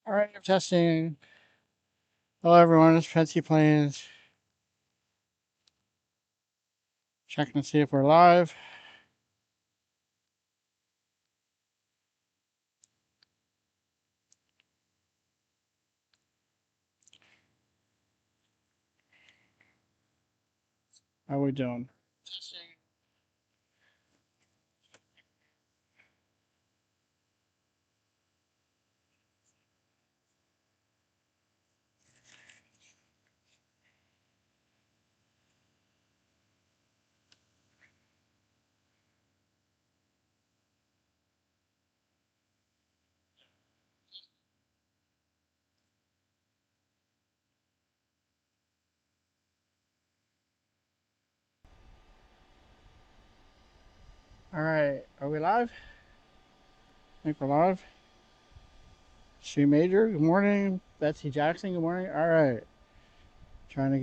All right, I'm testing. Hello, everyone. It's Fancy Planes. Checking to see if we're live. How we doing? Testing. All right, are we live? I think we're live. Sue Major, good morning. Betsy Jackson, good morning. All right, trying to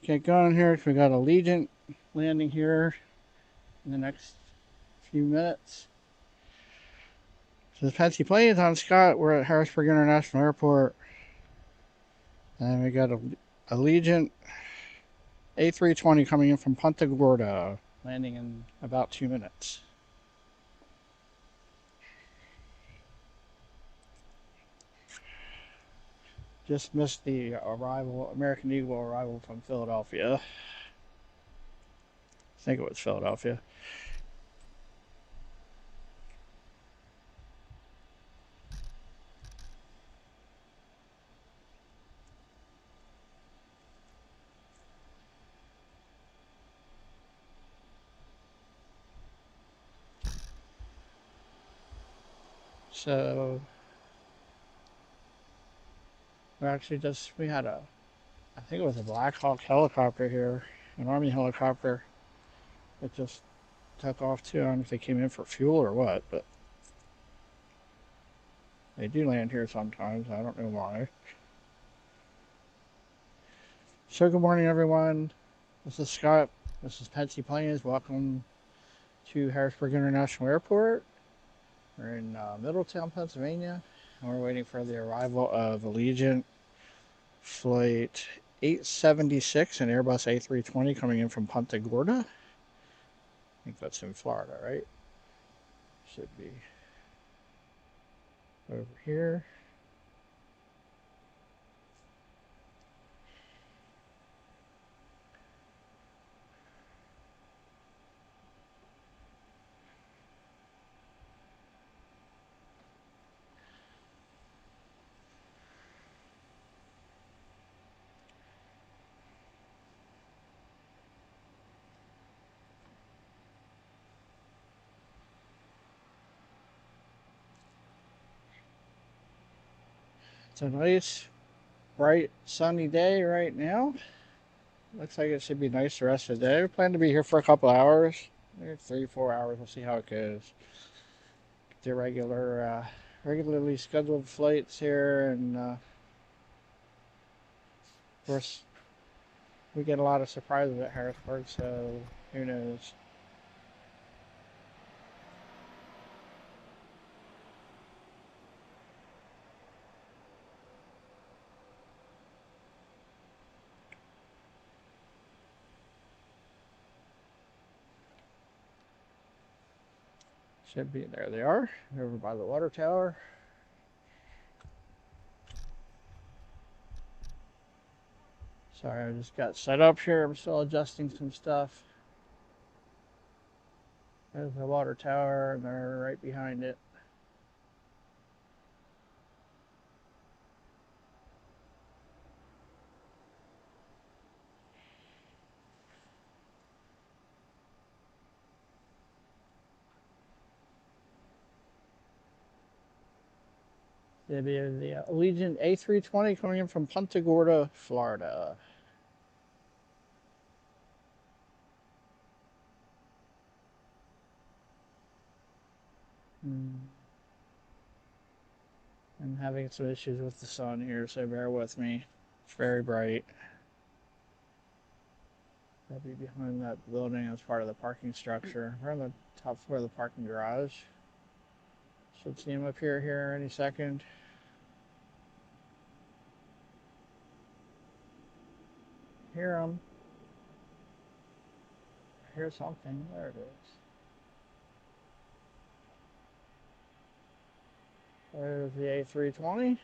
get going here because we got Allegiant landing here in the next few minutes. So this Fancy Planes, I'm Scott. We're at Harrisburg International Airport, and we got a Allegiant A320 coming in from Punta Gorda, landing in about 2 minutes. Just missed the arrival, American Eagle arrival from Philadelphia. I think it was Philadelphia. So we had I think it was a Black Hawk helicopter here, an Army helicopter that just took off too. I don't know if they came in for fuel or what, but they do land here sometimes. I don't know why. So good morning, everyone. This is Scott. This is Fancy Planes. Welcome to Harrisburg International Airport. We're in Middletown, Pennsylvania, and we're waiting for the arrival of Allegiant Flight 876, an Airbus A320 coming in from Punta Gorda. I think that's in Florida, right? Should be over here. It's a nice, bright, sunny day right now. Looks like it should be nice the rest of the day. We plan to be here for a couple hours, maybe 3, 4 hours. We'll see how it goes. The regularly scheduled flights here, and of course, we get a lot of surprises at Harrisburg, so who knows? Should be, there they are, over by the water tower. Sorry, I just got set up here. I'm still adjusting some stuff. There's the water tower, and they're right behind it. It'll be the Allegiant A320 coming in from Punta Gorda, Florida. I'm having some issues with the sun here, so bear with me. It's very bright. I'll be behind that building as part of the parking structure. We're on the top floor of the parking garage. Should see him up here any second. hear them. I hear something. There it is. There's the A320.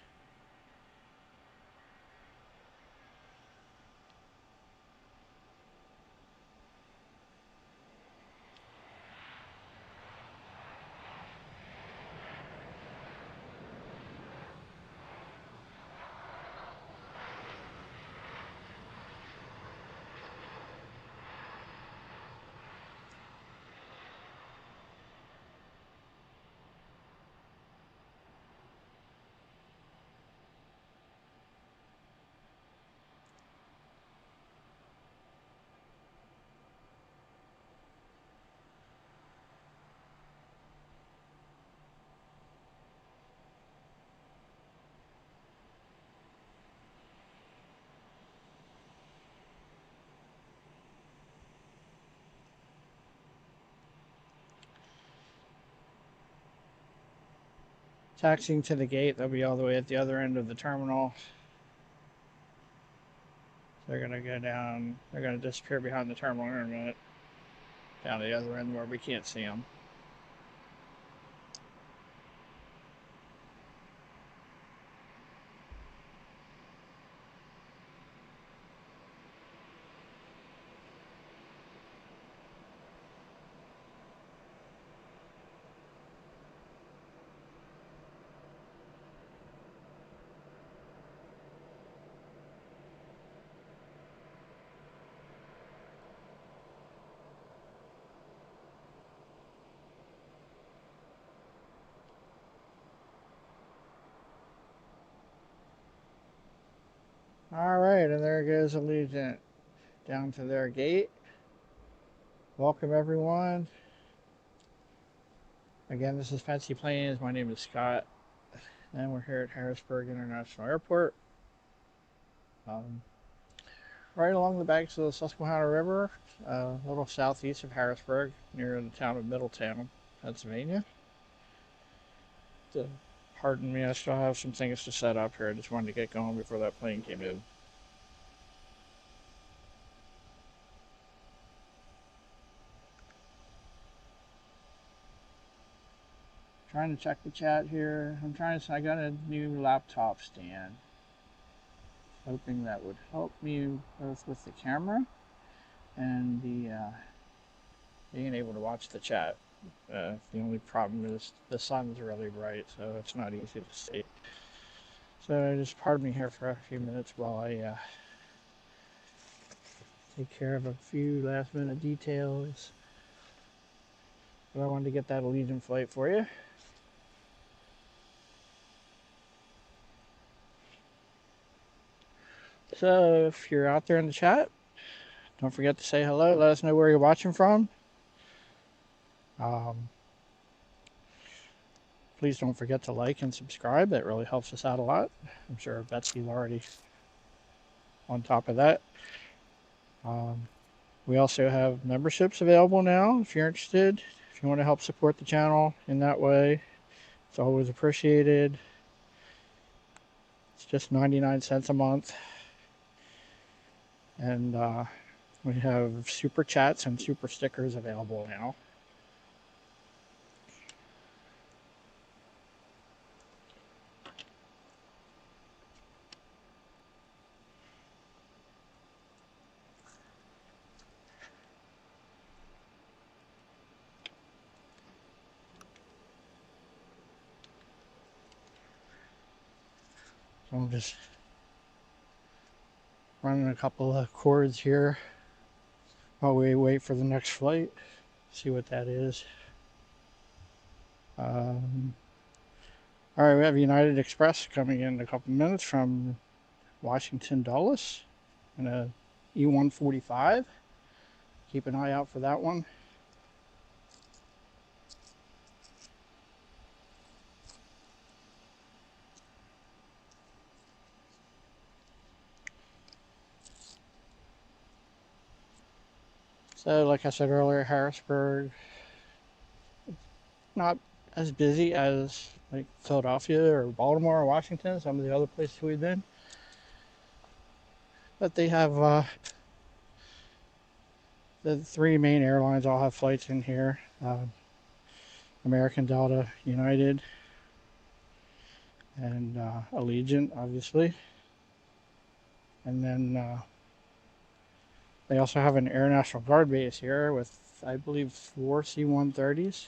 Taxiing to the gate. They'll be all the way at the other end of the terminal. They're going to go down. They're going to disappear behind the terminal in a minute. Down to the other end where we can't see them. All right, and there goes Allegiant down to their gate. Welcome, everyone. Again, this is Fancy Planes. My name is Scott, and we're here at Harrisburg International Airport. Right along the banks of the Susquehanna River, a little southeast of Harrisburg, near the town of Middletown, Pennsylvania. Pardon me, I still have some things to set up here. I just wanted to get going before that plane came in. Trying to check the chat here. I got a new laptop stand. Hoping that would help me both with the camera and the being able to watch the chat. The only problem is the sun's really bright, so it's not easy to see. So just pardon me here for a few minutes while I take care of a few last minute details. But I wanted to get that Allegiant flight for you. So if you're out there in the chat, don't forget to say hello. Let us know where you're watching from. Please don't forget to like and subscribe. That really helps us out a lot. I'm sure Betsy's already on top of that. We also have memberships available now if you're interested. If you want to help support the channel in that way, it's always appreciated. It's just 99 cents a month. And we have super chats and super stickers available now. So I'm just running a couple of cords here while we wait for the next flight. See what that is. All right, we have United Express coming in a couple minutes from Washington Dulles in a E145. Keep an eye out for that one. So, like I said earlier, Harrisburg, not as busy as like Philadelphia or Baltimore or Washington, some of the other places we've been. But they have The three main airlines all have flights in here. American, Delta, United, and Allegiant, obviously. And then they also have an Air National Guard base here with, I believe, 4 C-130s.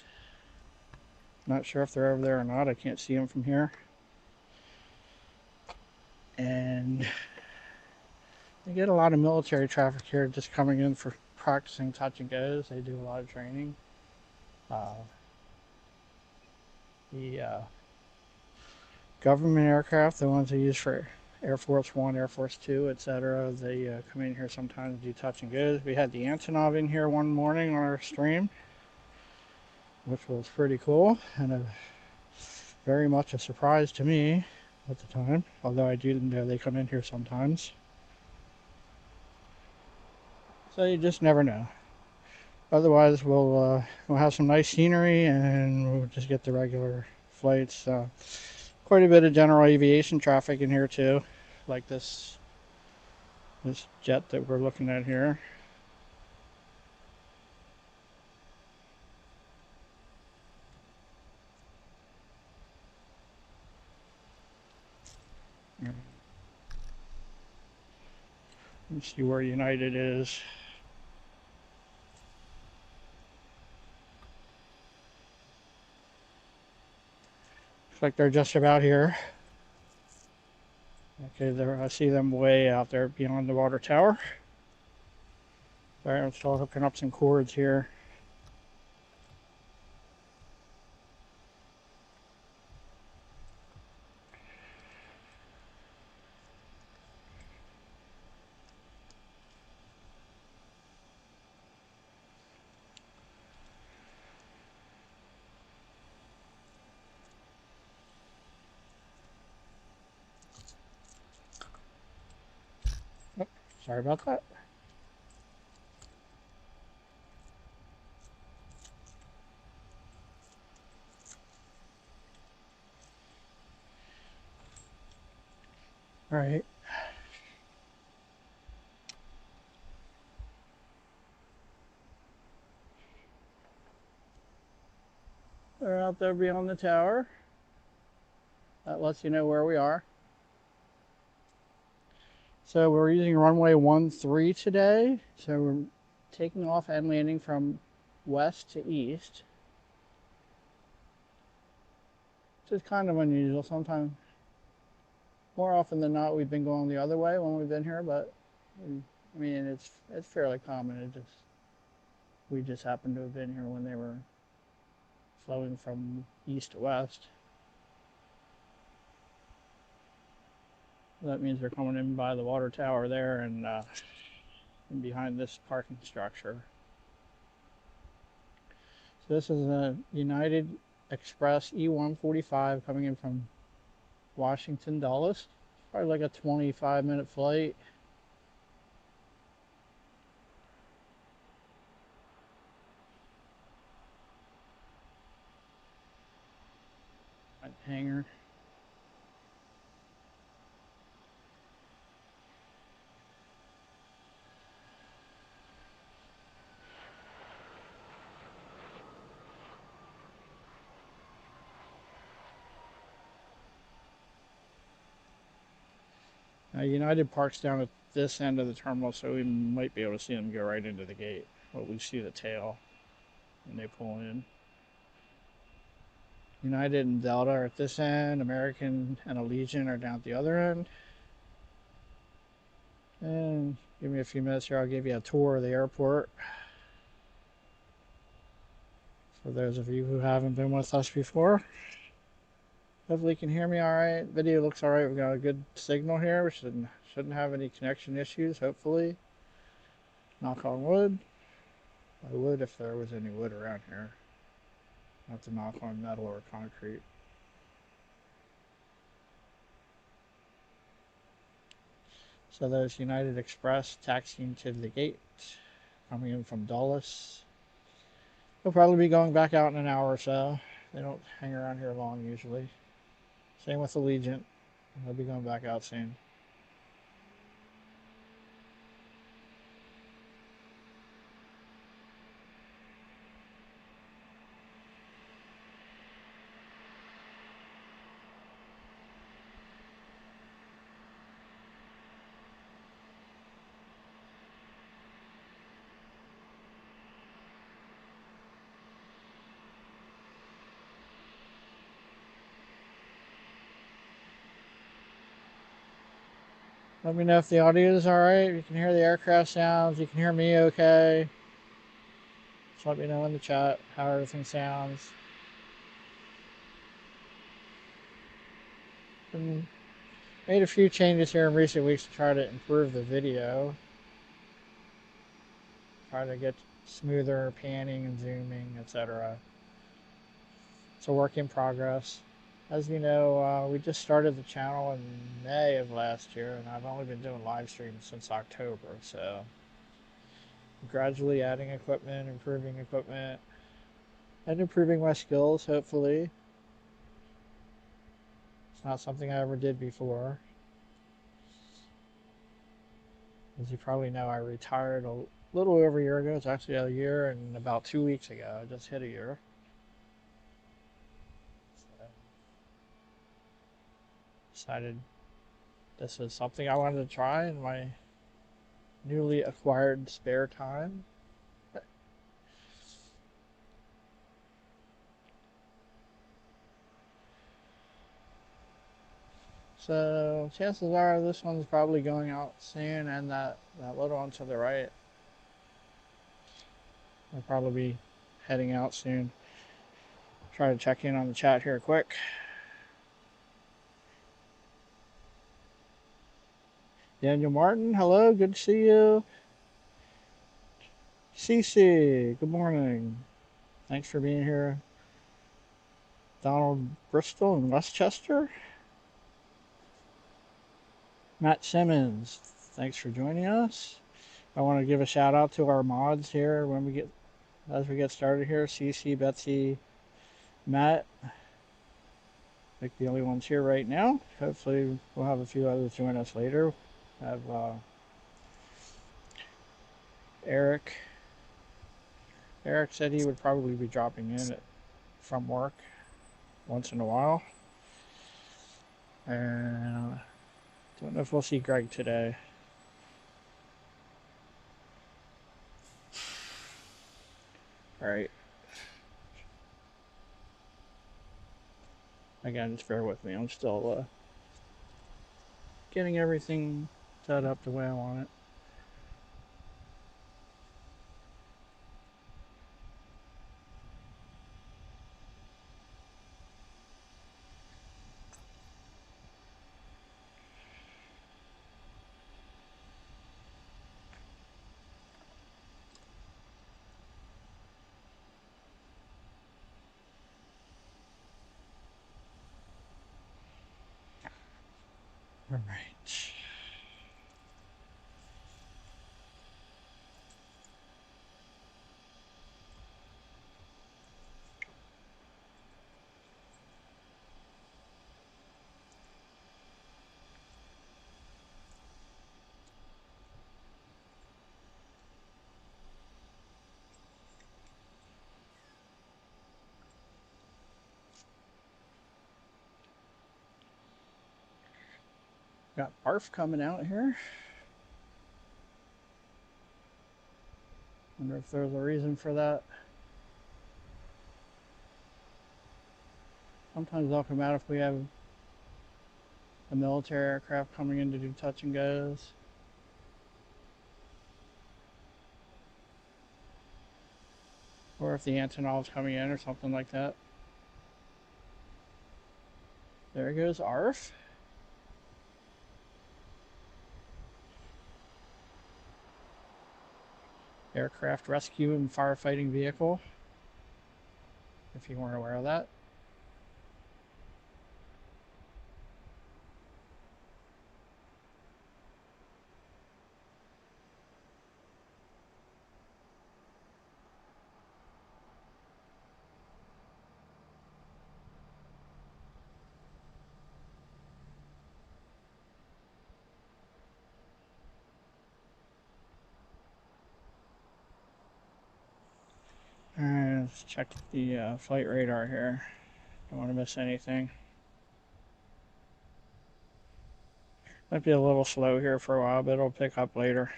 Not sure if they're over there or not. I can't see them from here. And they get a lot of military traffic here just coming in for practicing touch and goes. They do a lot of training. The government aircraft, the ones they use for Air Force One, Air Force Two, etc., they come in here sometimes and do touch and goes. We had the Antonov in here one morning on our stream, which was pretty cool and very much a surprise to me at the time, although I do know they come in here sometimes. So you just never know. Otherwise, we'll have some nice scenery and we'll just get the regular flights. Quite a bit of general aviation traffic in here too, like this jet that we're looking at here. Let's see where United is. Looks like they're just about here. Okay, there, I see them way out there beyond the water tower. All right, I'm still hooking up some cords here. Oh, sorry about that. All right. They're out there beyond the tower. That lets you know where we are. So we're using runway 13 today. So we're taking off and landing from west to east. Which is kind of unusual. Sometimes, more often than not, we've been going the other way when we've been here, but I mean, it's fairly common. We just happened to have been here when they were flowing from east to west. That means they're coming in by the water tower there and behind this parking structure. So this is a United Express E-145 coming in from Washington, Dulles. Probably like a 25-minute flight. Hangar. Now United parks down at this end of the terminal, so we might be able to see them go right into the gate. But we see the tail when they pull in. United and Delta are at this end. American and Allegiant are down at the other end. And give me a few minutes here, I'll give you a tour of the airport. For those of you who haven't been with us before. Hopefully you can hear me all right. Video looks all right. We've got a good signal here. We shouldn't have any connection issues, hopefully. Knock on wood. I would if there was any wood around here. Not to knock on metal or concrete. So there's United Express taxiing to the gate, coming in from Dulles. They'll probably be going back out in an hour or so. They don't hang around here long usually. Same with Allegiant. They'll be going back out soon. Let me know if the audio is alright. You can hear the aircraft sounds. You can hear me okay. Just let me know in the chat how everything sounds. And made a few changes here in recent weeks to try to improve the video. Try to get smoother panning and zooming, etc. It's a work in progress. As you know, we just started the channel in May of last year, and I've only been doing live streams since October, so gradually adding equipment, and improving my skills, hopefully. It's not something I ever did before. As you probably know, I retired a little over a year ago. It's actually a year and about 2 weeks ago. I just hit a year. So decided this is something I wanted to try in my newly acquired spare time. So chances are this one's probably going out soon, and that little one to the right will probably be heading out soon. Try to check in on the chat here quick. Daniel Martin, hello, good to see you. Cece, good morning. Thanks for being here. Donald Bristol in Westchester. Matt Simmons, thanks for joining us. I want to give a shout out to our mods here as we get started here. Cece, Betsy, Matt, I think the only ones here right now. Hopefully we'll have a few others join us later. Have Eric. Eric said he would probably be dropping in from work once in a while. And don't know if we'll see Greg today. All right. Again, just bear with me. I'm still getting everything set up the way I want it. All right. Got barf coming out here. Wonder if there's a reason for that. Sometimes they'll come out if we have a military aircraft coming in to do touch and goes. Or if the Antonov's coming in or something like that. There goes ARF. Aircraft rescue and firefighting vehicle, if you weren't aware of that. Alright, let's check the flight radar here. Don't want to miss anything. Might be a little slow here for a while, but it'll pick up later.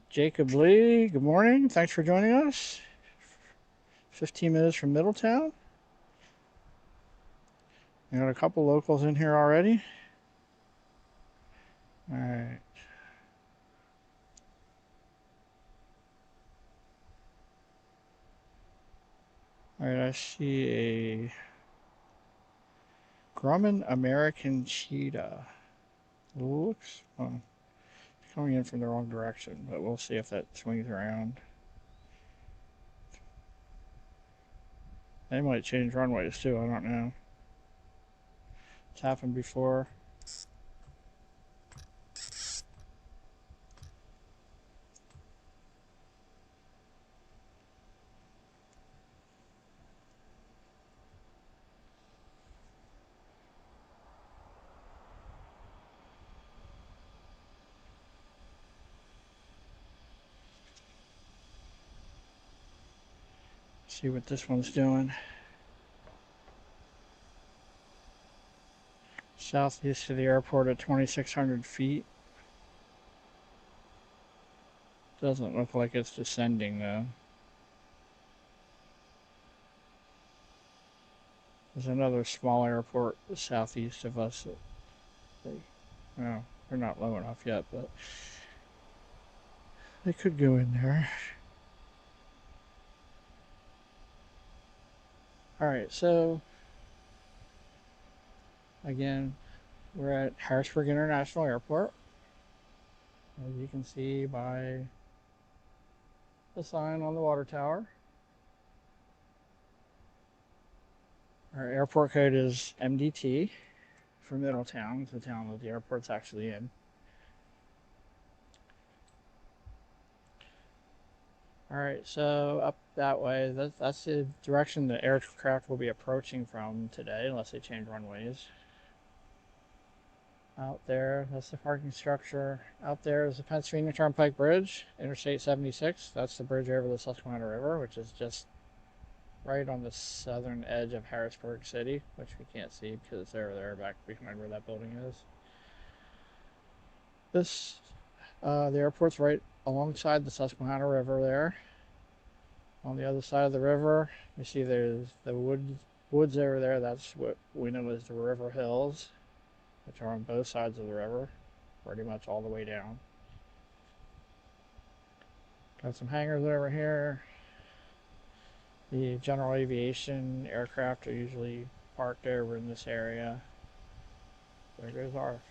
Jacob Lee, good morning. Thanks for joining us. 15 minutes from Middletown. We got a couple locals in here already. All right. All right, I see a Grumman American cheetah. Looks coming in from the wrong direction, but we'll see if that swings around. They might change runways too, I don't know. It's happened before. See what this one's doing. Southeast of the airport at 2,600 feet. Doesn't look like it's descending though. There's another small airport southeast of us. Well, they're not low enough yet, but they could go in there. All right, so again, we're at Harrisburg International Airport. As you can see by the sign on the water tower. Our airport code is MDT for Middletown, the town that the airport's actually in. All right, so up that way, that's the direction the aircraft will be approaching from today, unless they change runways. Out there, that's the parking structure. Out there is the Pennsylvania Turnpike Bridge, Interstate 76. That's the bridge over the Susquehanna River, which is just right on the southern edge of Harrisburg City, which we can't see because it's over there back behind where that building is. The airport's right alongside the Susquehanna River there. On the other side of the river, you see there's the woods over there. That's what we know as the River Hills, which are on both sides of the river, pretty much all the way down. Got some hangars over here. The general aviation aircraft are usually parked over in this area. There goes ours.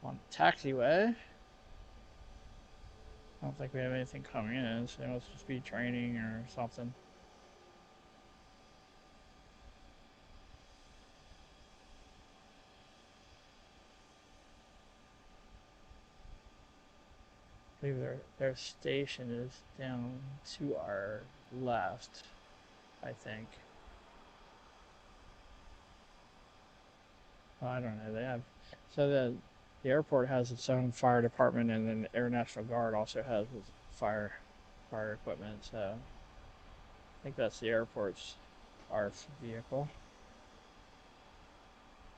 On the taxiway. I don't think we have anything coming in, so it must just be training or something. I believe their station is down to our left, I think. Well, I don't know. They have so the airport has its own fire department, and then the Air National Guard also has fire equipment. So I think that's the airport's ARF vehicle.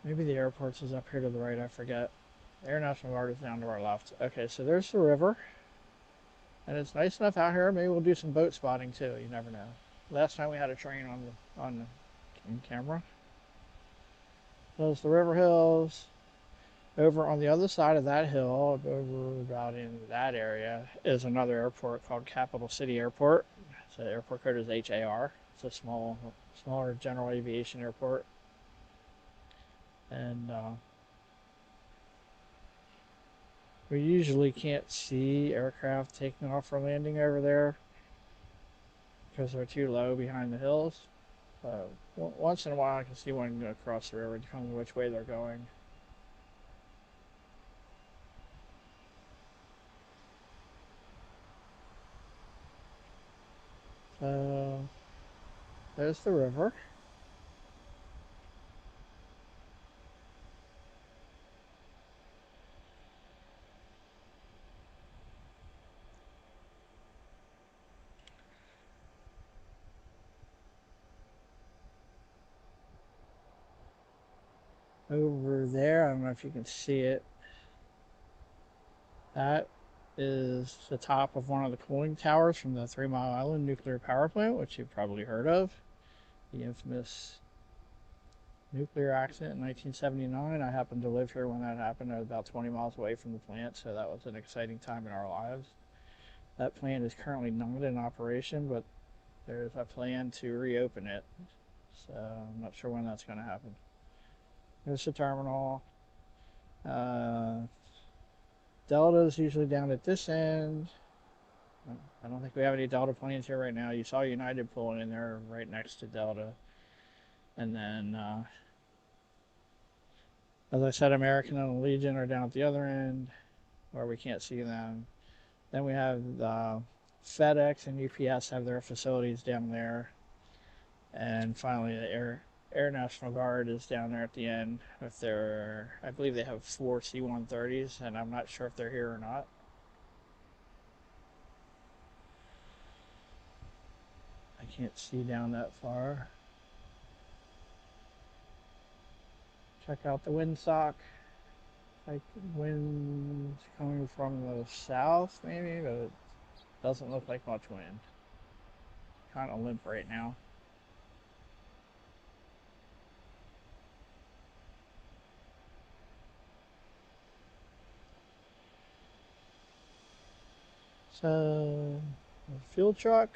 Maybe the airport's is up here to the right. I forget. The Air National Guard is down to our left. Okay, so there's the river. And it's nice enough out here. Maybe we'll do some boat spotting too. You never know. Last time we had a train on camera. There's the River Hills. Over on the other side of that hill, over about in that area, is another airport called Capital City Airport. So the airport code is HAR. It's a smaller general aviation airport. And we usually can't see aircraft taking off or landing over there because they're too low behind the hills. Once in a while I can see one go across the river, depending on which way they're going. So there's the river. Over there, I don't know if you can see it. That is the top of one of the cooling towers from the 3 Mile Island nuclear power plant, which you've probably heard of. the infamous nuclear accident in 1979. I happened to live here when that happened. I was about 20 miles away from the plant, so that was an exciting time in our lives. That plant is currently not in operation, but there's a plan to reopen it. So I'm not sure when that's going to happen. There's the terminal. Delta is usually down at this end. I don't think we have any Delta planes here right now. You saw United pulling in there right next to Delta. And then, as I said, American and Allegiant are down at the other end where we can't see them. Then we have FedEx and UPS have their facilities down there. And finally, the Air National Guard is down there at the end with their, I believe they have 4 C-130s, and I'm not sure if they're here or not. I can't see down that far. Check out the windsock. Like wind's coming from the south, maybe, but it doesn't look like much wind. Kind of limp right now. So, fuel truck.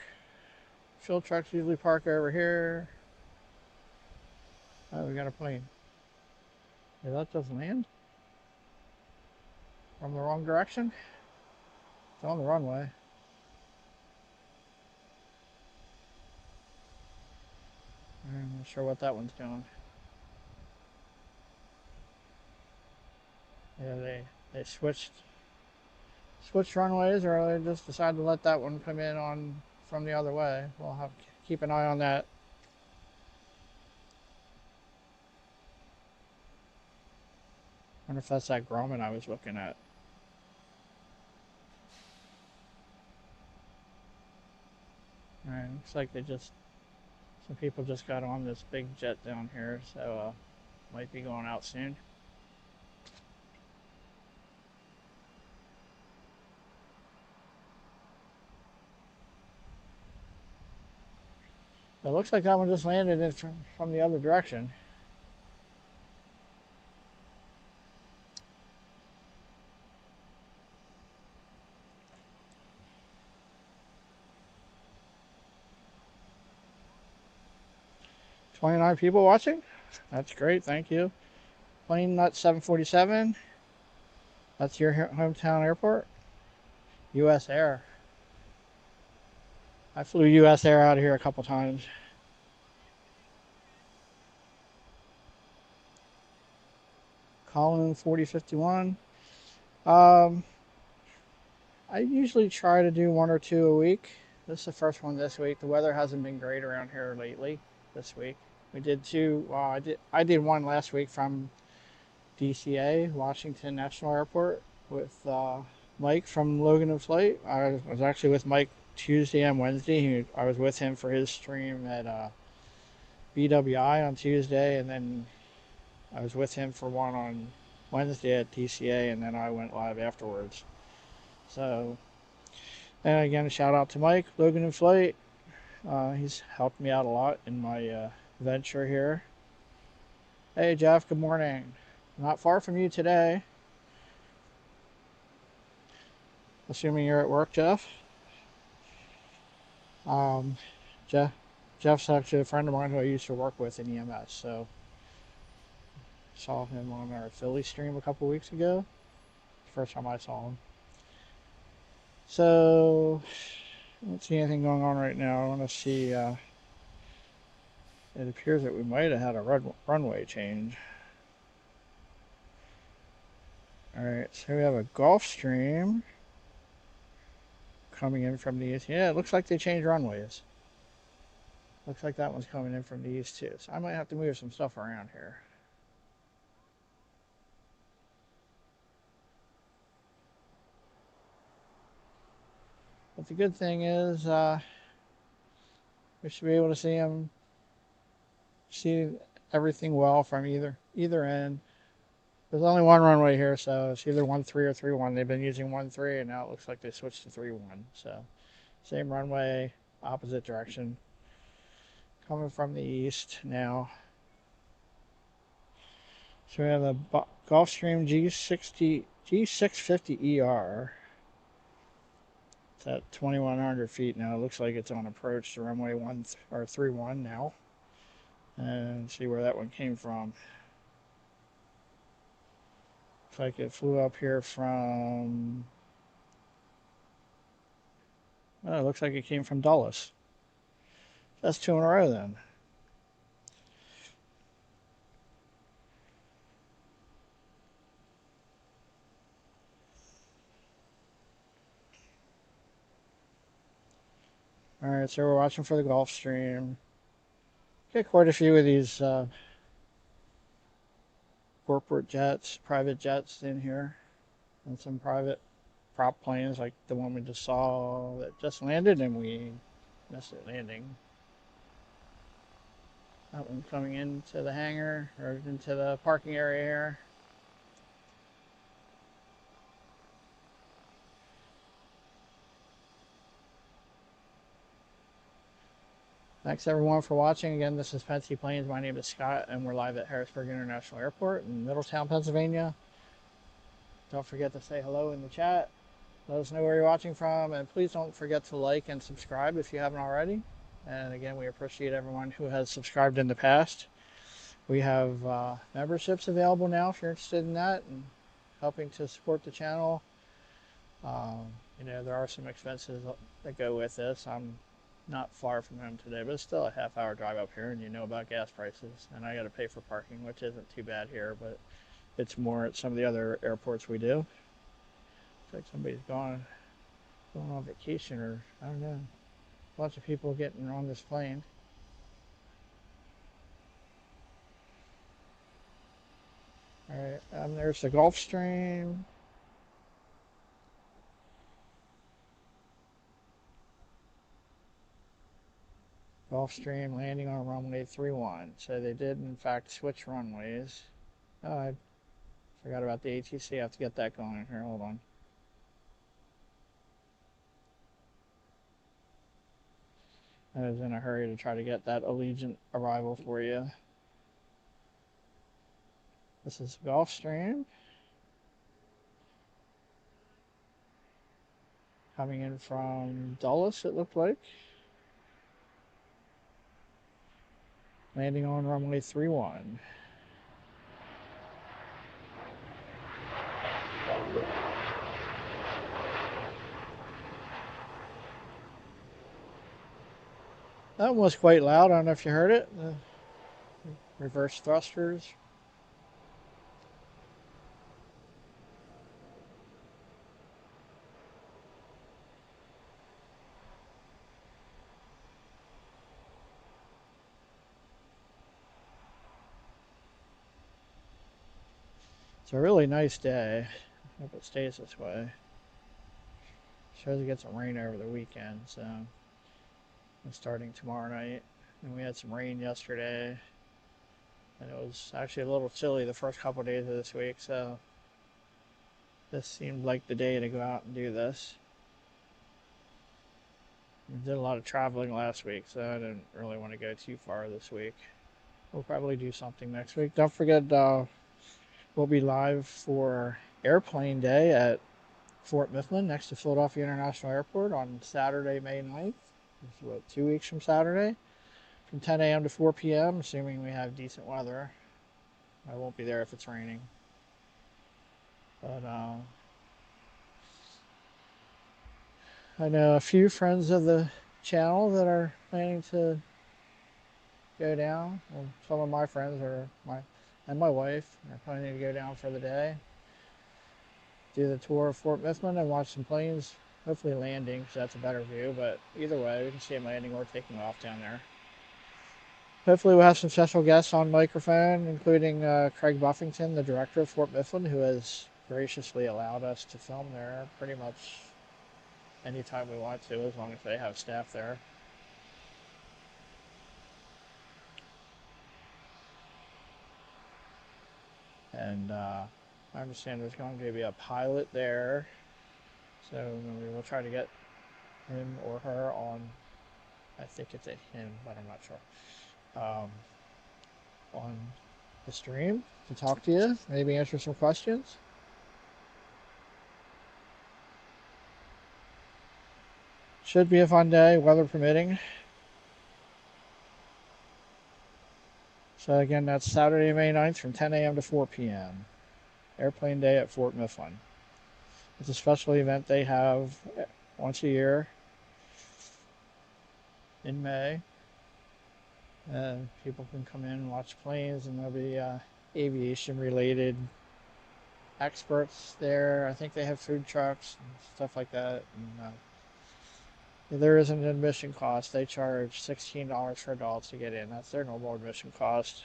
Fuel trucks usually park over here. Oh, we got a plane. Did that just land? From the wrong direction? It's on the runway. I'm not sure what that one's doing. Yeah, they switched runways, or they just decided to let that one come in on from the other way. We'll have to keep an eye on that. I wonder if that's that Grumman I was looking at. Alright, looks like some people just got on this big jet down here, so might be going out soon. It looks like that one just landed in from the other direction. "29 people watching? That's great, thank you. Plane Nut 747. That's your hometown airport? U.S. Air. I flew U.S. Air out of here a couple times. Colin 4051. I usually try to do 1 or 2 a week. This is the first one this week. The weather hasn't been great around here lately. This week we did 2. Well, I did 1 last week from DCA, Washington National Airport, with Mike from Logan and Flight. I was actually with Mike Tuesday and Wednesday. I was with him for his stream at BWI on Tuesday, and then I was with him for one on Wednesday at DCA, and then I went live afterwards. So, and again, a shout out to Mike, Logan and Flight. He's helped me out a lot in my venture here. Hey Jeff, good morning. Not far from you today. Assuming you're at work, Jeff. Jeff's actually a friend of mine who I used to work with in EMS, so saw him on our Philly stream a couple weeks ago. First time I saw him. So, I don't see anything going on right now. I want to see, it appears that we might have had a runway change. Alright, so we have a Gulfstream coming in from the east. Yeah, it looks like they changed runways. Looks like that one's coming in from the east too. So I might have to move some stuff around here. But the good thing is, we should be able to see everything well from either end. There's only one runway here, so it's either 1-3 or 3-1. They've been using 1-3, and now it looks like they switched to 3-1. So, same runway, opposite direction. coming from the east now. So we have a Gulfstream G650ER. It's at 2,100 feet now. It looks like it's on approach to runway 31 now. And see where that one came from. Looks like it flew up here from... Oh, it looks like it came from Dulles. That's 2 in a row then. Alright, so we're watching for the Gulfstream. Get quite a few of these corporate jets, private jets in here. And some private prop planes like the one we just saw that just landed and we missed it landing. That one coming into the hangar or into the parking area here. Thanks everyone for watching. Again, this is Pensy Planes. My name is Scott and we're live at Harrisburg International Airport in Middletown, Pennsylvania. Don't forget to say hello in the chat. Let us know where you're watching from, and please don't forget to like and subscribe if you haven't already. And again, we appreciate everyone who has subscribed in the past. We have memberships available now if you're interested in that and helping to support the channel. You know, there are some expenses that go with this. I'm not far from home today, but it's still a half-hour drive up here, and you know about gas prices. And I got to pay for parking, which isn't too bad here, but it's more at some of the other airports we do. Looks like somebody's going on vacation, or I don't know. A bunch of people getting on this plane. Alright, there's the Gulfstream. Gulfstream landing on runway 31. So they did, in fact, switch runways. Oh, I forgot about the ATC. I have to get that going here. Hold on. I was in a hurry to try to get that Allegiant arrival for you. This is Gulfstream. Coming in from Dulles, it looked like. Landing on runway 31. That one was quite loud. I don't know if you heard it. The reverse thrusters. It's a really nice day. I hope it stays this way. Shows it get some rain over the weekend, so it's starting tomorrow night. And we had some rain yesterday, and it was actually a little chilly the first couple of days of this week, so this seemed like the day to go out and do this. We did a lot of traveling last week, so I didn't really want to go too far this week. We'll probably do something next week. Don't forget, we'll be live for Airplane Day at Fort Mifflin next to Philadelphia International Airport on Saturday, May 9th. It's what, 2 weeks from Saturday, from 10 a.m. to 4 p.m., assuming we have decent weather. I won't be there if it's raining. But I know a few friends of the channel that are planning to go down. Well, some of my friends and my wife are planning to go down for the day, do the tour of Fort Mifflin and watch some planes, hopefully landing, because that's a better view. But either way, we can see them landing or taking off down there. Hopefully we'll have some special guests on microphone, including Craig Buffington, the director of Fort Mifflin, who has graciously allowed us to film there pretty much anytime we want to, as long as they have staff there. And I understand there's going to be a pilot there, so we will try to get him or her on I think it's a him, but I'm not sure. On the stream to talk to you, maybe answer some questions. Should be a fun day, weather permitting. So again, that's Saturday, May 9th from 10 a.m. to 4 p.m. Airplane Day at Fort Mifflin. It's a special event they have once a year in May. People can come in and watch planes, and there'll be aviation related experts there. I think they have food trucks and stuff like that. And there is an admission cost. They charge $16 for adults to get in. That's their normal admission cost.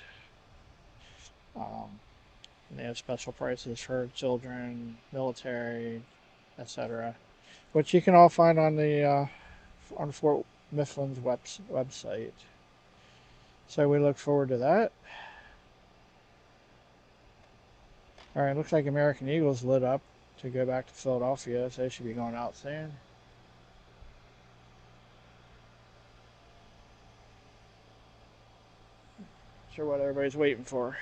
And they have special prices for children, military, etc., which you can all find on the on Fort Mifflin's website. So we look forward to that. All right, looks like American Eagle's lit up to go back to Philadelphia, so they should be going out soon. Not sure what everybody's waiting for.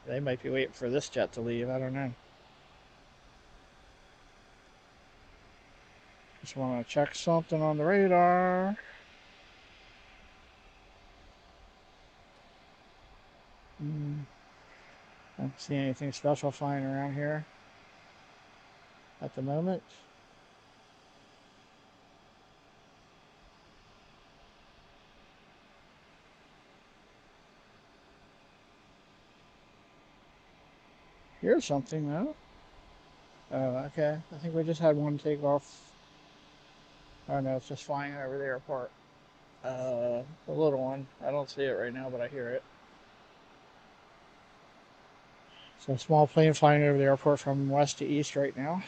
They might be waiting for this jet to leave. I don't know. Just want to check something on the radar. I don't see anything special flying around here at the moment. Here's something though. Oh, okay. I think we just had one take off. Oh no, it's just flying over the airport. The little one. I don't see it right now, but I hear it. So a small plane flying over the airport from west to east right now.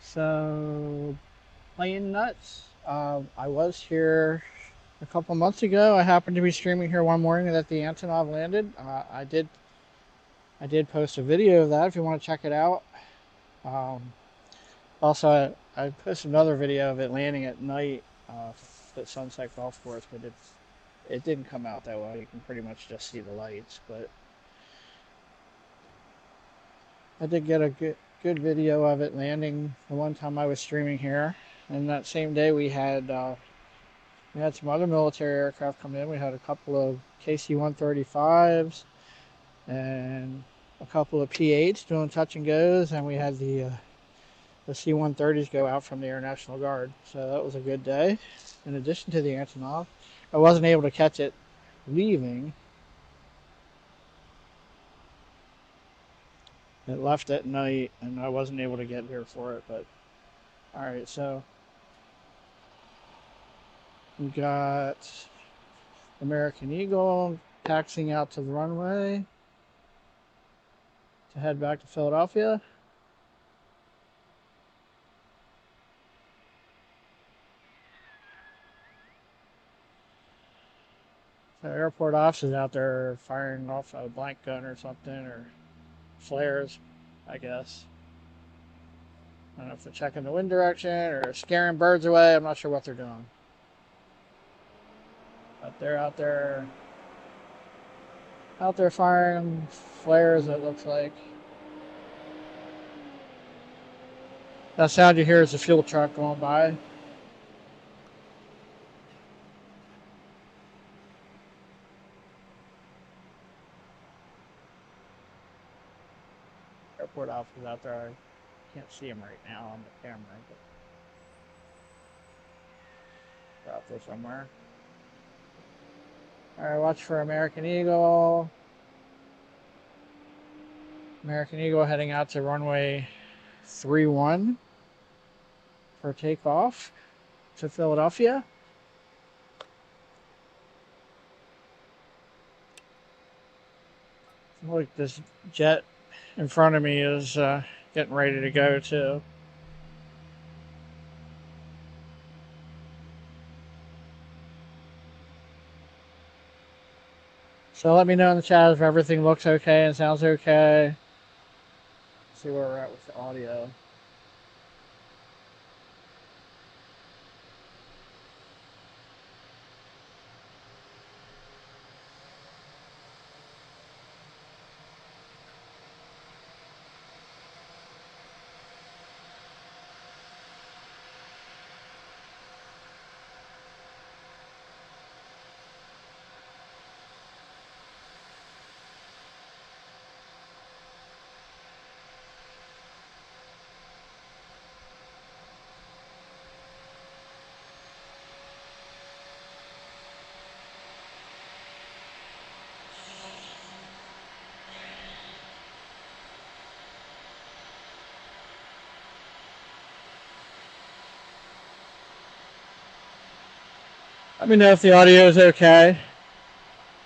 So, plane nuts. I was here a couple months ago. I happened to be streaming here one morning that the Antonov landed. I did post a video of that if you want to check it out. Also, I posted another video of it landing at night at Sunset Golf Course, but it didn't come out that well. You can pretty much just see the lights, but I did get a good video of it landing the one time I was streaming here. And that same day we had some other military aircraft come in. We had a couple of KC-135s and a couple of P8s doing touch and goes, and we had the C-130s go out from the Air National Guard. So that was a good day. In addition to the Antonov, I wasn't able to catch it leaving. It left at night, and I wasn't able to get here for it. But all right, so we got American Eagle taxiing out to the runway to head back to Philadelphia. The airport officers out there firing off a blank gun or something, or flares, I guess. I don't know if they're checking the wind direction or scaring birds away. I'm not sure what they're doing. But they're out there firing flares, it looks like. That sound you hear is a fuel truck going by. Airport officers out there. I can't see them right now on the camera, but they're out there somewhere. Alright, watch for American Eagle. American Eagle heading out to runway 31 for takeoff to Philadelphia. Look, this jet in front of me is getting ready to go too. So let me know in the chat if everything looks okay and sounds okay. See where we're at with the audio. Let me know if the audio is okay.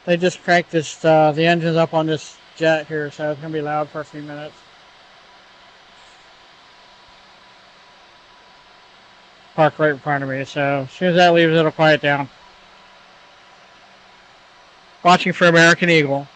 They just cranked this, the engines up on this jet here, so it's going to be loud for a few minutes. Parked right in front of me, so as soon as that leaves, it'll quiet down. Watching for American Eagle.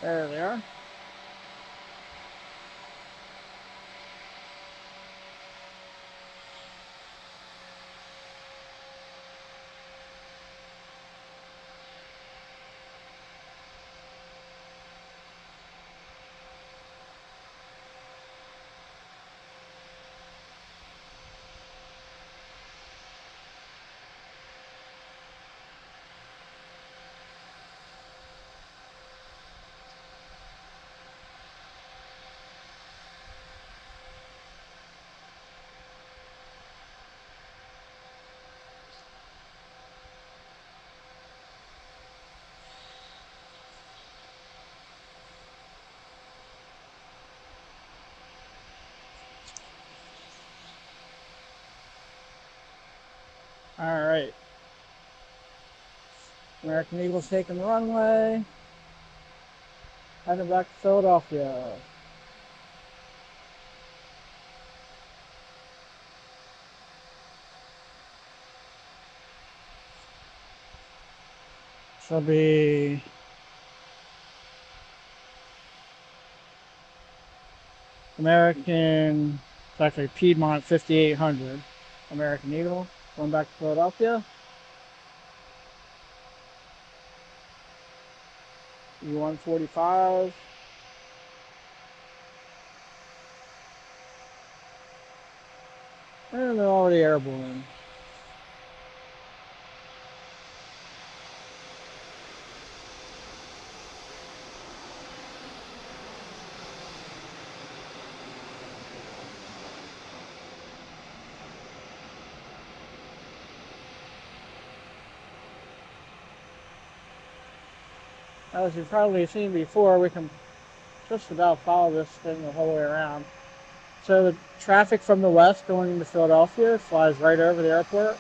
There they are. All right. American Eagle's taking the runway. Heading back to Philadelphia. This will be American, it's actually Piedmont 5800. American Eagle going back to Philadelphia. E-145. And they're already airborne. As you've probably seen before, we can just about follow this thing the whole way around. So the traffic from the west going into Philadelphia flies right over the airport.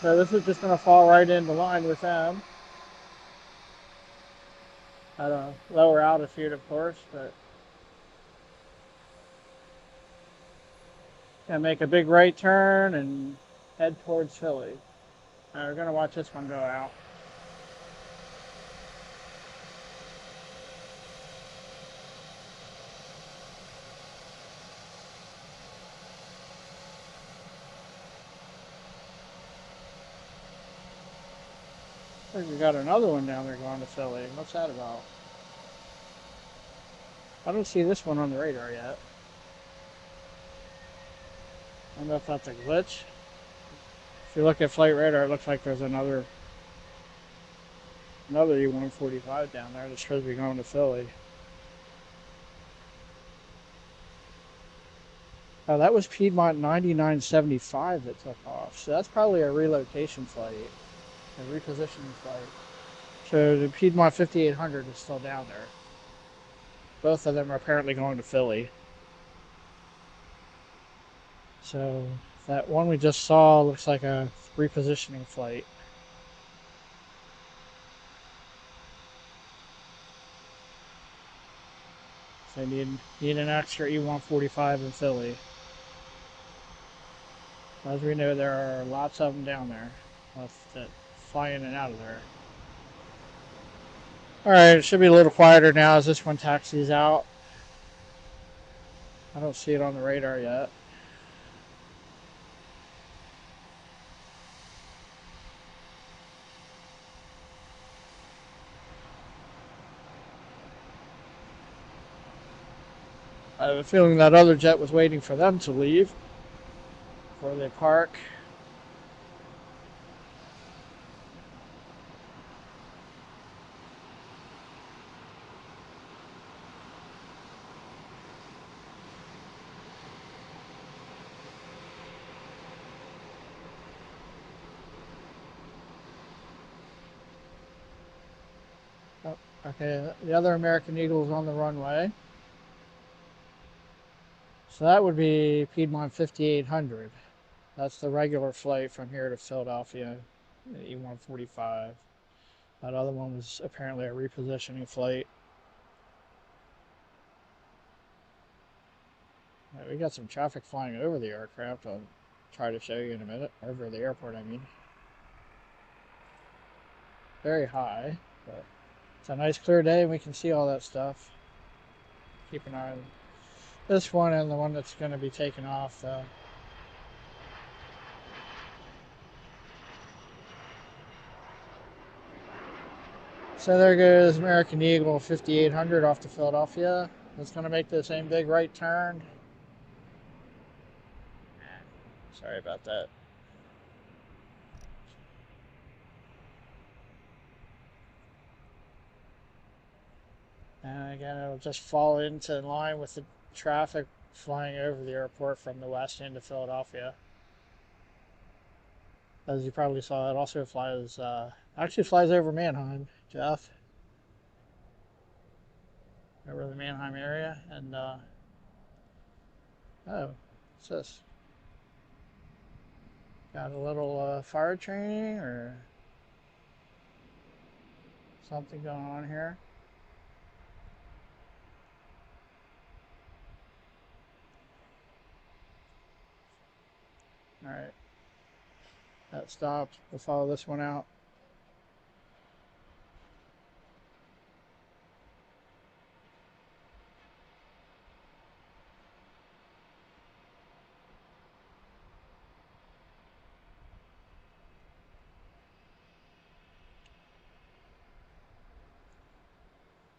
So this is just going to fall right into line with them. At a lower altitude, of course, but gonna make a big right turn and head towards Philly. We're gonna watch this one go out. I think we got another one down there going to Philly. What's that about? I don't see this one on the radar yet. I don't know if that's a glitch. If you look at flight radar, it looks like there's another E-145 down there that's supposed to be going to Philly. Oh, that was Piedmont 9975 that took off. So that's probably a relocation flight, a repositioning flight. So the Piedmont 5800 is still down there. Both of them are apparently going to Philly. So that one we just saw looks like a repositioning flight. So you need an extra E-145 in Philly. As we know, there are lots of them down there that fly in and out of there. Alright, it should be a little quieter now as this one taxis out. I don't see it on the radar yet. I have a feeling that other jet was waiting for them to leave before they park. Oh, okay, the other American Eagle is on the runway. So that would be Piedmont 5800. That's the regular flight from here to Philadelphia, E-145. That other one was apparently a repositioning flight. Right, we got some traffic flying over the aircraft. I'll try to show you in a minute. Over the airport, I mean. Very high, but it's a nice clear day and we can see all that stuff. Keep an eye on this one and the one that's going to be taken off. So there goes American Eagle 5800 off to Philadelphia. It's going to make the same big right turn. Sorry about that. And again, it'll just fall into line with the traffic flying over the airport from the west end of Philadelphia. As you probably saw, it also actually flies over Mannheim, Jeff. Over the Mannheim area. And, oh, what's this? Got a little fire training or something going on here. Alright. That stopped. We'll follow this one out.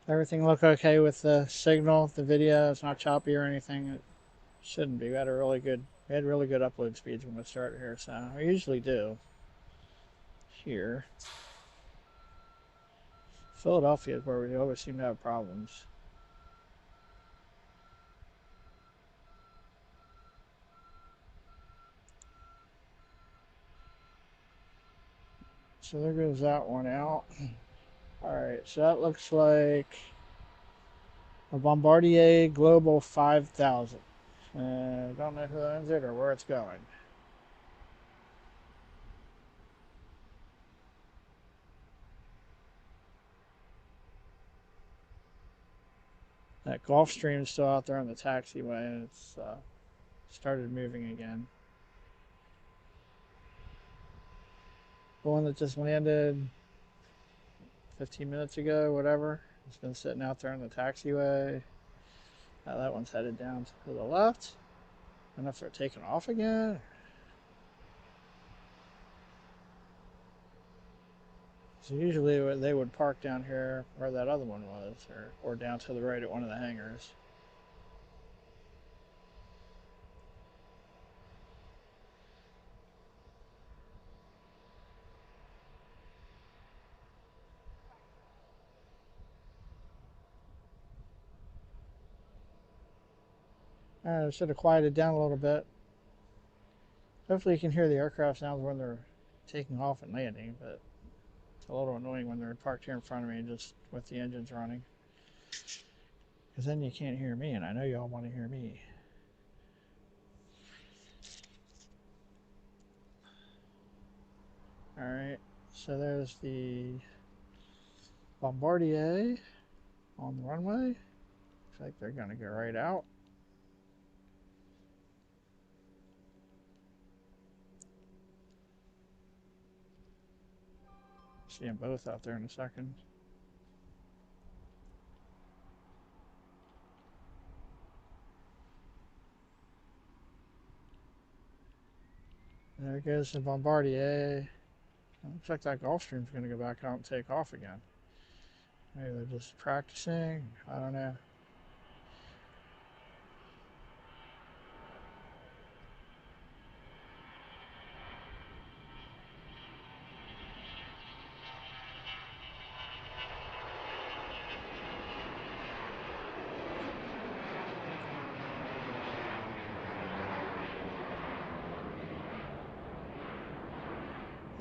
Everything look okay with the signal, the video? It's not choppy or anything. It shouldn't be. We had really good upload speeds when we started here, so we usually do. Here. Philadelphia is where we always seem to have problems. So there goes that one out. Alright, so that looks like a Bombardier Global 5000. Don't know who owns it or where it's going. That Gulfstream is still out there on the taxiway and it's started moving again. The one that just landed 15 minutes ago, whatever, it's been sitting out there on the taxiway. That one's headed down to the left. I don't know if they're taking off again. So usually they would park down here where that other one was, or down to the right at one of the hangars. I should have quieted down a little bit. Hopefully you can hear the aircraft sounds when they're taking off and landing, but it's a little annoying when they're parked here in front of me just with the engines running. Because then you can't hear me, and I know y'all want to hear me. Alright, so there's the Bombardier on the runway. Looks like they're going to go right out. See them both out there in a second. There goes the Bombardier. Looks like that Gulfstream's going to go back out and take off again. Maybe they're just practicing. I don't know.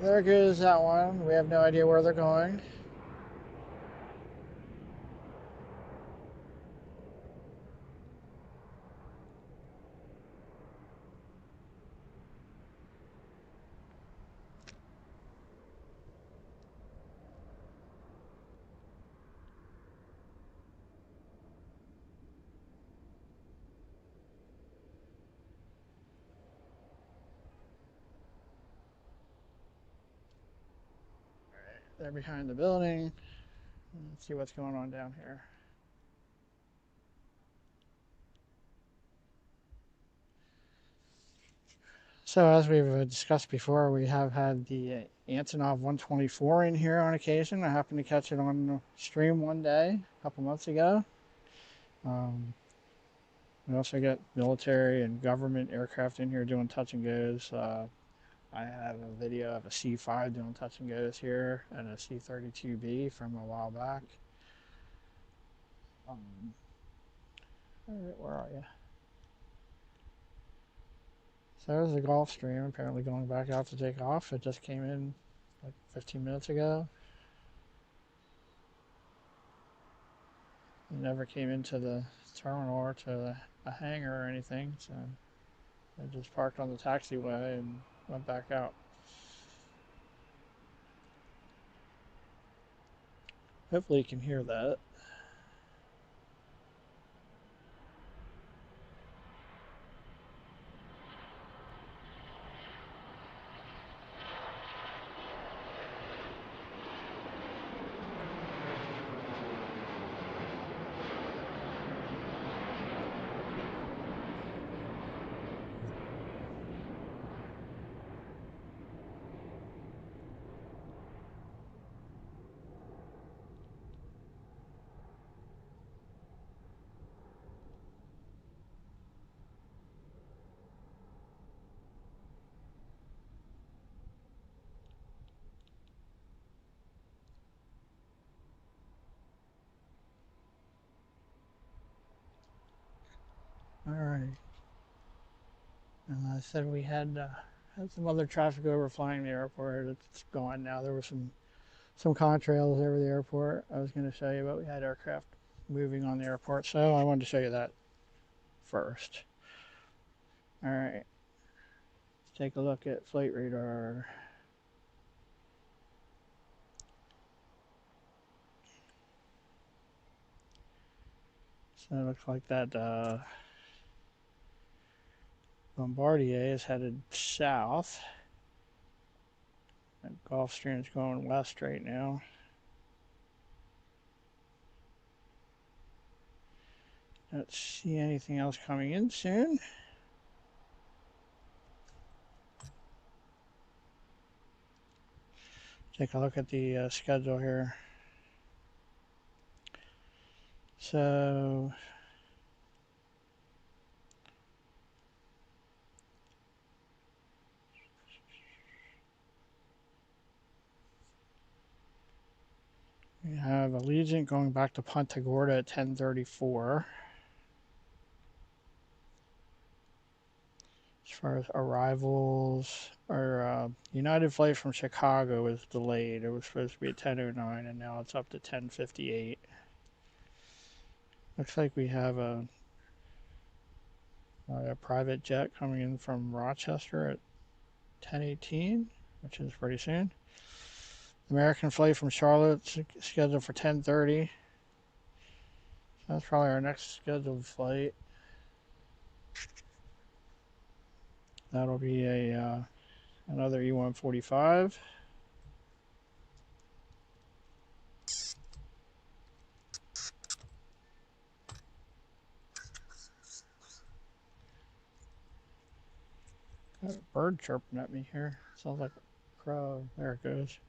There goes that one. We have no idea where they're going. They're behind the building. Let's see what's going on down here. So as we've discussed before, we have had the Antonov 124 in here on occasion. I happened to catch it on stream one day, a couple months ago. We also get military and government aircraft in here doing touch and goes. I have a video of a C-5 doing touch and goes here and a C-32B from a while back. All right, where are you? So there's the Gulfstream apparently going back out to take off. It just came in like 15 minutes ago. It never came into the terminal or to a hangar or anything, so it just parked on the taxiway and went back out. Hopefully you can hear that. All right. And I said we had some other traffic overflying the airport. It's gone now. There were some contrails over the airport I was going to show you, but we had aircraft moving on the airport, so I wanted to show you that first. All right. Let's take a look at flight radar. So it looks like that Bombardier is headed south. That Gulfstream is going west right now. Don't see anything else coming in soon. Take a look at the schedule here. So we have Allegiant going back to Punta Gorda at 10:34. far as arrivals, our United flight from Chicago was delayed. It was supposed to be at 10:09, and now it's up to 10:58. Looks like we have a private jet coming in from Rochester at 10:18, which is pretty soon. American flight from Charlotte scheduled for 10:30. That's probably our next scheduled flight. That'll be a another E145. Got a bird chirping at me here. Sounds like a crow. There it goes.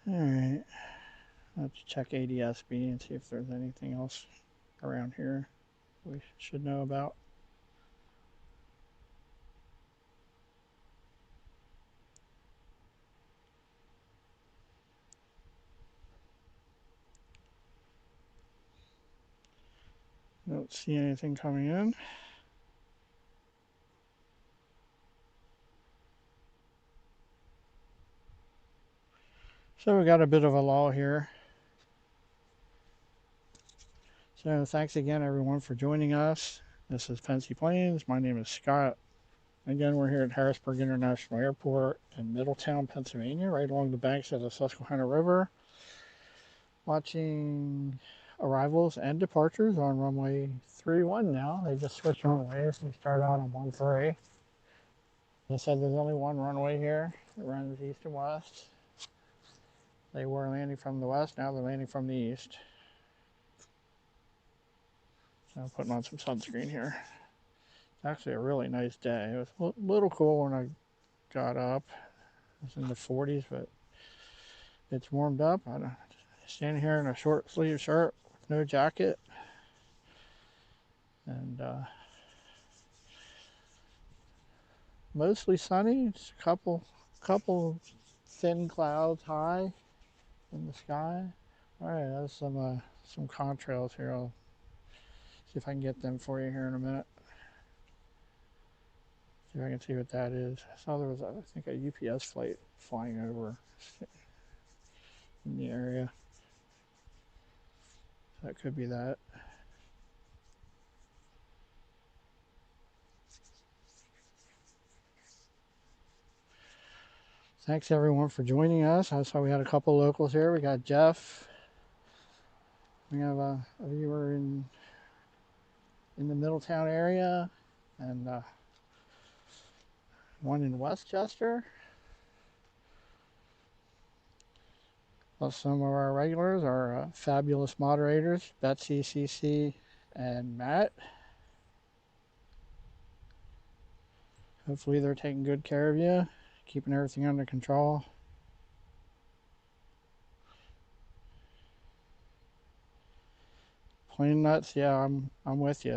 Alright. Let's check ADSB and see if there's anything else around here we should know about. Don't see anything coming in. So we got a bit of a lull here. So thanks again everyone for joining us. This is Pensy Planes. My name is Scott. Again, we're here at Harrisburg International Airport in Middletown, Pennsylvania, right along the banks of the Susquehanna River. Watching arrivals and departures on runway 31 now. They just switched runways. We started out on 13. They said there's only one runway here. It runs east and west. They were landing from the west, now they're landing from the east. So I'm putting on some sunscreen here. It's actually a really nice day. It was a little cool when I got up. It was in the 40s, but it's warmed up. I'm standing here in a short sleeve shirt with no jacket. And mostly sunny. It's a couple thin clouds high in the sky. All right, there's some contrails here. I'll see if I can get them for you here in a minute. See if I can see what that is. I saw there was, I think, a UPS flight flying over in the area. So that could be that. Thanks everyone for joining us. I saw we had a couple locals here. We got Jeff. We have a viewer in the Middletown area, and one in Westchester. Plus some of our regulars, our fabulous moderators, Betsy, CC, and Matt. Hopefully they're taking good care of you, keeping everything under control. Plane nuts, yeah, I'm with you.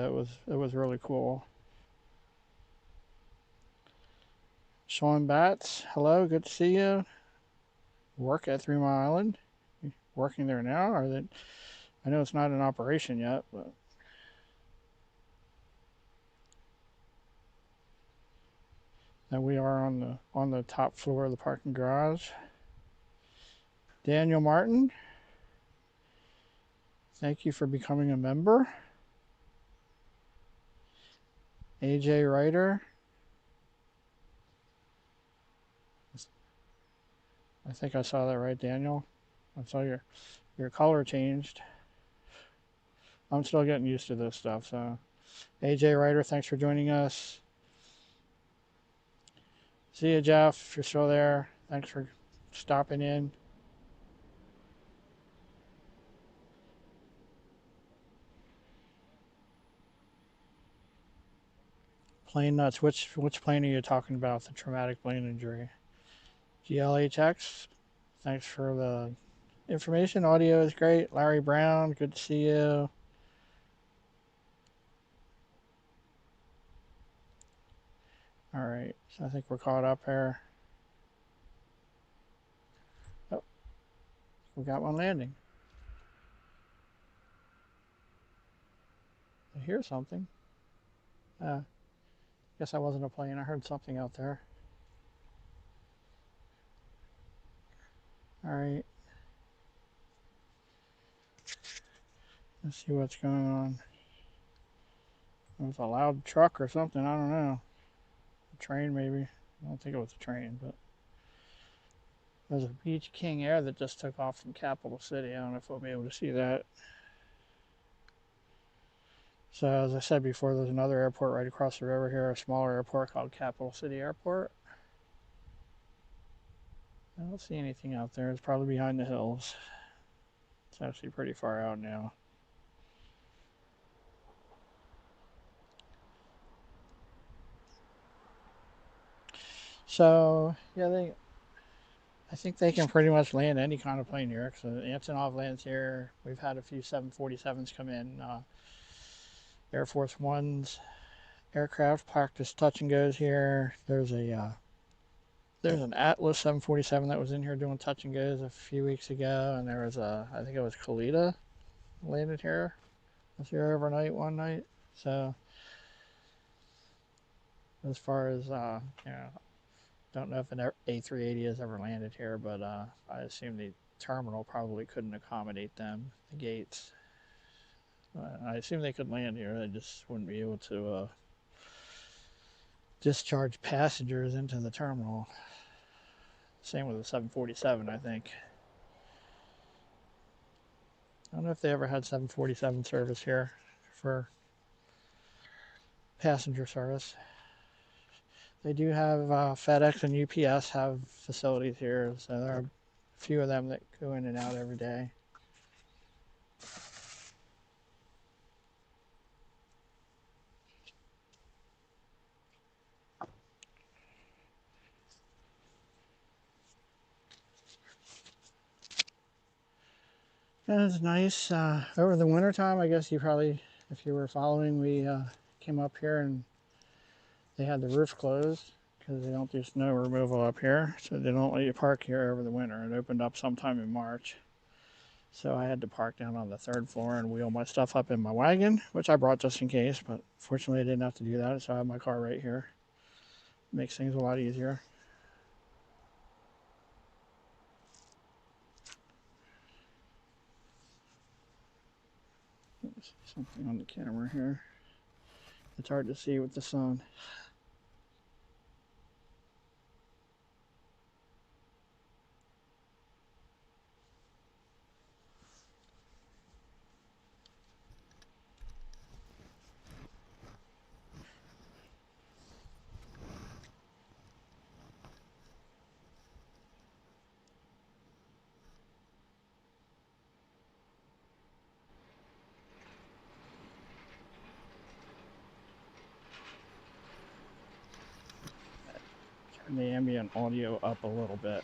It was really cool. Sean Batts, hello, good to see you. Work at 3 Mile Island. You working there now? Or that? I know it's not in operation yet, but and we are on the top floor of the parking garage. Daniel Martin, thank you for becoming a member. AJ Ryder, I think I saw that right, Daniel. I saw your color changed. I'm still getting used to this stuff. So, AJ Ryder, thanks for joining us. See you, Jeff, if you're still there. Thanks for stopping in. Plane nuts. Which plane are you talking about? The traumatic plane injury. GLHX. Thanks for the information. Audio is great. Larry Brown, good to see you. All right, so I think we're caught up here. Oh, we got one landing. I hear something. Guess I wasn't a plane. I heard something out there. All right. Let's see what's going on. It was a loud truck or something. I don't know. A train, maybe. I don't think it was a train, but there's a Beach King Air that just took off from Capital City. I don't know if we'll be able to see that. So, as I said before, there's another airport right across the river here, a smaller airport called Capital City Airport. I don't see anything out there. It's probably behind the hills. It's actually pretty far out now. So, yeah, I think they can pretty much land any kind of plane here. So Antonov lands here. We've had a few 747s come in. Air Force One's aircraft practice touch and goes here. There's an Atlas 747 that was in here doing touch and goes a few weeks ago, and there was I think it was Kalita landed here. Was here overnight one night. So as far as don't know if an A380 has ever landed here, but I assume the terminal probably couldn't accommodate them, the gates. I assume they could land here. They just wouldn't be able to discharge passengers into the terminal. Same with the 747, I think. I don't know if they ever had 747 service here for passenger service. They do have FedEx and UPS have facilities here, so there are a few of them that go in and out every day. And it's nice. Over the winter time, I guess you probably, if you were following, we came up here and they had the roof closed because they don't do snow removal up here. So they don't let you park here over the winter. It opened up sometime in March. So I had to park down on the third floor and wheel my stuff up in my wagon, which I brought just in case, but fortunately I didn't have to do that. So I have my car right here. Makes things a lot easier. Something on the camera here. It's hard to see with the sun. Turn the ambient audio up a little bit.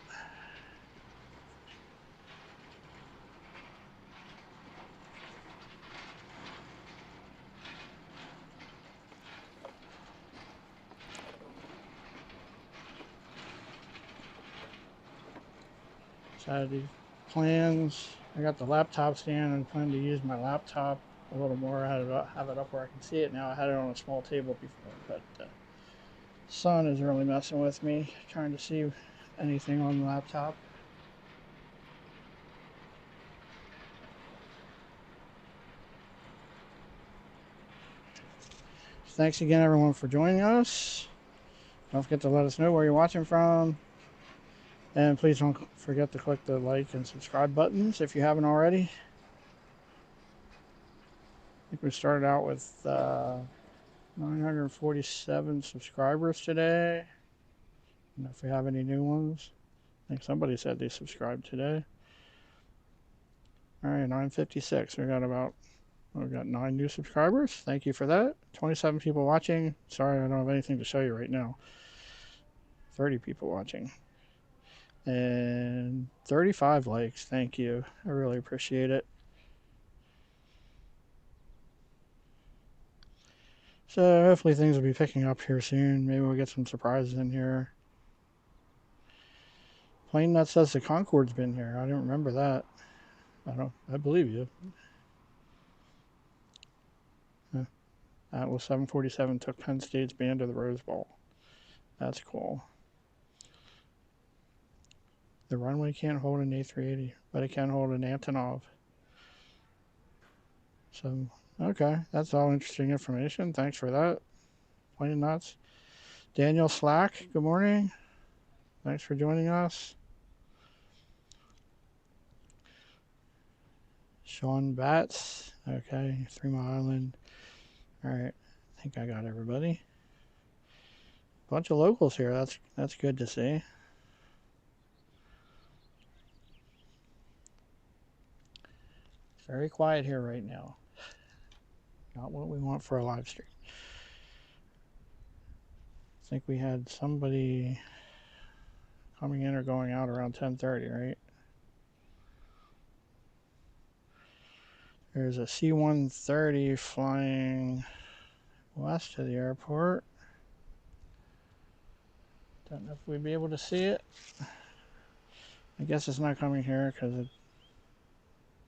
Saturday plans. I got the laptop stand and plan to use my laptop a little more. I have it up where I can see it now. I had it on a small table before, but the sun is really messing with me trying to see anything on the laptop. Thanks again, everyone, for joining us. Don't forget to let us know where you're watching from. And please don't forget to click the like and subscribe buttons if you haven't already. I think we started out with 947 subscribers today. I don't know if we have any new ones. I think somebody said they subscribed today. All right, 956. We've got 9 new subscribers. Thank you for that. 27 people watching. Sorry, I don't have anything to show you right now. 30 people watching. And 35 likes. Thank you. I really appreciate it. So hopefully things will be picking up here soon. Maybe we'll get some surprises in here. Plane that says the Concorde's been here. I didn't remember that. I believe you. That was 747, took Penn State's band to the Rose Bowl. That's cool. The runway can't hold an A380, but it can hold an Antonov. So, okay, that's all interesting information. Thanks for that. Plain nuts. Daniel Slack, good morning. Thanks for joining us. Sean Batts, okay, 3 Mile Island. All right, I think I got everybody. Bunch of locals here. That's good to see. Very quiet here right now. Not what we want for a live stream. I think we had somebody coming in or going out around 10:30, right? There's a C-130 flying west to the airport. Don't know if we'd be able to see it. I guess it's not coming here because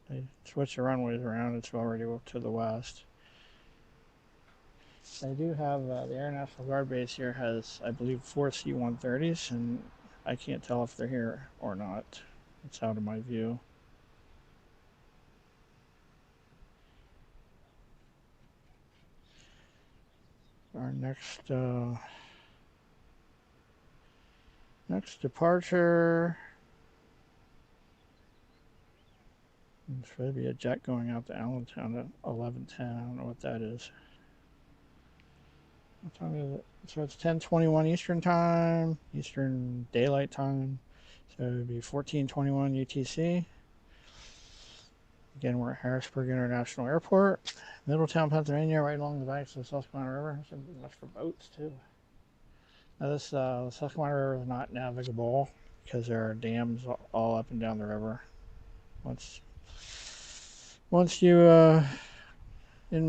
they switched the runways around. It's already up to the west. They do have the Air National Guard base here has, I believe, 4 C-130s, and I can't tell if they're here or not. It's out of my view. Our next departure. There's supposed to be a jet going out to Allentown at 11:10. I don't know what that is. What time is it? So it's 10:21 Eastern Time, Eastern Daylight Time. So it would be 14:21 UTC. Again, we're at Harrisburg International Airport, Middletown, Pennsylvania, right along the banks of the Susquehanna River. Should be much for boats too. Now this the Susquehanna River is not navigable because there are dams all up and down the river. Once you're in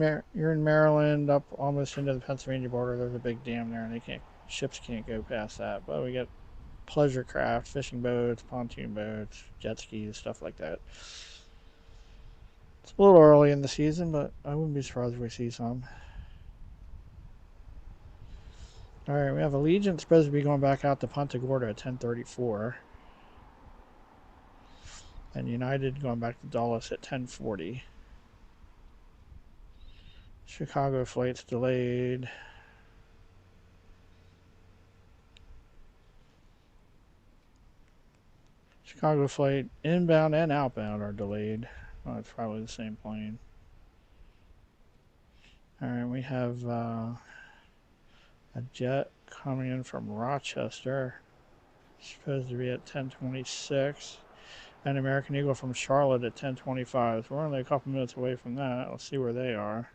Maryland, up almost into the Pennsylvania border, there's a big dam there, and ships can't go past that. But we get pleasure craft, fishing boats, pontoon boats, jet skis, stuff like that. It's a little early in the season, but I wouldn't be surprised if we see some. All right, we have Allegiant supposed to be going back out to Punta Gorda at 10:34. And United going back to Dulles at 10:40. Chicago flight's delayed. Chicago flight inbound and outbound are delayed. Well, it's probably the same plane. All right, we have a jet coming in from Rochester. It's supposed to be at 10:26. An American Eagle from Charlotte at 10:25. So we're only a couple minutes away from that. Let's see where they are.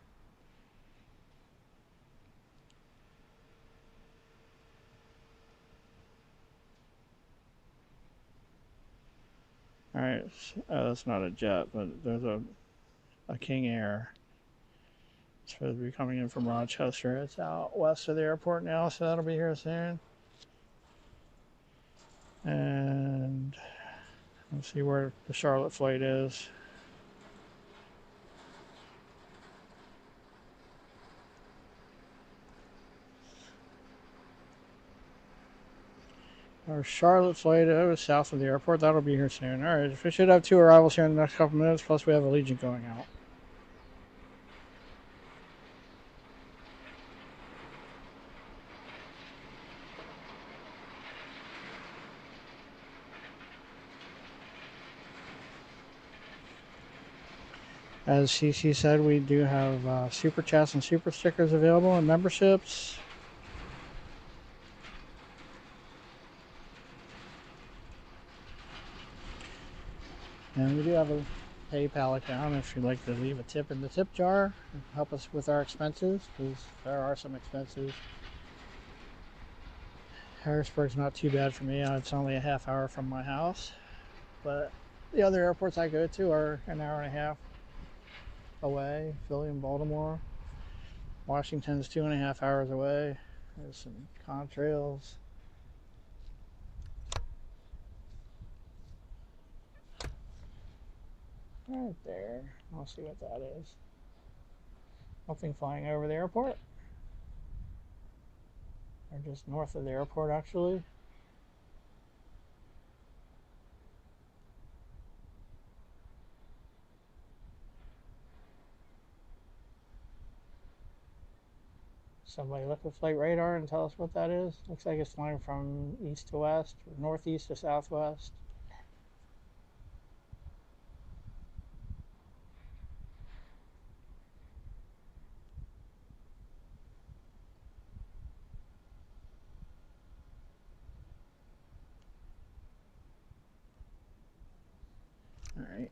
All right, that's not a jet, but there's a King Air. It's supposed to be coming in from Rochester. It's out west of the airport now, so that'll be here soon. And let's see where the Charlotte flight is. Our Charlotte flight is south of the airport. That'll be here soon. All right, we should have 2 arrivals here in the next couple minutes, plus we have Allegiant going out. As CC said, we do have super chats and super stickers available and memberships. And we do have a PayPal account if you'd like to leave a tip in the tip jar and help us with our expenses, because there are some expenses. Harrisburg's not too bad for me. It's only a half hour from my house, but the other airports I go to are an hour and a half away. Philly and Baltimore. Washington's 2.5 hours away. There's some contrails. Right there. I'll see what that is. Something flying over the airport. Or just north of the airport, actually. Somebody look at flight radar and tell us what that is. Looks like it's flying from east to west, or northeast to southwest. All right,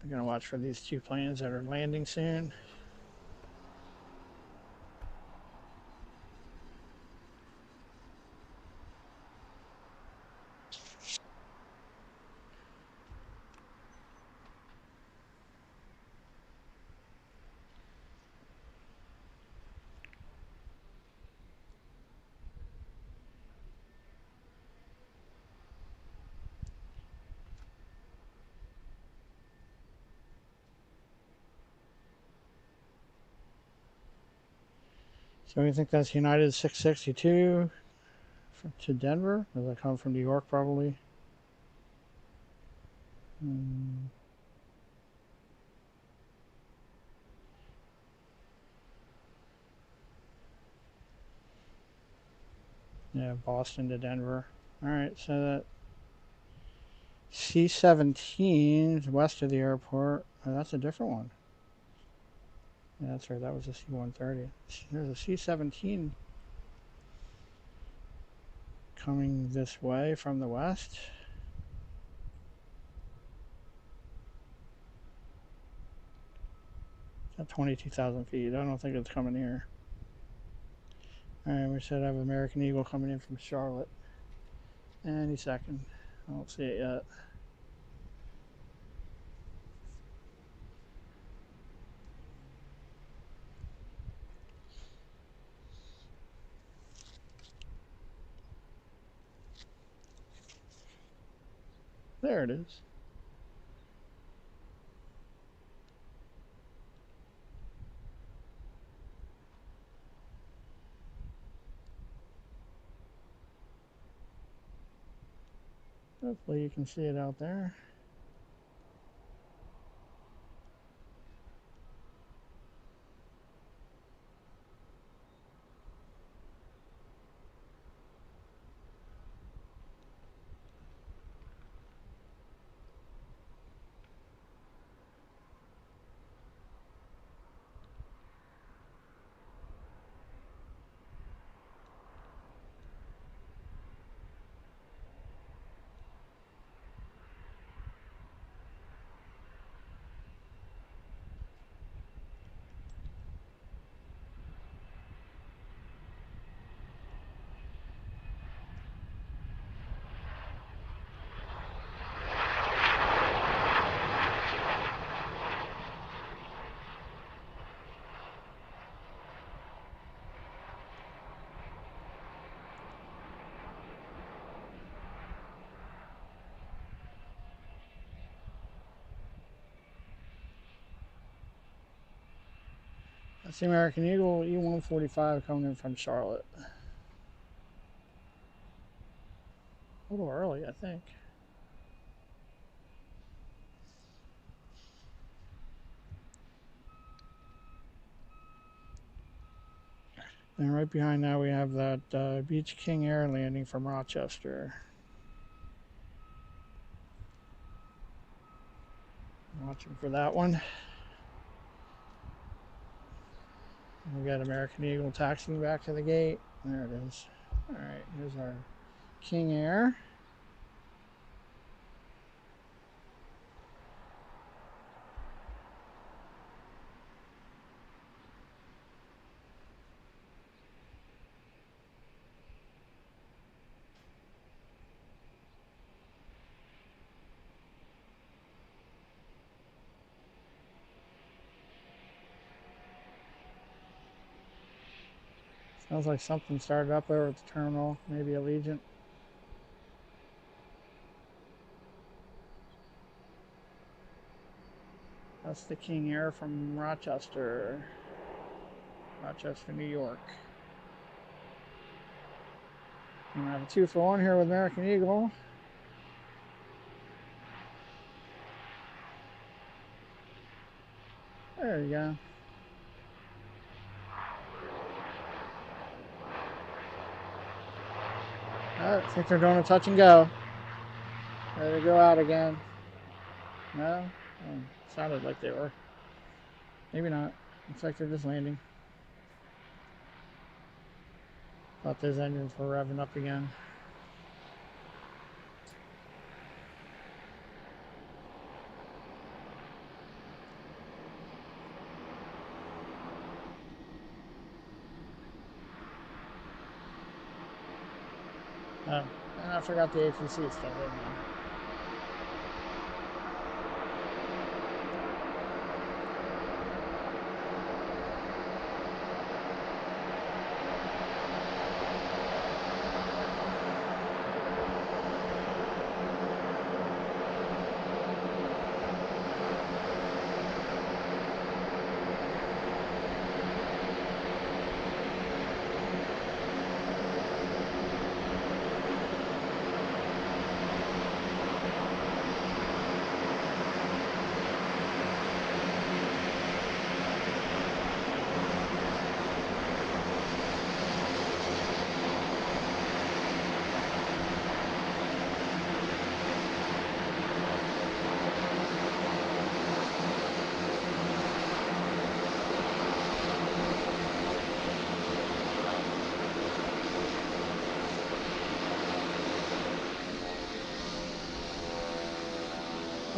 I'm gonna watch for these two planes that are landing soon. So we think that's United 662 to Denver. Does that come from New York, probably? Yeah, Boston to Denver. All right, so that C-17 west of the airport. Oh, that's a different one. Yeah, that's right. That was a C-130. There's a C-17 coming this way from the west. At 22,000 feet. I don't think it's coming here. All right, we should have American Eagle coming in from Charlotte any second. I don't see it yet. There it is. Hopefully you can see it out there. That's the American Eagle E-145 coming in from Charlotte. A little early, I think. And right behind that we have that Beach King Air landing from Rochester. Watching for that one. We got American Eagle taxiing back to the gate. There it is. All right, here's our King Air. Sounds like something started up there at the terminal, maybe Allegiant. That's the King Air from Rochester. Rochester, New York. And I have a 2 for 1 here with American Eagle. There you go. I think they're doing a touch and go. Ready to go out again. No? Oh, sounded like they were. Maybe not. Looks like they're just landing. Thought those engines were revving up again. Oh, and I forgot the ATC stuff, didn't I?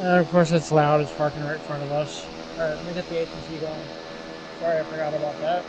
Of course it's loud, it's parking right in front of us. Alright, let me get the ATC going. Sorry, I forgot about that.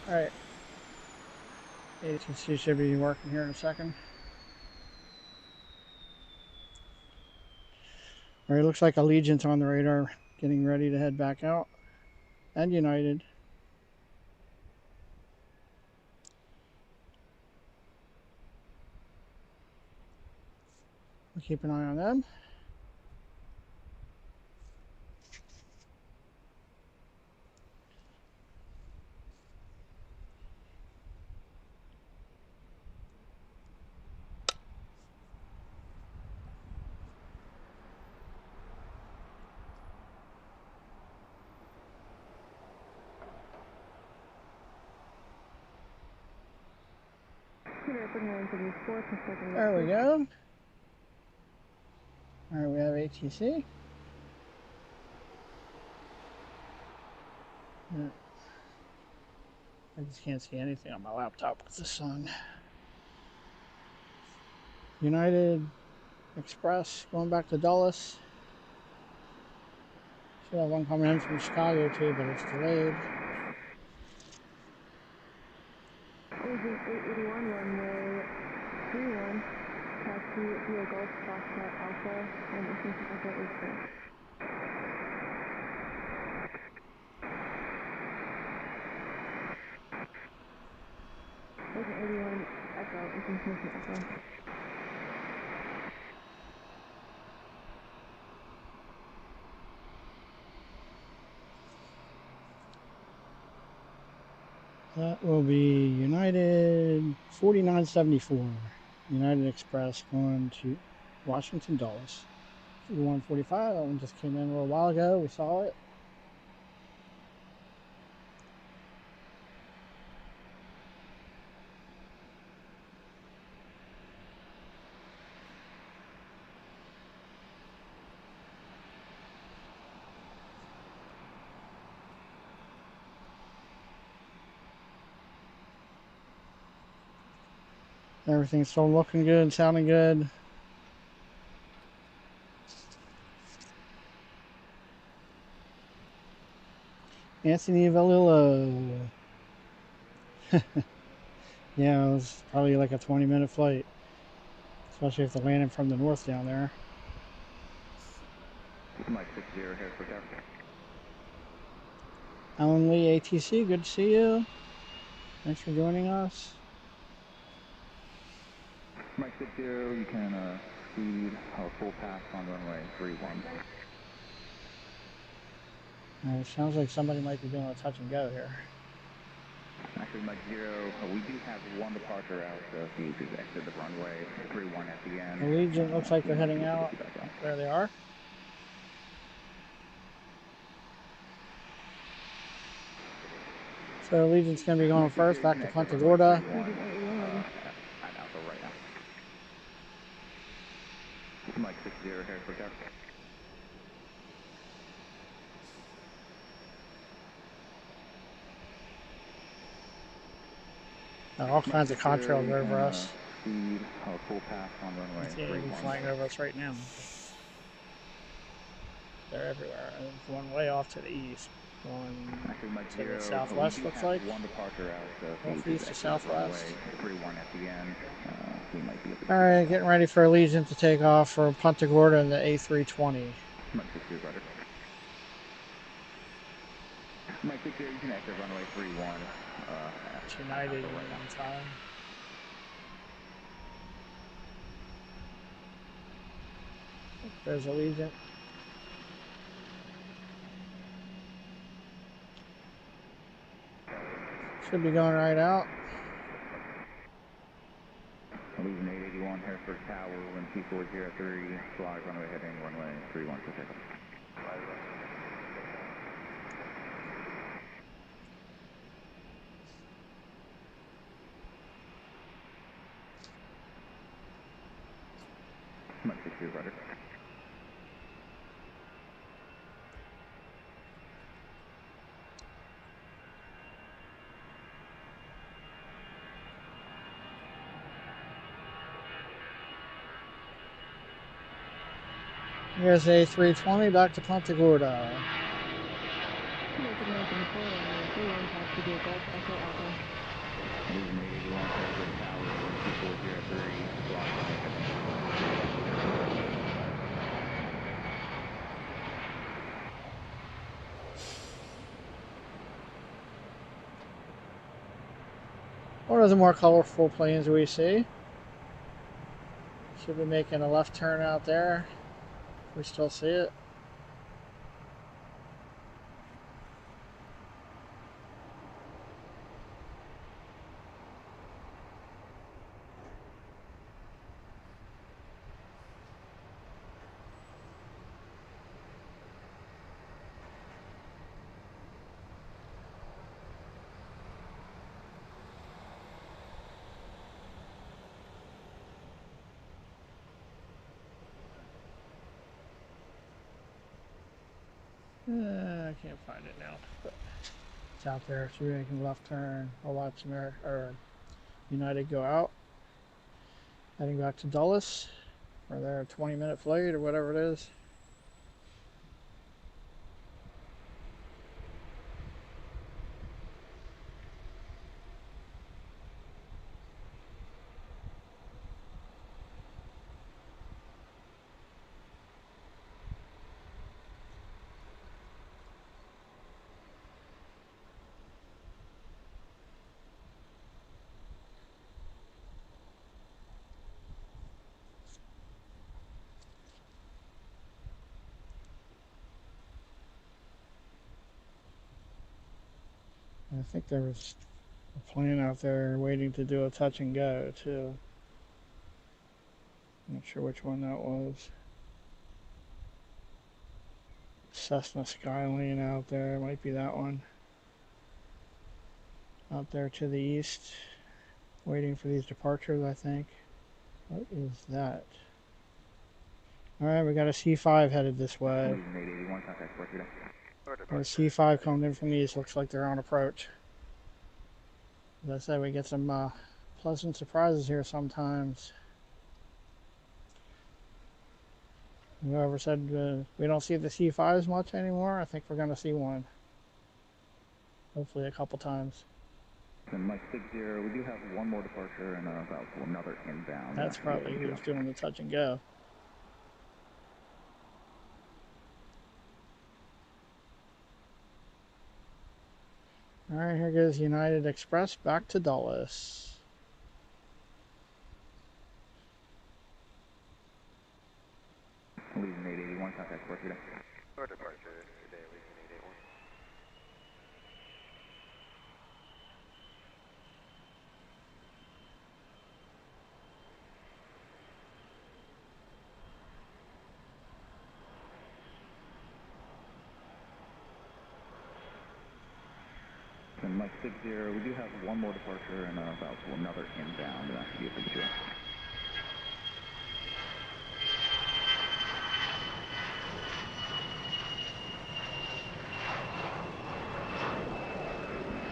Alright. ATC should be working here in a second. Alright, looks like Allegiant's on the radar, getting ready to head back out. And United. We'll keep an eye on them. There we go. Alright, we have ATC. Yeah. I just can't see anything on my laptop with the sun. United Express going back to Dulles. Should have one coming in from Chicago too, but it's delayed. Agent 881, runway 31, taxi via Gulf, Foxtrot Alpha, and Ascension Echo 84. Agent 81, Echo, Ascension Echo. That will be United 4974. United Express going to Washington Dulles. 145. That one just came in a little while ago. We saw it. Everything's still looking good, sounding good. Anthony Valillo. Yeah, it was probably like a 20-minute flight, especially if they're landing from the north down there. Mike 60 Harrisburg Airport. Alan Lee, ATC, good to see you. Thanks for joining us. Mike 60, you can speed full pass on runway 31. It sounds like somebody might be doing a touch and go here. Actually, Mike 0, we do have one departure out, so if you could exit the runway 31 at the end. Allegiant looks like they're heading out. There they are. So Allegiant's going to be going first back to Punta Gorda. Mike 60 Harrisburg Airport. All kinds of contrails over us. Speed full pass on runway 31. Flying over us right now. They're everywhere. There's one way off to the east. Going to the southwest, looks like. One departure out, so northeast to southwest. 31 at the end. We might be all right, getting ready for Allegiant to take off for Punta Gorda in the A320. Mike 60 rudder. Mike 60, you can exit runway 31. United on time. There's Allegiant. Should be going right out. Allegiant 881 Harrisburg Tower, wind 2403, fly runway heading runway 31 for takeoff. Mike 60 rudder. Here's A320 back to Punta Gorda. One of the more colorful planes we see. Should be making a left turn out there. We still see it. I can't find it now, but it's out there. So we're making a left turn. I'll watch United go out. Heading back to Dulles for their 20-minute flight or whatever it is. I think there was a plane out there waiting to do a touch and go too. Not sure which one that was. Cessna Skylane out there. Might be that one. Out there to the east. Waiting for these departures, I think. What is that? Alright, we got a C5 headed this way. There's C5 coming in from the east. Looks like they're on approach. As I said, we get some pleasant surprises here sometimes. Whoever said we don't see the C5s much anymore, I think we're going to see one. hopefully a couple times. And Mike 60, we do have one more departure and about another inbound. That's probably who's doing the touch and go. All right, here goes United Express back to Dulles. Allegiant 881, contact for today. Or departure today, Allegiant 881. And Mike 60, we do have one more departure and about another inbound. Should be a big deal.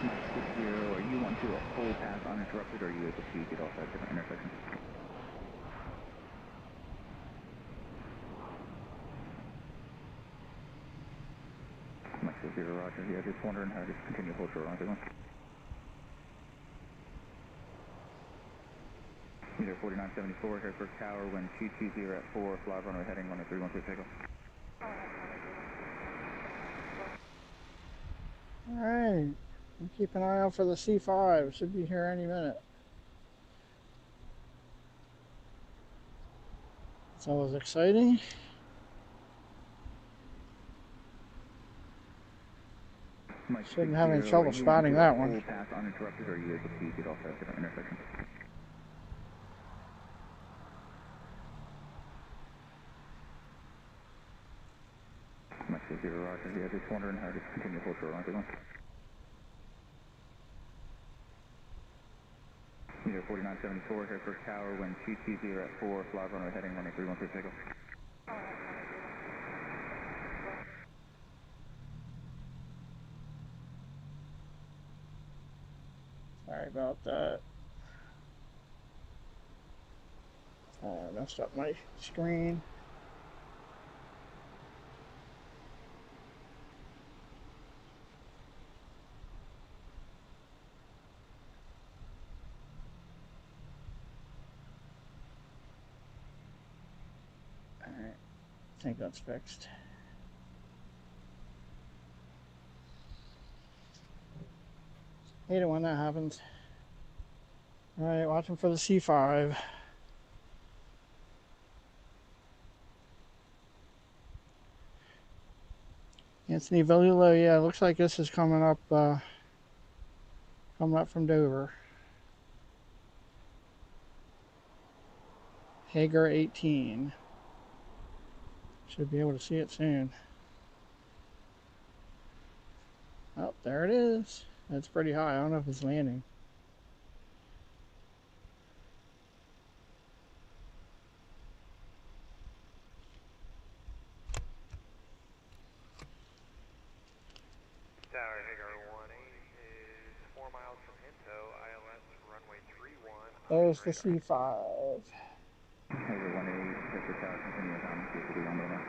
Mike 60, are you want to a full pass uninterrupted, or are you able to get off at different intersections? Mike 60, roger. Yeah, just wondering how to continue to hold short on everyone. Meter 4974, Harrisburg Tower, wind 220 at 4, fly runway heading 10313 takeoff. All right, keep an eye out for the C5. Should be here any minute. It's always exciting. Mike Shouldn't have any 60, trouble are you spotting want to that a one. full pass uninterrupted, or are you able to get off at different intersections? Mike 60, roger. Yeah, just wondering how to continue to hold short on everyone. Meter 4974, Harrisburg Tower, wind 220 at 4, fly runway heading 10313 takeoff. Sorry about that. I messed up my screen. All right, I think that's fixed. Hate it when that happens. All right, watching for the C5. Anthony Villula, yeah, looks like this is coming up from Dover. Hager 18. Should be able to see it soon. Oh, there it is. That's pretty high. I don't know if it's landing. Tower Hagar 18 is 4 miles from Hinto, ILS runway 31. There's the C5. Hager 18, Harrisburg Tower, continue on to the runway now.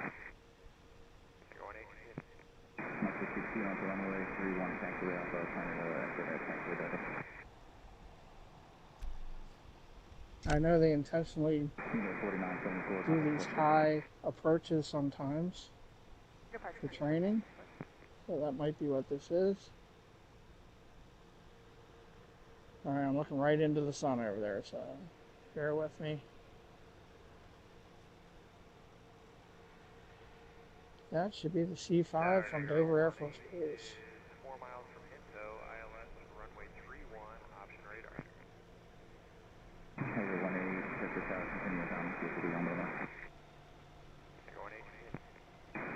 Hagar 18. Mike 60, on to runway 31, taxiway alpha, planning to exit at taxiway delta. I know they intentionally Meter 4974, do these high approaches sometimes for training. So that might be what this is. All right, I'm looking right into the sun over there, so bear with me. That should be the C5 from Dover Air Force Base. 4 miles from Hinto, ILS runway 31, option radar. Hager 18, Harrisburg Tower, continue on to the runway now. Hagar 18.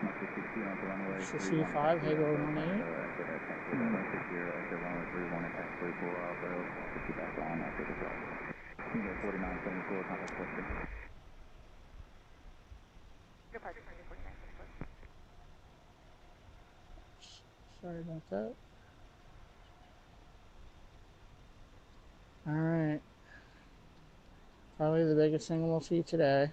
Mike 60, on to runway It's the 31, C5, taxiway Hager alpha, 18. planning to exit at taxiway delta. 60, exit runway 31 at taxiway 4 alpha, 60 back on after the drop. Meter 4974, contact question. Departure 4974. Sorry about that. All right. Probably the biggest thing we'll see today.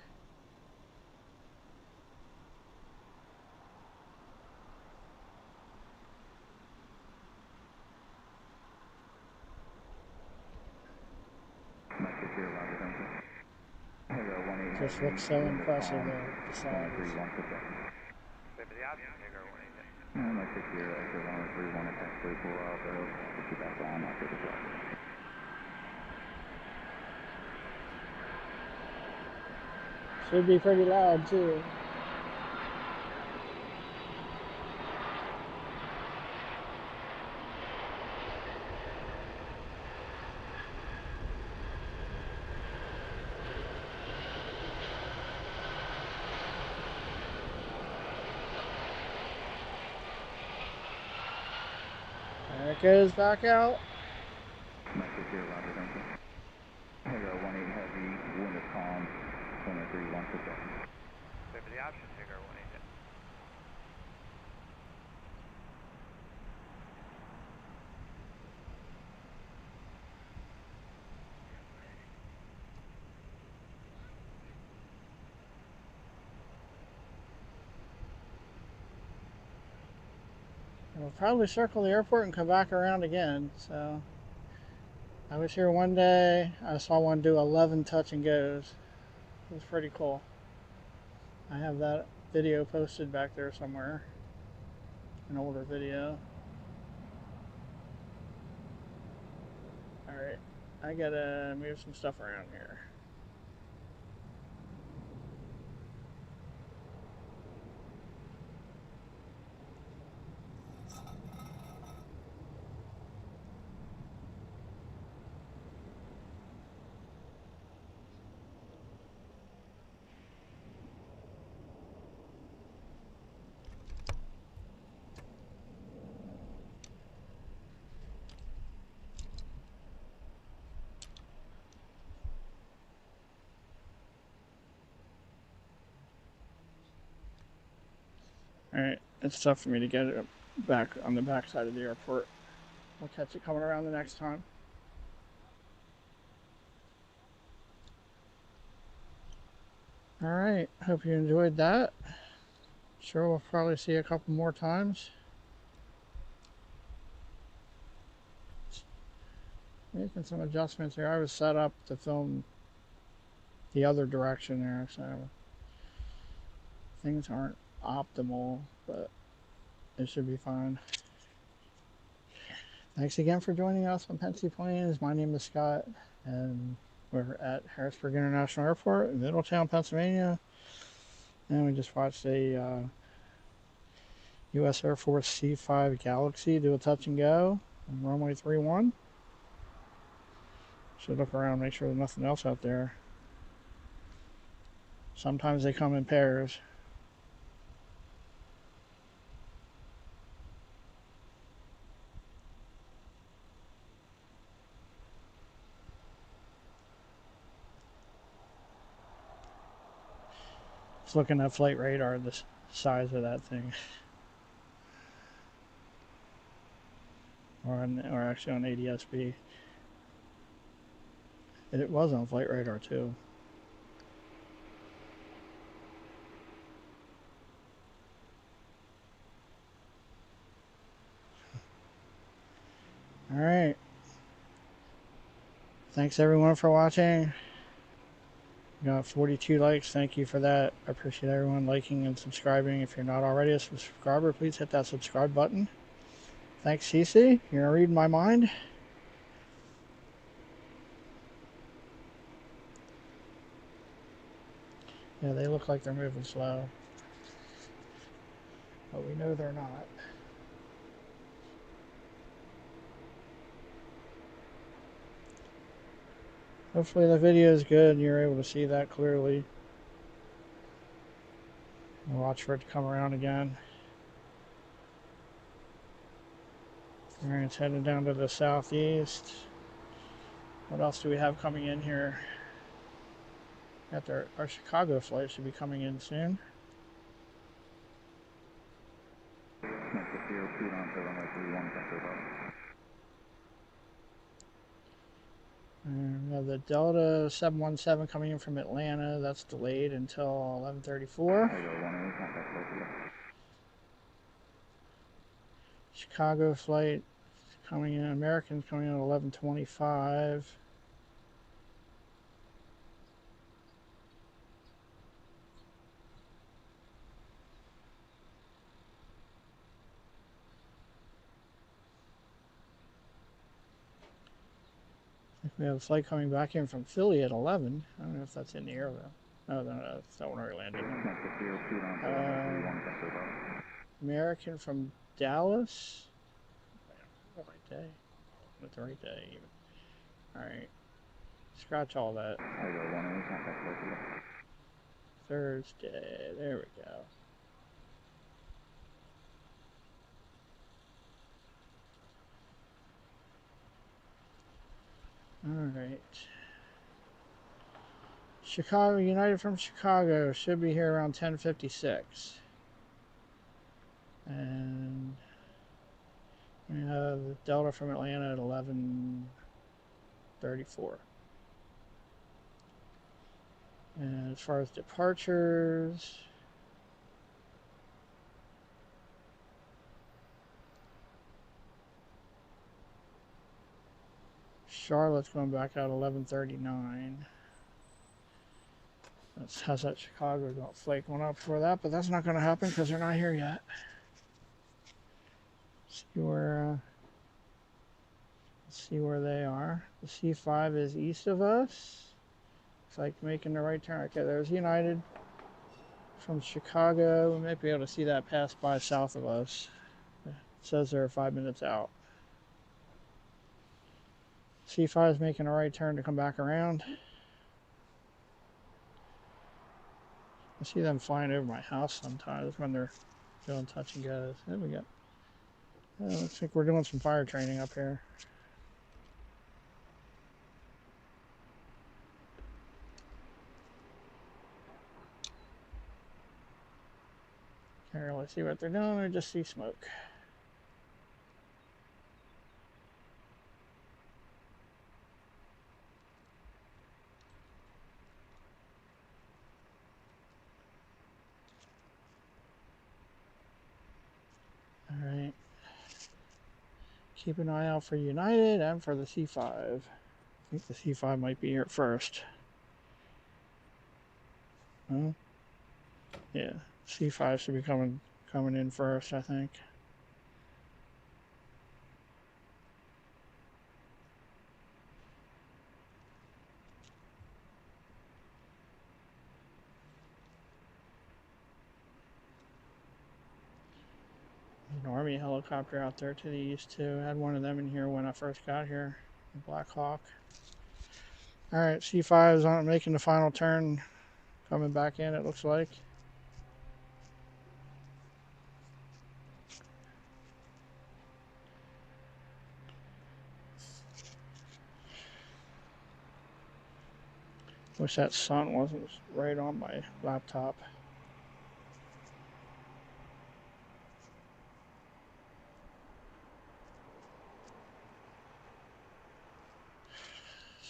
here, Roger, thank you. Hangar 18 Just Heavy, looks so wind is impressive calm, there, the size. 23-1 percent. Wait for the option, Hangar 18. My 6 here, exit runway 31 at taxiway 4 Alpha, put you back on after the flight. Should be pretty loud too. There it goes back out. My 6 here, Roger, thank you. Hangar 18 Heavy, wind is calm, 23-1 percent. Wait for the option, Hangar 18. We'll probably circle the airport and come back around again. So I was here one day. I saw one do 11 touch and goes. It was pretty cool. I have that video posted back there somewhere. An older video. Alright, I gotta move some stuff around here. Alright, it's tough for me to get it back on the back side of the airport. We'll catch it coming around the next time. Alright, hope you enjoyed that. Sure, we'll probably see a couple more times. Making some adjustments here. I was set up to film the other direction there, so things aren't optimal, but it should be fine. Thanks again for joining us on Pensy Planes. My name is Scott, and we're at Harrisburg International Airport in Middletown, Pennsylvania. And we just watched a U.S. Air Force C-5 Galaxy do a touch and go on runway 31. Should look around, make sure there's nothing else out there. Sometimes they come in pairs. Just looking at flight radar, the size of that thing. Or actually on ADSB. It was on flight radar too. All right. Thanks everyone for watching. We got 42 likes. Thank you for that. I appreciate everyone liking and subscribing. If you're not already a subscriber, please hit that subscribe button. Thanks, Cece. You're gonna read my mind. Yeah, they look like they're moving slow, but we know they're not. Hopefully the video is good and you're able to see that clearly. We'll watch for it to come around again. Alright, it's heading down to the southeast. What else do we have coming in here? Got our Chicago flight should be coming in soon. And we have the Delta 717 coming in from Atlanta. That's delayed until 11:34. Chicago flight coming in. Americans coming in at 11:25. We have a flight coming back in from Philly at 11. I don't know if that's in the air though. Oh, no, that's not where we're landing. American from Dallas. The right day. With the right day, even. All right. Scratch all that. Thursday. There we go. All right. Chicago, United from Chicago should be here around 10:56. And we have Delta from Atlanta at 11:34. And as far as departures, Charlotte's going back out 11:39. Has that Chicago flight going up for that, but that's not going to happen because they're not here yet. Let's see where they are. The C5 is east of us. It's like making the right turn. Okay, there's United from Chicago. We might be able to see that pass by south of us. It says they're 5 minutes out. C5 is making a right turn to come back around. I see them flying over my house sometimes when they're doing touch and goes. There we go. Looks like we're doing some fire training up here. Can't really see what they're doing, I just see smoke. Alright. Keep an eye out for United and for the C5. I think the C5 might be here first. Huh? Yeah, C5 should be coming in first, I think. An Army helicopter out there to the east too. I had one of them in here when I first got here. The Black Hawk. Alright, C5 is on making the final turn. Coming back in, it looks like. Wish that sun wasn't right on my laptop.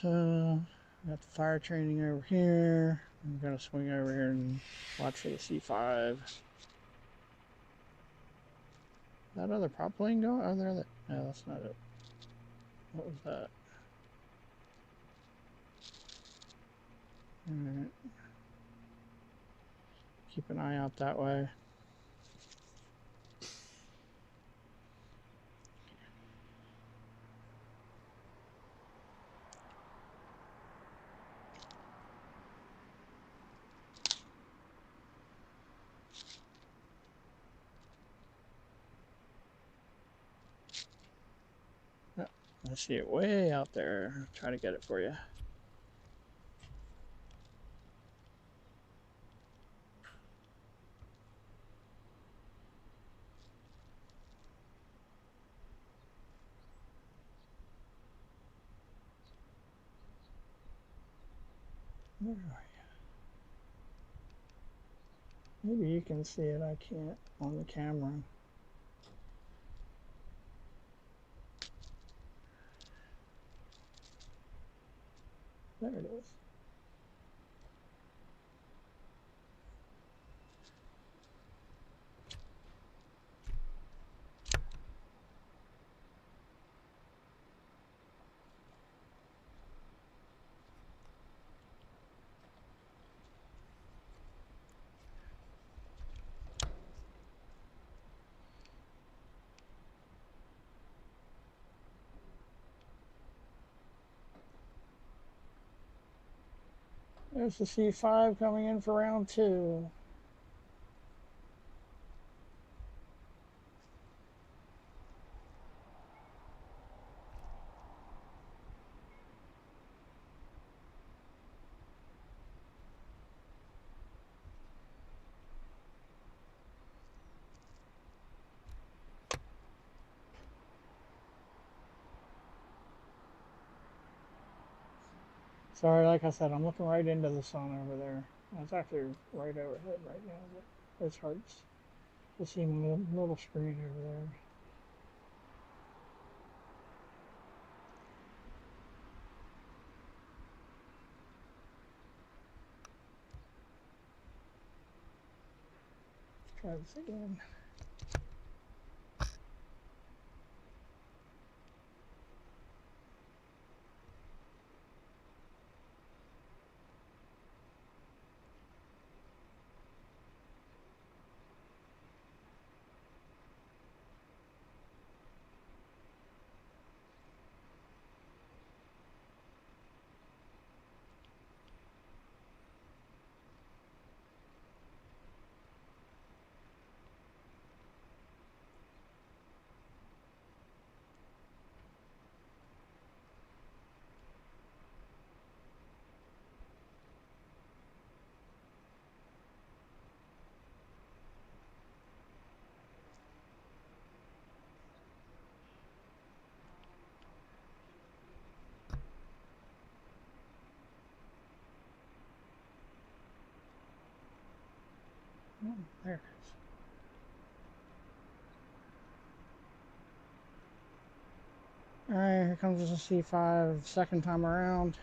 So, got the fire training over here. I'm gonna swing over here and watch for the C5. That other prop plane going? Oh, there. No, that's not it. What was that? Alright. Keep an eye out that way. Oh, I see it way out there. I'll try to get it for you. Where are you? Maybe you can see it. I can't on the camera. There it is. There's the C5 coming in for round 2. Sorry, like I said, I'm looking right into the sun over there. It's actually right overhead right now, but it's hard to see my little screen over there. Let's try this again. Oh, there it is. Alright, here comes the C5, second time around.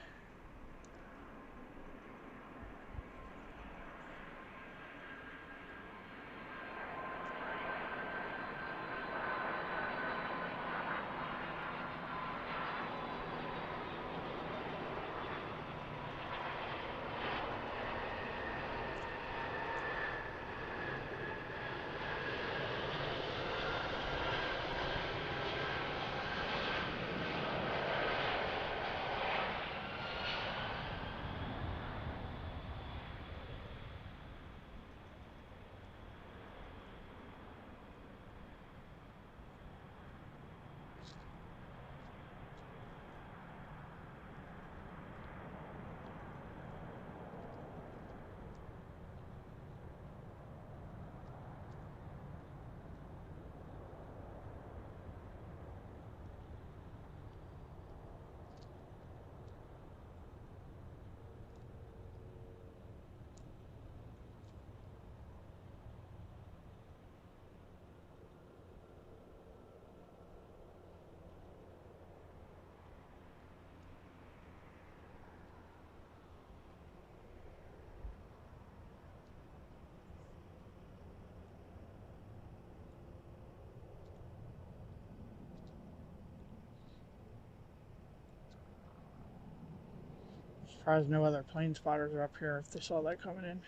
Surprised no other plane spotters are up here if they saw that coming in.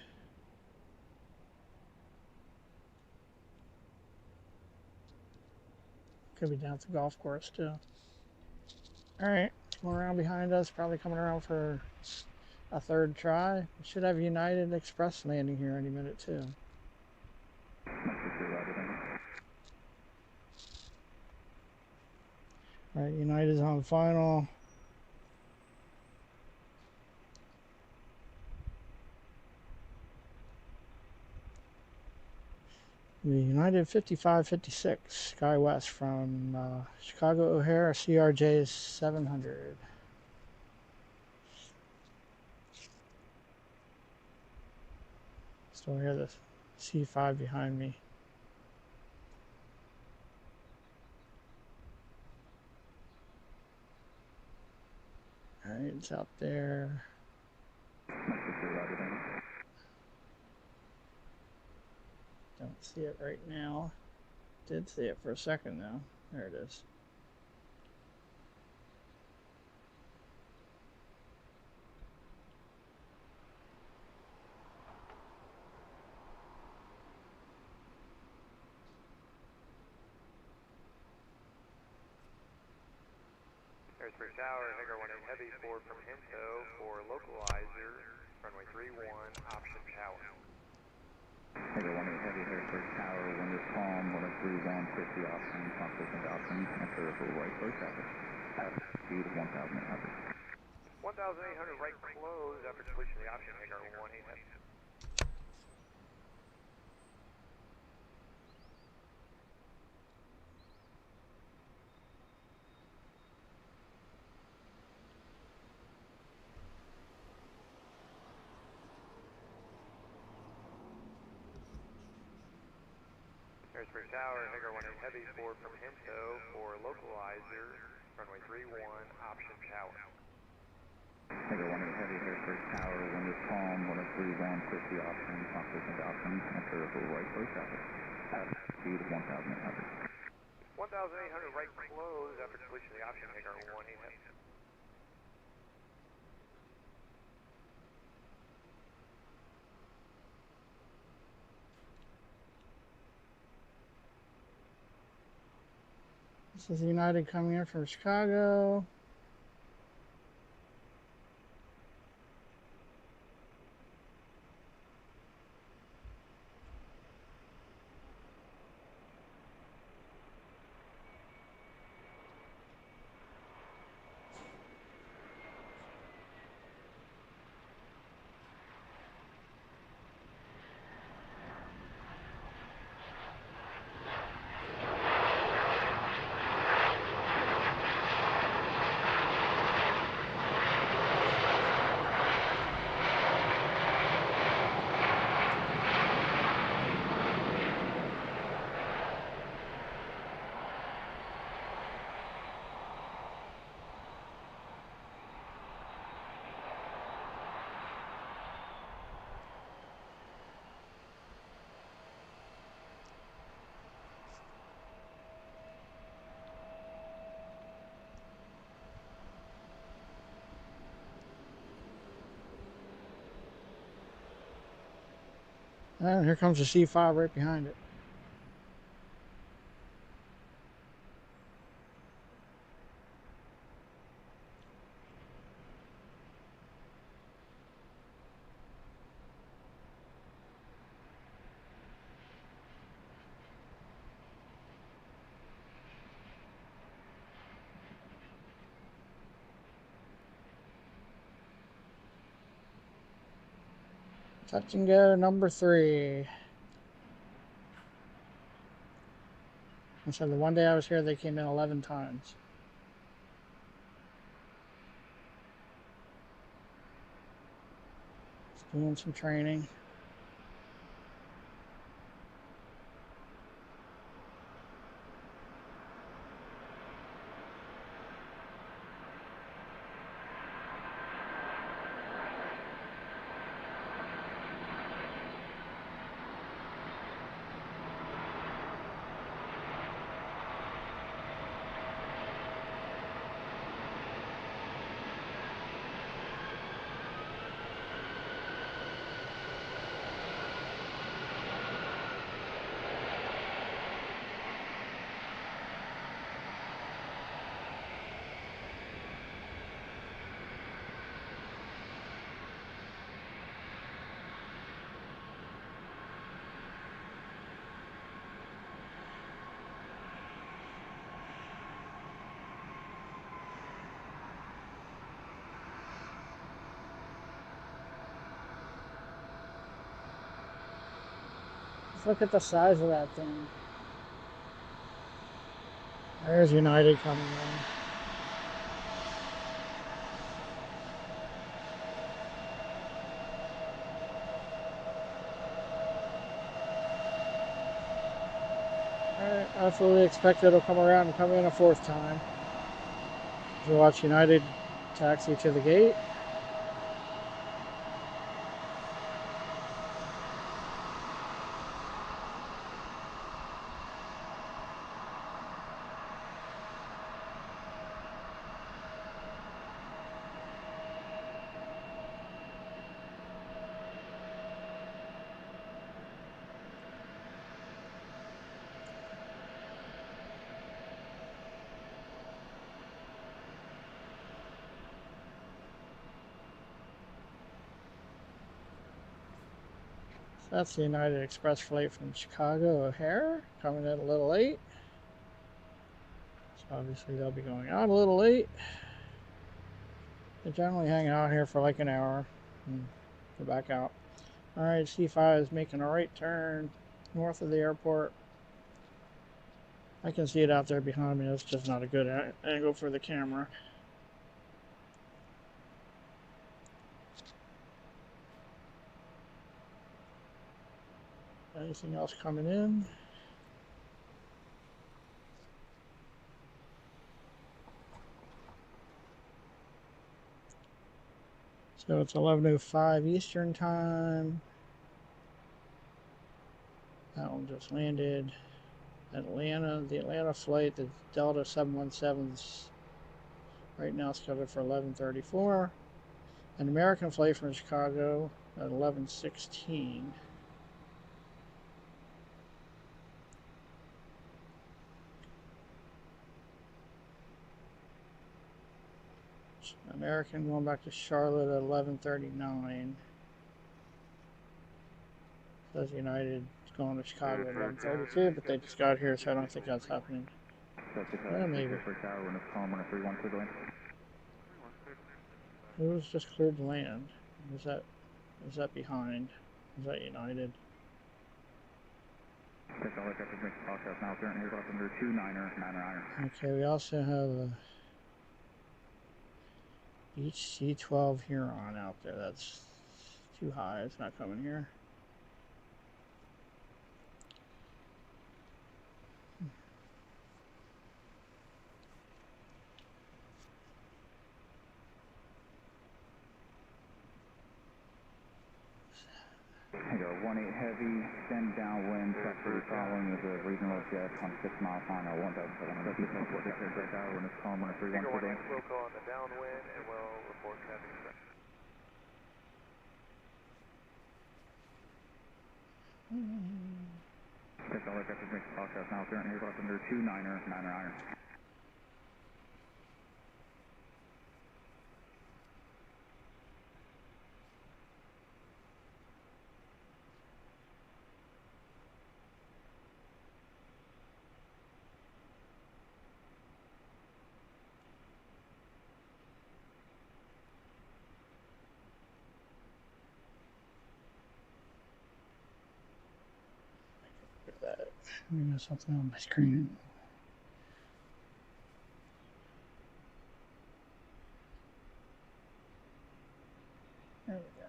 Could be down at the golf course too. Alright, coming around behind us, probably coming around for a third try. We should have United Express landing here any minute too. Alright, United's on final. The United 5556 SkyWest from Chicago O'Hare, CRJ 700. Still hear the C5 behind me. Alright, it's out there. Don't see it right now. Did see it for a second though. There it is. Harrisburg Tower, Hager 1 Heavy 4 from Hinto for localizer. Runway 31, option tower. Echo 18 Heavy, Harrisburg Tower, wind is calm, 131, 50 option, confirmation to option, enter for right close traffic. Speed 1,800. 1,800 right close after completion of the option, Hagar 18 Heavy. Harrisburg Tower, Hagar 18 Heavy, forward from Hinto for localizer, runway 31, option tower. Echo 18 Heavy, Harrisburg Tower, wind is calm, 131, 50 option, confirmation to option, enter for right close traffic. Speed 1,800. 1,800 right close after completion of the option, Hagar 18 Heavy. This is United coming in from Chicago. And here comes the C5 right behind it. Touch and go number 3. And so the one day I was here, they came in 11 times. Just doing some training. Look at the size of that thing. There's United coming in. Alright, I fully expect it'll come around and come in a 4th time. We'll watch United taxi to the gate. So that's the United Express flight from Chicago O'Hare, coming in a little late. So obviously they'll be going out a little late. They generally hang out here for like an hour and go back out. Alright, C5 is making a right turn north of the airport. I can see it out there behind me. That's just not a good angle for the camera. Anything else coming in? So it's 11:05 Eastern time. That one just landed. Atlanta, the Atlanta flight, the Delta 717's right now scheduled for 11:34. An American flight from Chicago at 11:16. American going back to Charlotte at 11:39. Says United going to Chicago at 11:32, but they just got here, so I don't think that's happening. Yeah, maybe. It was just cleared to land. Is that behind? Is that United? Okay, we also have a Beach C-12 Huron out there. That's too high. It's not coming here. Go 18 heavy, send downwind, traffic following is a regional jet on 6 mile final, 1,700 feet. When it's calm, 131 Figure 1 today. will call on the downwind and will report traffic stress. Take all aircraft makes broadcast now, current aircraft under 29er, 9er iron. Maybe there's something on my screen. There we go.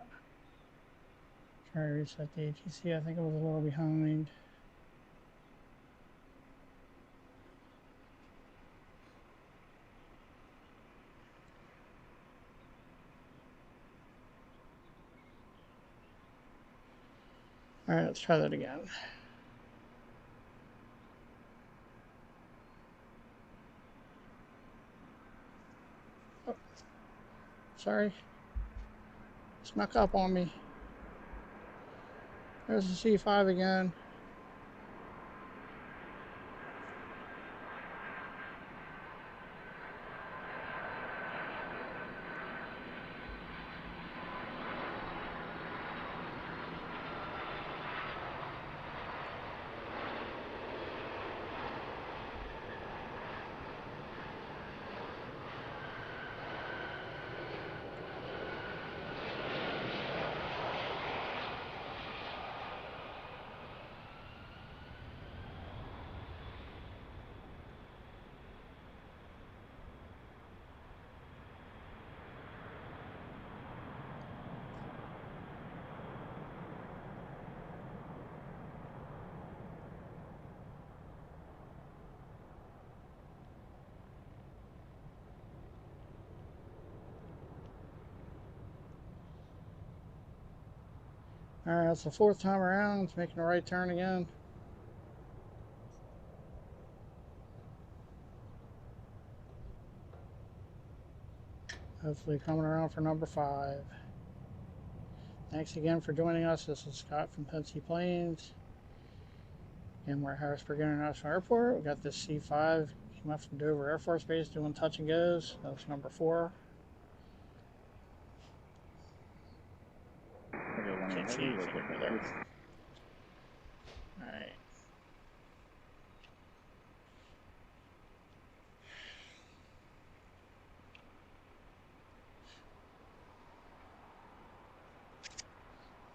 Try to reset the ATC. I think it was a little behind. All right, let's try that again. Oh, sorry. Snuck up on me. There's the C5 again. All right, that's the fourth time around. It's making a right turn again. Hopefully coming around for number 5. Thanks again for joining us. This is Scott from Pensy Planes. And we're at Harrisburg International Airport. We got this C5. Came up from Dover Air Force Base doing touch and goes. That was number 4. Can't see anything over there.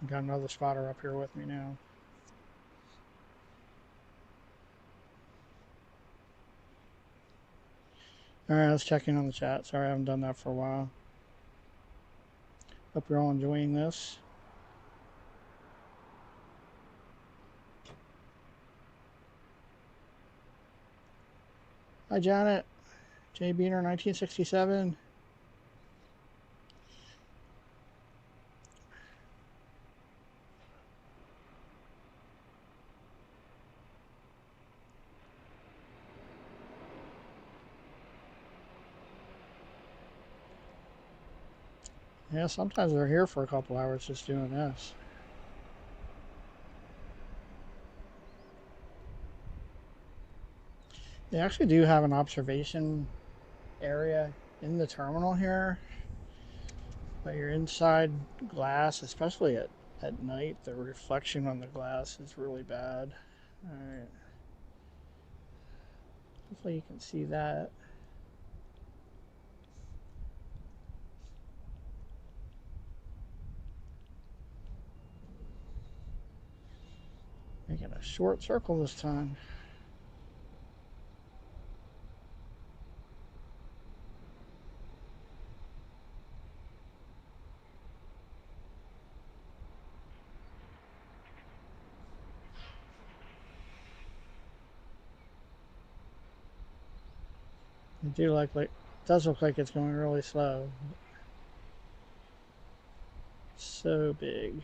Got another spotter up here with me now. Alright, let's check in on the chat. Sorry, I haven't done that for a while. Hope you're all enjoying this. Hi, Janet. J. Beaner, 1967. Yeah, sometimes they're here for a couple hours just doing this. They actually do have an observation area in the terminal here, but you're inside glass, especially at night. The reflection on the glass is really bad. Alright. Hopefully you can see that. Making a short circle this time. It does look like it's going really slow. So big.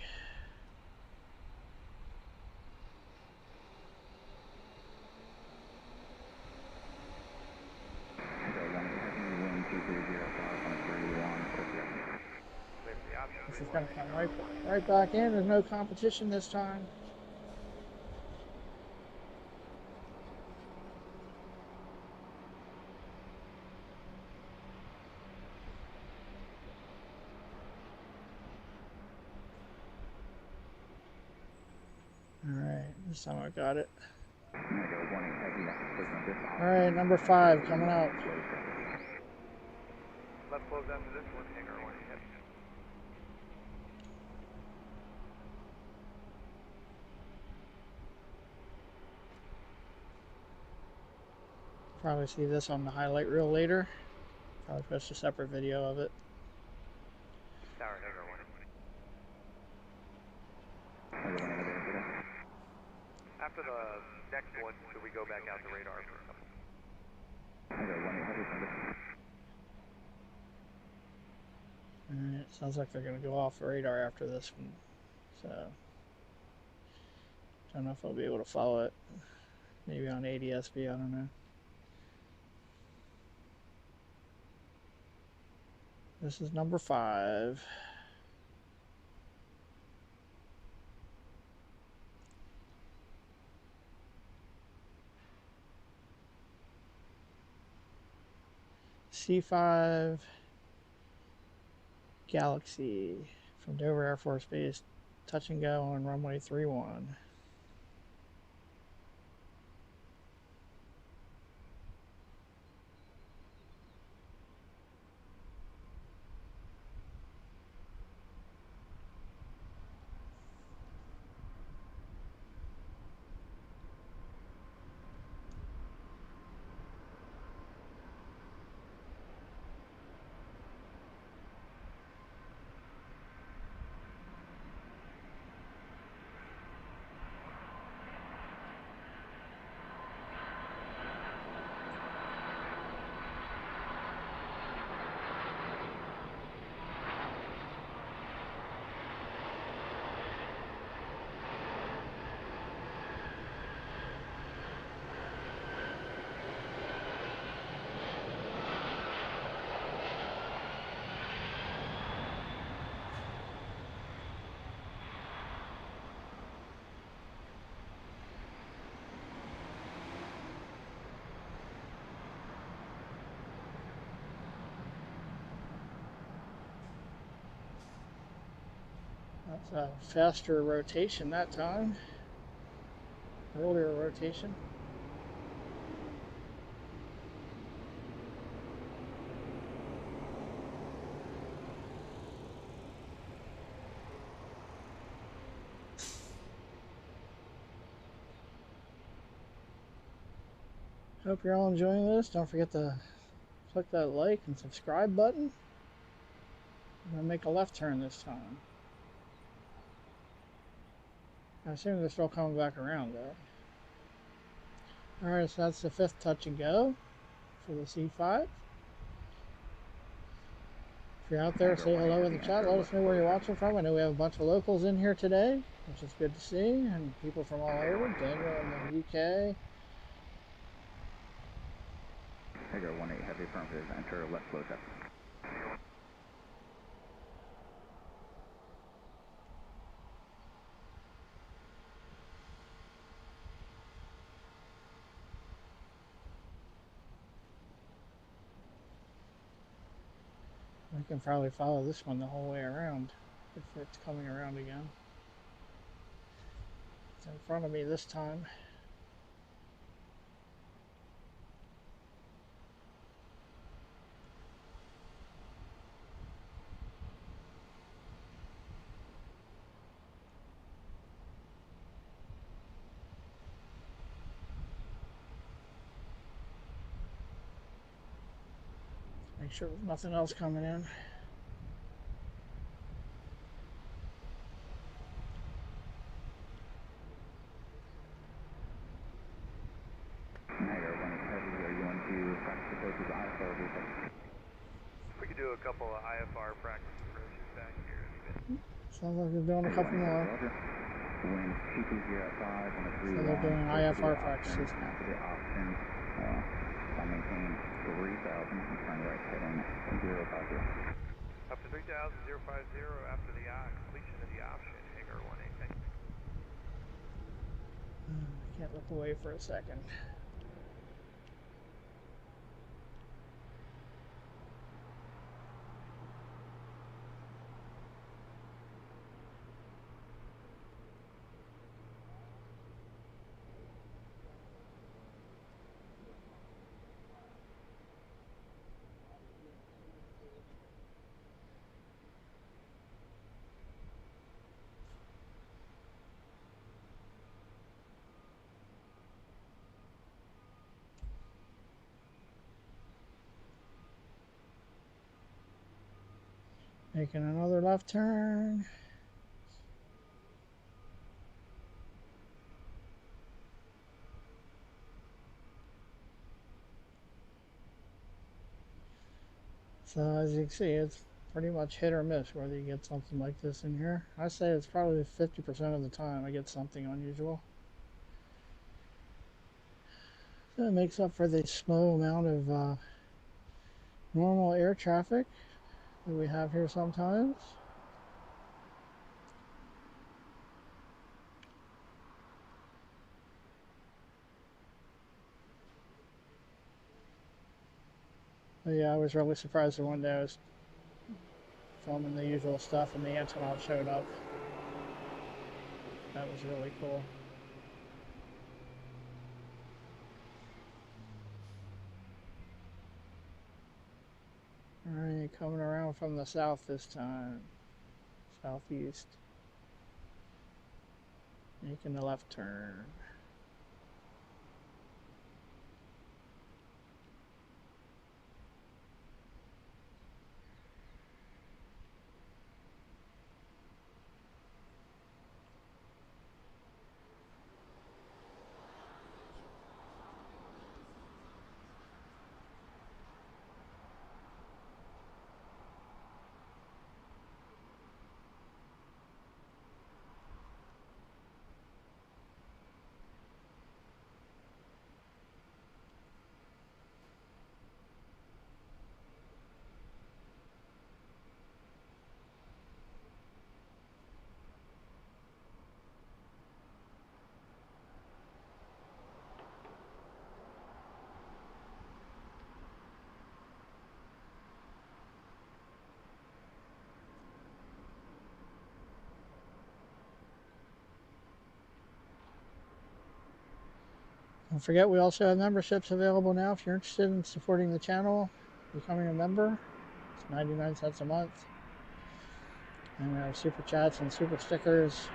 This is gonna come right back in. There's no competition this time. Alright, this time I got it. Alright, number 5 coming out. Left close after this one, hangar 1 heavy. Probably see this on the highlight reel later. Probably post a separate video of it. Tower hangar 1. After the next one, should we go back out to radar for a couple? Alright, sounds like they're gonna go off the radar after this one. So don't know if I'll be able to follow it. Maybe on ADSB, I don't know. This is number 5. C5 Galaxy from Dover Air Force Base, touch and go on runway 31. That's a faster rotation that time. Earlier rotation. Hope you're all enjoying this. Don't forget to click that like and subscribe button. I'm going to make a left turn this time. I assume they're still coming back around though. Alright, so that's the 5th touch and go for the C5. If you're out there, say hello in the chat. Let us know where you're watching from. I know we have a bunch of locals in here today, which is good to see, and people from all over. Daniel in the UK. Hager 18 heavy affirmative, enter left close up. We can probably follow this one the whole way around if it's coming around again. It's in front of me this time. Make sure there's nothing else coming in. Hager 18 heavy, are you going to practice approaches IFR vehicle? We could do a couple of IFR practice approaches back here. Sounds like they're doing a couple more. Wind 220 on the 3 So they're doing IFR practices now. After the option, I'll maintain 3000 and turn right heading 050. Up to 3000, 050 after the completion of the option, Hager 18, thank you. I can't look away for a second. Making another left turn. So as you can see, it's pretty much hit or miss whether you get something like this in here. I say it's probably 50% of the time I get something unusual. So it makes up for the small amount of normal air traffic that we have here sometimes. But yeah, I was really surprised that one day I was filming the usual stuff and the Antonov showed up. That was really cool. Alright, coming around from the south this time. Southeast. Making the left turn. Don't forget, we also have memberships available now if you're interested in supporting the channel, becoming a member. It's 99 cents a month. And we have super chats and super stickers.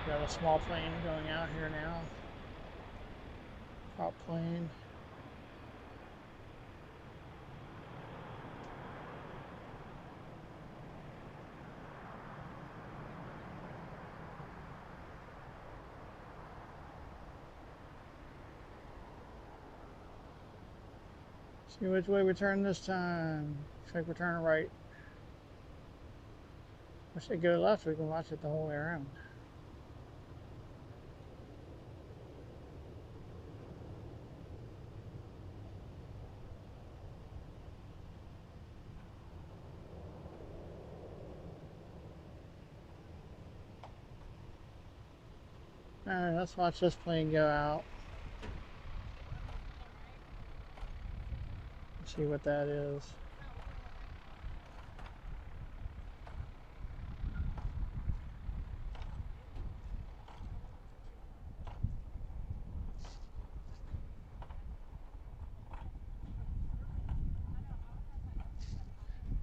Got a small plane going out here now. Prop plane. See which way we turn this time. Looks like we're turning right. Wish they go left, we can watch it the whole way around. Alright, let's watch this plane go out. See what that is.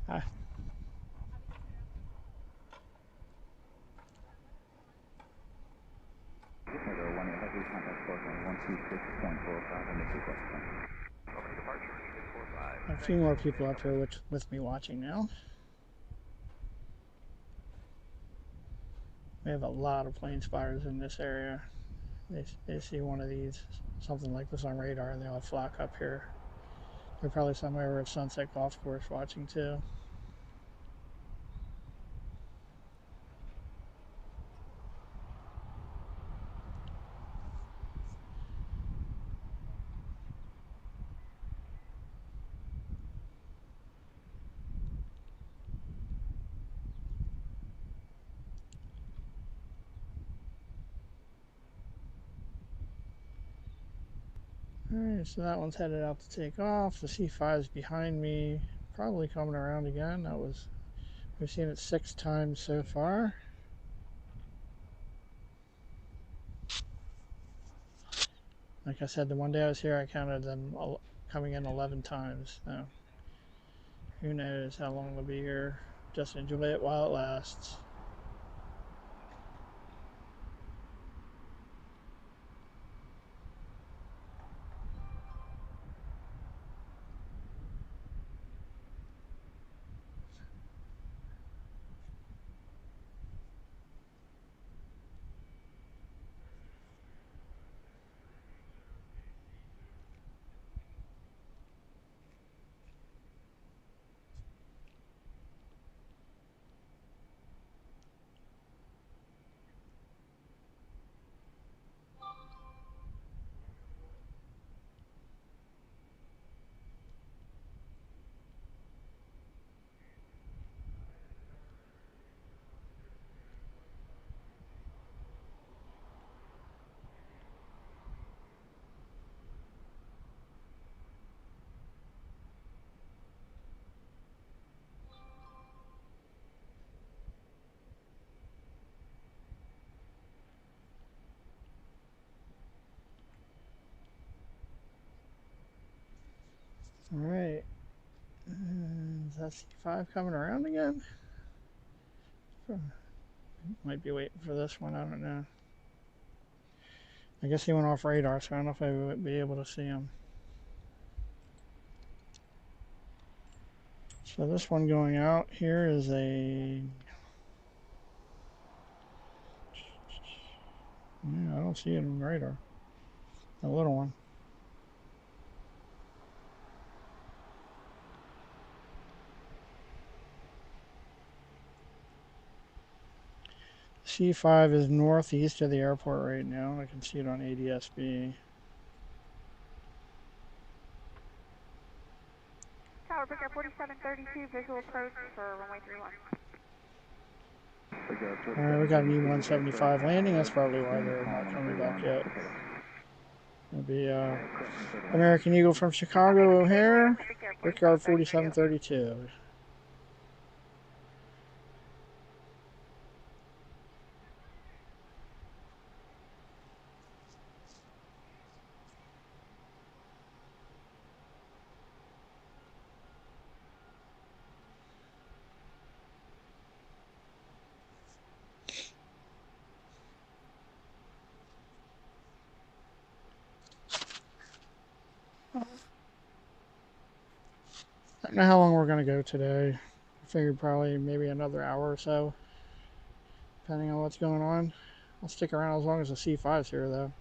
Ah. Heather 18 Heavy, contact course on 126.45 and this is Gulfstream. Welcome to departure, 645. A few more people up here with me watching now. We have a lot of plane spotters in this area. They see one of these, something like this on radar, and they all flock up here. They're probably somewhere at Sunset Golf Course watching too. Alright, so that one's headed out to take off. The C5 is behind me, probably coming around again. We've seen it 6 times so far. Like I said, the one day I was here, I counted them coming in 11 times. So who knows how long they'll be here. Just enjoy it while it lasts. Alright. Is that C5 coming around again? Might be waiting for this one, I don't know. I guess he went off radar, so I don't know if I would be able to see him. So this one going out here is a... Yeah, I don't see it on radar. A little one. C5 is northeast of the airport right now. I can see it on ADSB. Tower Booker 4732, visual approach for runway 31. Alright, we got an E-175 landing. That's probably why they're not coming back yet. It'll be American Eagle from Chicago O'Hare, Brickyard 4732. don't know how long we're going to go today. I figured probably maybe another hour or so, depending on what's going on. I'll stick around as long as the C5's here, though.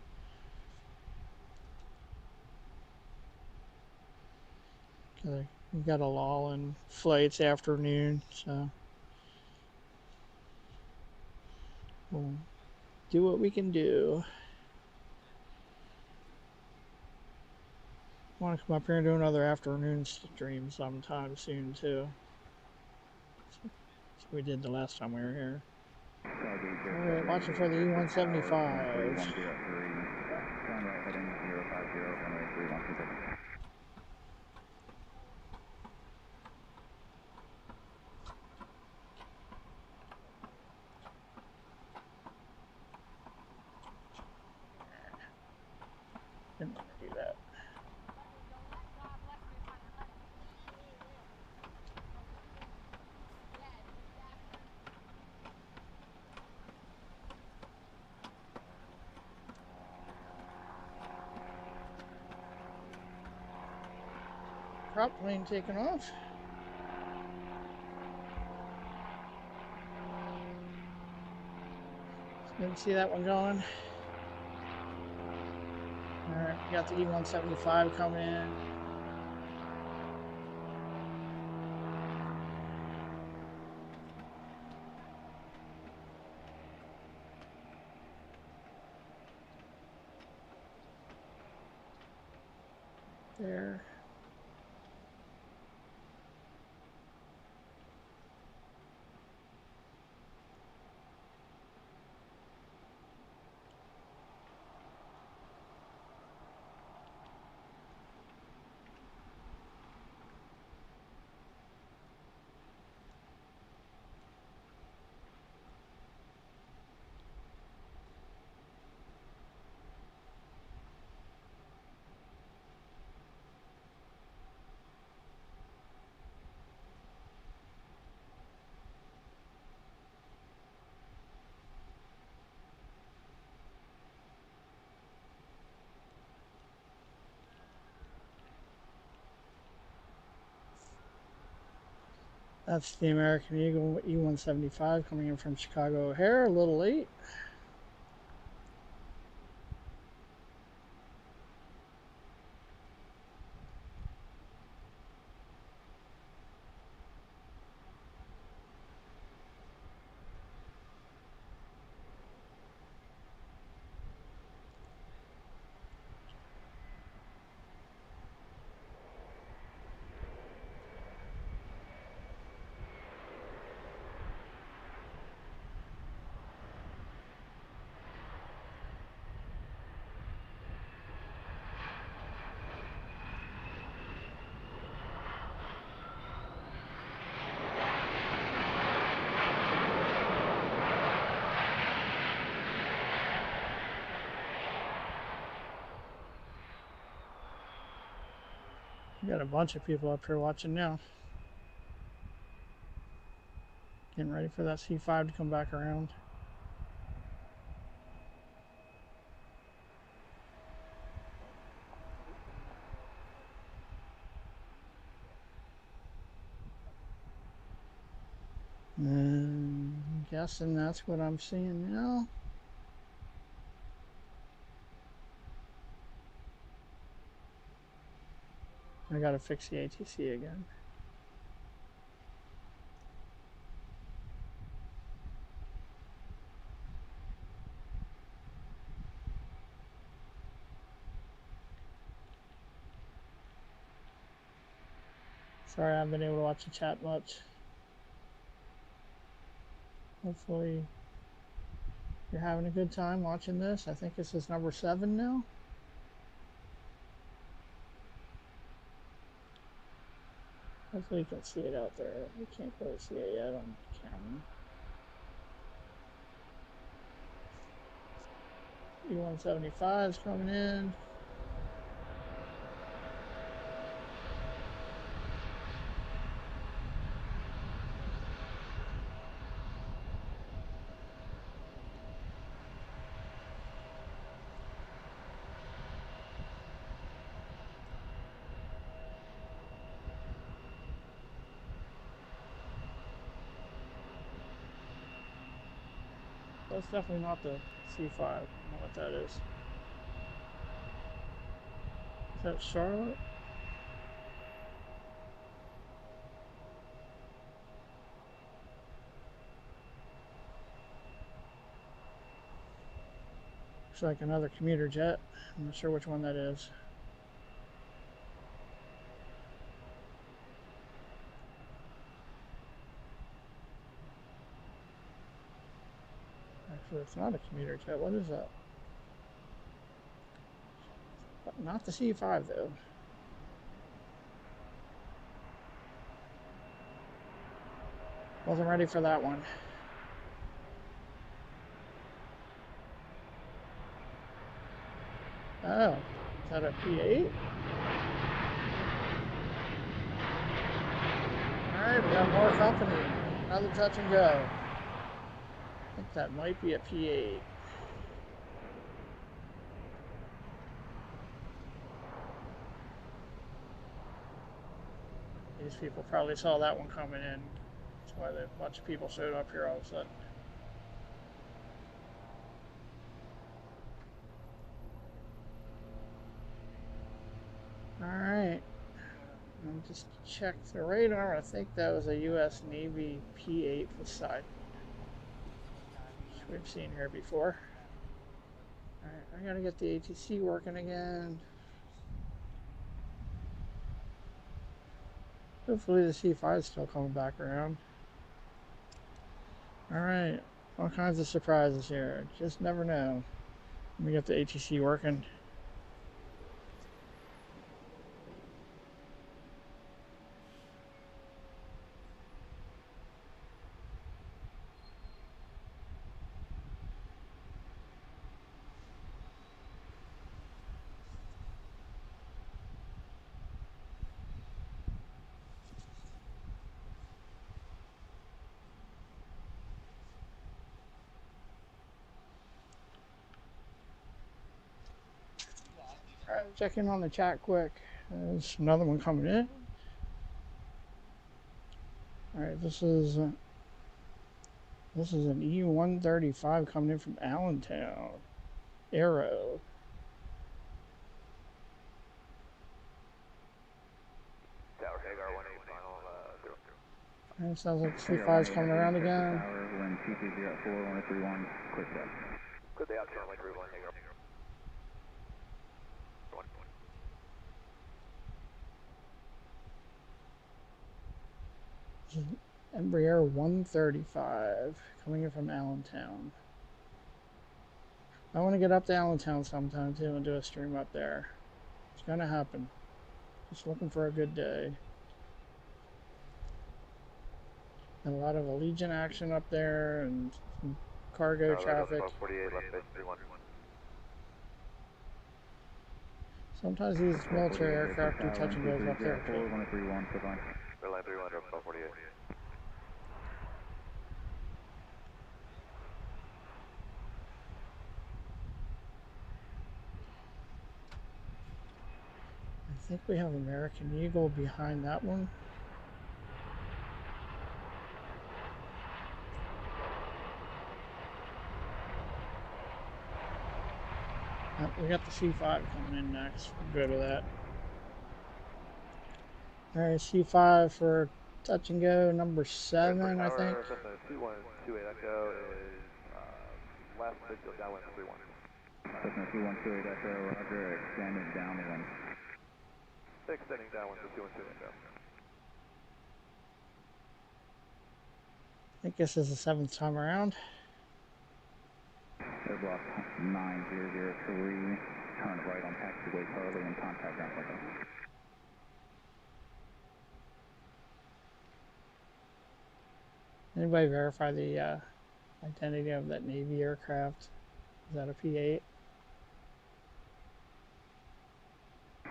Okay, we got a lull in flights afternoon, so we'll do what we can do. I want to come up here and do another afternoon stream sometime soon, too. That's what we did the last time we were here. Alright, watching for the E-175. Turn right heading 050, runway 3126. Didn't want to do that. Prop plane taking off. Didn't see that one going. Alright, we got the E-175 coming in. There. That's the American Eagle E-175 coming in from Chicago O'Hare, a little late. We got a bunch of people up here watching now. Getting ready for that C5 to come back around. And I'm guessing that's what I'm seeing now. I gotta fix the ATC again. Sorry I haven't been able to watch the chat much. Hopefully you're having a good time watching this. I think this is number 7 now. Hopefully you can see it out there. We can't really see it yet on the camera. E-175 is coming in. That's definitely not the C5. I don't know what that is. Is that Charlotte? Looks like another commuter jet. I'm not sure which one that is. Actually, it's not a commuter jet. What is that? But not the C5 though. Wasn't ready for that one. Oh, is that a P8? Alright, we got more company. Another touch and go. I think that might be a P8. These people probably saw that one coming in. That's why a bunch of people showed up here all of a sudden. Alright. Just check the radar. I think that was a U.S. Navy P8 Poseidon, which we've seen here before. Alright, I gotta get the ATC working again. Hopefully the C5 is still coming back around. Alright, all kinds of surprises here. Just never know. Let me get the ATC working. Alright, check in on the chat quick. There's another one coming in. Alright, this is an E-135 coming in from Allentown. Aero. Tower, Hagar 18 final, 0. It sounds like C5's coming around again. Tower, wind 2204, 1031, quick check. Clear the outside, runway 31, Hagar. Embraer 135 coming in from Allentown. I want to get up to Allentown sometime too and do a stream up there. It's gonna happen. Just looking for a good day. And a lot of Allegiant action up there and some cargo traffic. 48, left base 31. Sometimes these military aircraft do touch and goes up there too. 1031, good line. Red line 31, drop 48. I think we have American Eagle behind that one. We got the C5 coming in next. We're good with that. Alright, C5 for touch and go number 7, I think. Cessna 2128 Echo is last visual downwind 31. Cessna 2128 Echo, roger, extending downwind. Extending downwind to 2128 Echo. I think this is the 7th time around. Airblock 9003, turn right on taxiway Charlie and contact ground control. Anybody verify the identity of that Navy aircraft? Is that a P8?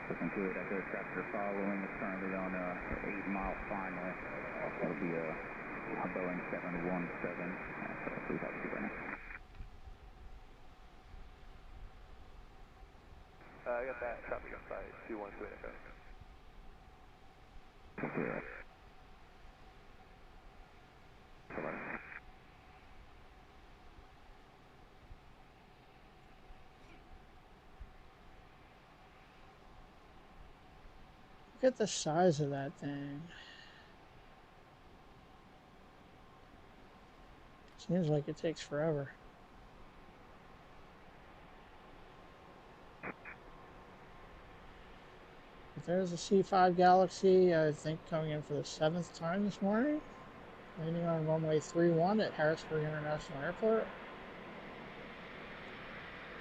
Cessna 28 Echo, traffic are following, it's currently on a 8-mile final. That'll be a Boeing 717, so 3,000 right now. I got that traffic on site 212 Echo. Clear. Look at the size of that thing. Seems like it takes forever. But there's a C5 Galaxy, I think coming in for the 7th time this morning. Landing on runway 31 at Harrisburg International Airport.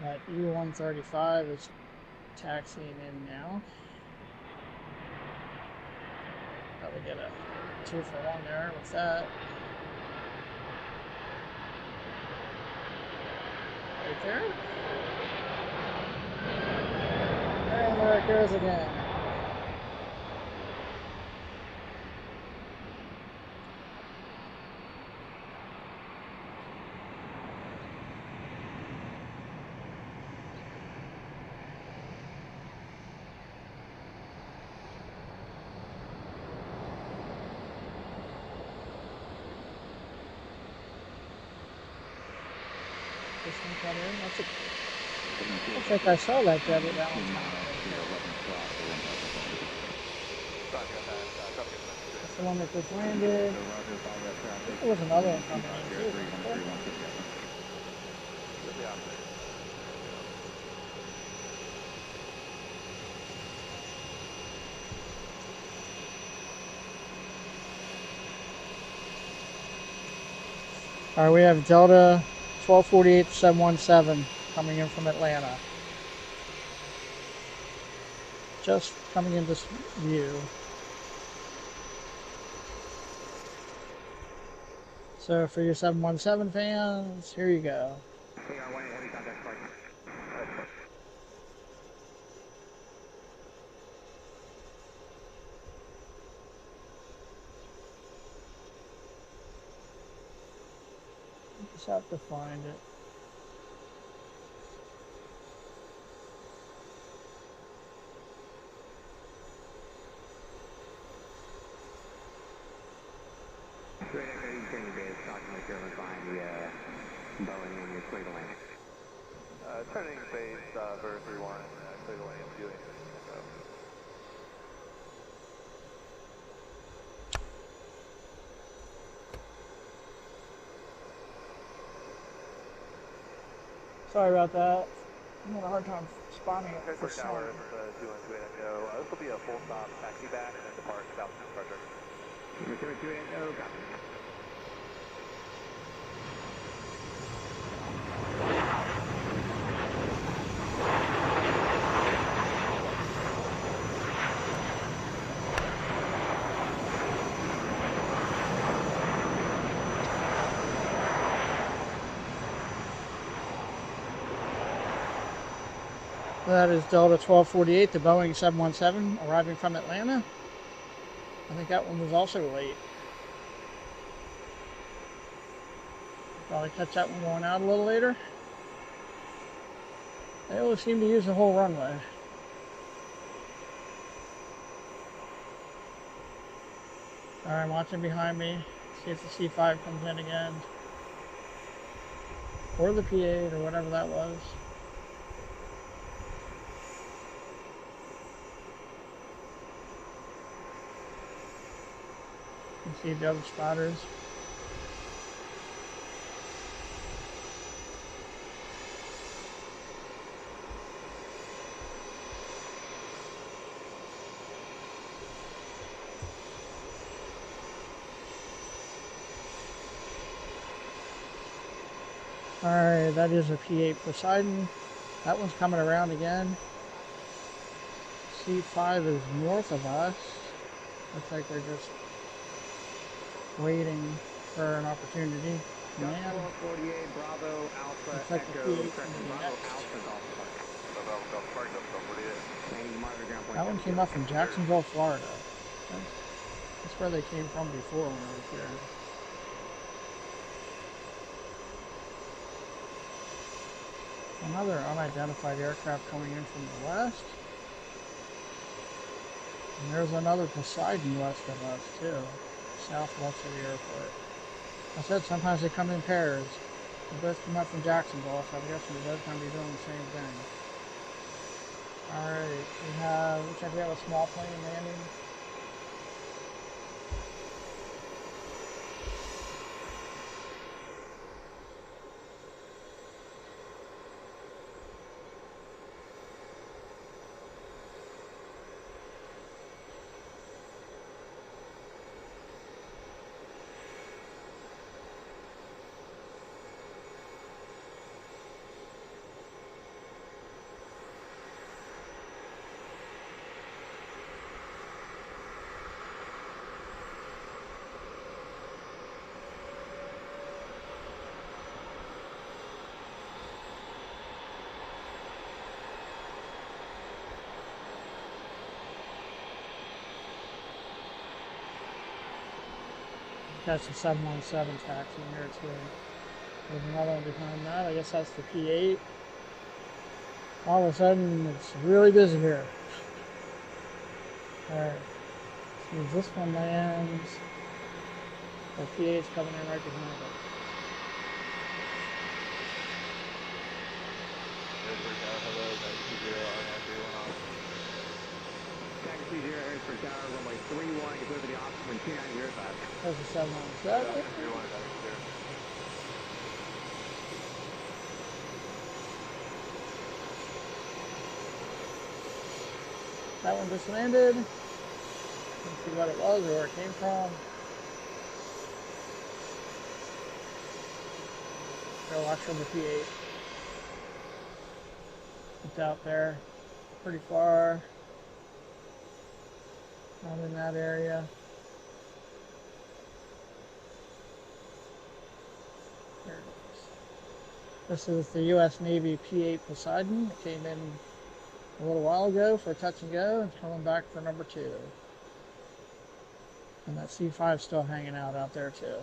That U-135 is taxiing in now. Probably get a 2-for-1 there with that. Right there. And there it goes again. This one cut in. I think I saw that Debbie that one time. That's the one that just landed. There was another one coming in too. All right, we have Delta 1248-717 coming in from Atlanta. Just coming into view. So for your 717 fans, here you go. Just have to find it. Turning base, Ver 31, clear the lane, doing Sorry about that. I'm having a hard time spotting it for Harrisburg sun. Tower, 212 Echo. This will be a full stop taxi back and then depart south departure. 212 Echo, copy. That is Delta 1248, the Boeing 717, arriving from Atlanta. I think that one was also late. Probably catch that one going out a little later. They always seem to use the whole runway. Alright, I'm watching behind me. See if the C5 comes in again. Or the P8 or whatever that was. You can see the other spotters. Alright, that is a P8 Poseidon. That one's coming around again. C5 is north of us. Looks like they're just waiting for an opportunity. Man. 1248 Bravo Alpha Looks like the Echo. P8's gonna be Bravo next. Alpha Golf Park. That one came up from Jacksonville, Florida. That's where they came from before when I was here. Another unidentified aircraft coming in from the west. And there's another Poseidon west of us too, southwest of the airport. I said sometimes they come in pairs. They both come up from Jacksonville, so I'm guessing they're both going to be doing the same thing. Alright, looks like we have a small plane landing. That's the 717 taxi here too. There's another one behind that. I guess that's the P8. All of a sudden, it's really busy here. Alright. So this one lands. The P8's coming in right behind it. Hello, 920, RN31 off. Taxi 0, Harrisburg Tower, runway 31, you clear for the option when 2905. There's the 717. 31, that's clear. That one just landed. Let's see what it was or where it came from. Go watch from the P8. It's out there pretty far. Not in that area. There it is. This is the U.S. Navy P8 Poseidon. It came in a little while ago for a touch and go. It's coming back for number 2. And that C5 is still hanging out there too.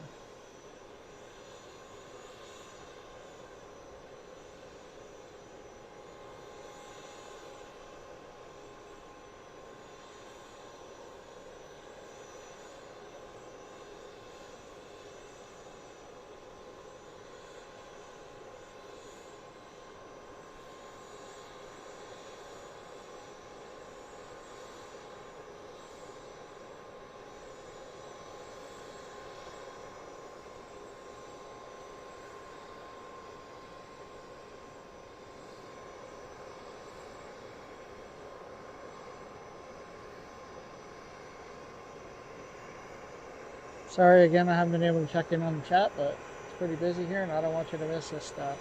Sorry again, I haven't been able to check in on the chat, but it's pretty busy here and I don't want you to miss this stuff.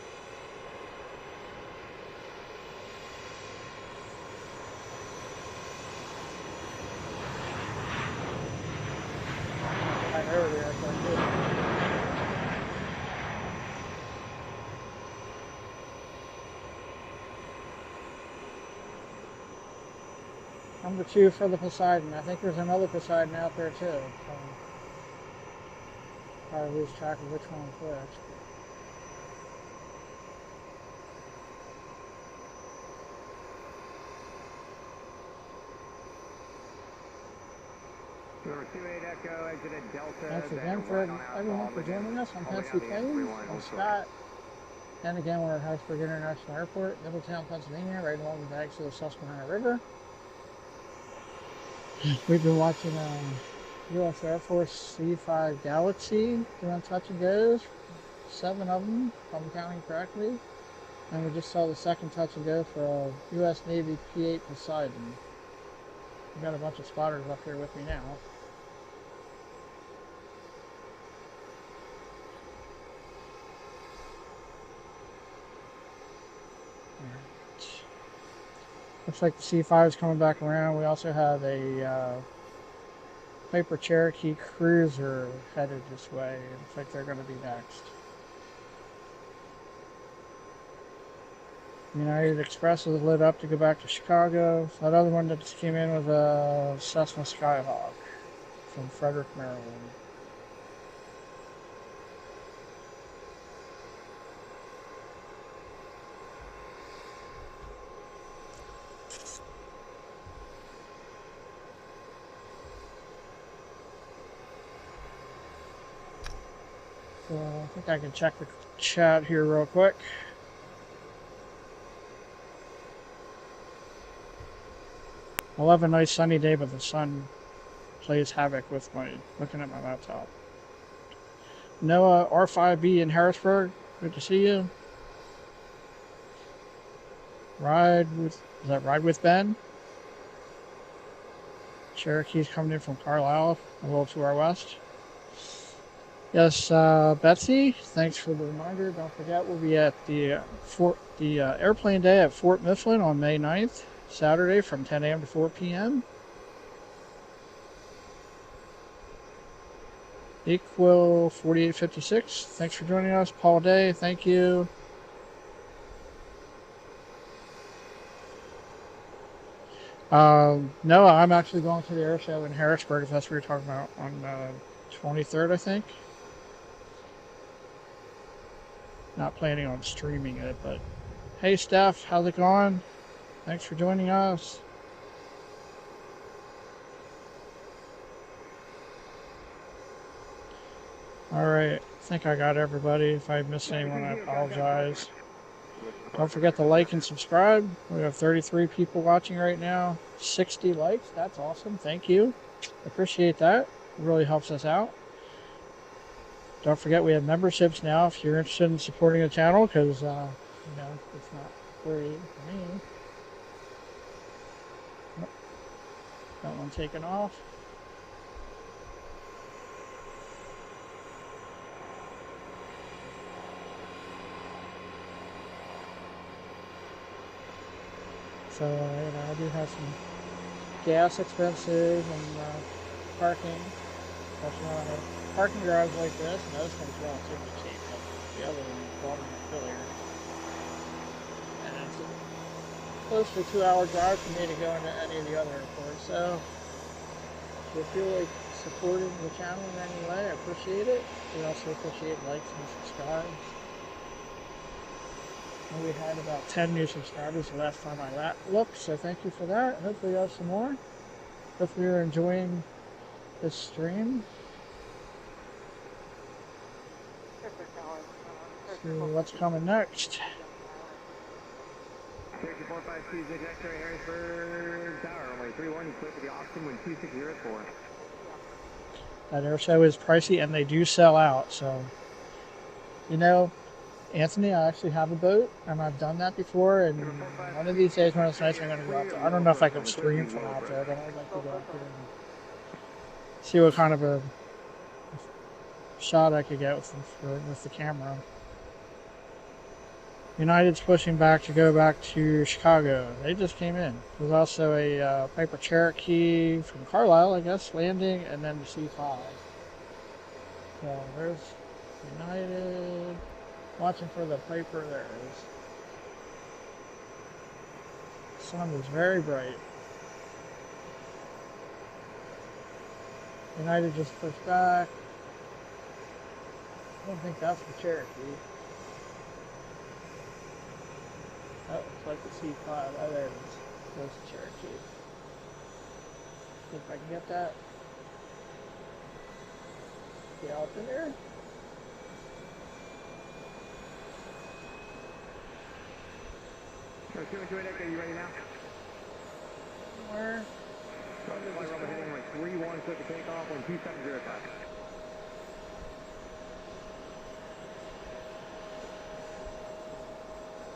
Right earlier, I couldn't do it. Number 2 for the Poseidon. I think there's another Poseidon out there too. So probably lose track of which one's which. Number 28 Echo, exited Delta. Thanks again for everyone for joining us on Penske Planes. I'm Scott. And again, we're at Harrisburg International Airport, Middletown, Pennsylvania, right along the banks of the Susquehanna River. We've been watching U.S. Air Force C-5 Galaxy doing touch and goes, 7 of them, if I'm counting correctly. And we just saw the second touch and go for U.S. Navy P8 Poseidon. We've got a bunch of spotters up here with me now. Looks like the C5 is coming back around. We also have a Piper Cherokee Cruiser headed this way. It looks like they're going to be next. United Express is lit up to go back to Chicago. That other one that just came in was a Cessna Skyhawk from Frederick, Maryland. So I think I can check the chat here real quick. We'll have a nice sunny day, but the sun plays havoc with looking at my laptop. Noah R5B in Harrisburg. Good to see you. Is that Ride with Ben? Cherokee's coming in from Carlisle, a little to our west. Yes, Betsy, thanks for the reminder. Don't forget, we'll be at the airplane day at Fort Mifflin on May 9th, Saturday from 10 a.m. to 4 p.m. Equal 4856, thanks for joining us. Paul Day, thank you. No, I'm actually going to the air show in Harrisburg, if that's what you're talking about, on 23rd, I think. Not planning on streaming it, but hey, Steph, how's it going? Thanks for joining us. All right, I think I got everybody. If I missed anyone, I apologize. Don't forget to like and subscribe. We have 33 people watching right now. 60 likes. That's awesome. Thank you. Appreciate that. It really helps us out. Don't forget we have memberships now if you're interested in supporting the channel, because you know, it's not free for me. Nope. That one taken off. So, you know, I do have some gas expenses and parking. Especially on a parking garage like this, and those things are relatively cheap, but the other one bought them earlier. And it's close to a 2-hour drive for me to go into any of the other airports. So, if you feel like supporting the channel in any way, I appreciate it. We also appreciate likes and subscribes. And we had about 10 new subscribers the last time I looked, so thank you for that. Hopefully you have some more. Hopefully you're enjoying this stream. See what's coming next. 3452 X-ray Harrisburg Tower, runway 31, you clear for the Austin, wind 2604. That air show is pricey and they do sell out, so you know, Anthony, I actually have a boat and I've done that before, and one of these days when it's nice I'm going to go out there. I don't know if I can stream from out there, but I'd like to go out there and see what kind of a shot I could get with the camera. United's pushing back to go back to Chicago. They just came in. There's also a Piper Cherokee from Carlisle, I guess, landing, and then the C5. So there's United. Watching for the Piper, there it is. The sun is very bright. United just pushed back. I don't think that's the Cherokee. That looks like the C5. Oh, there it is. There's the Cherokee. See if I can get that. Get out there. So 228 Echo, you ready now? Where? Fly rubber heading like 31, clear for takeoff, wind 2705.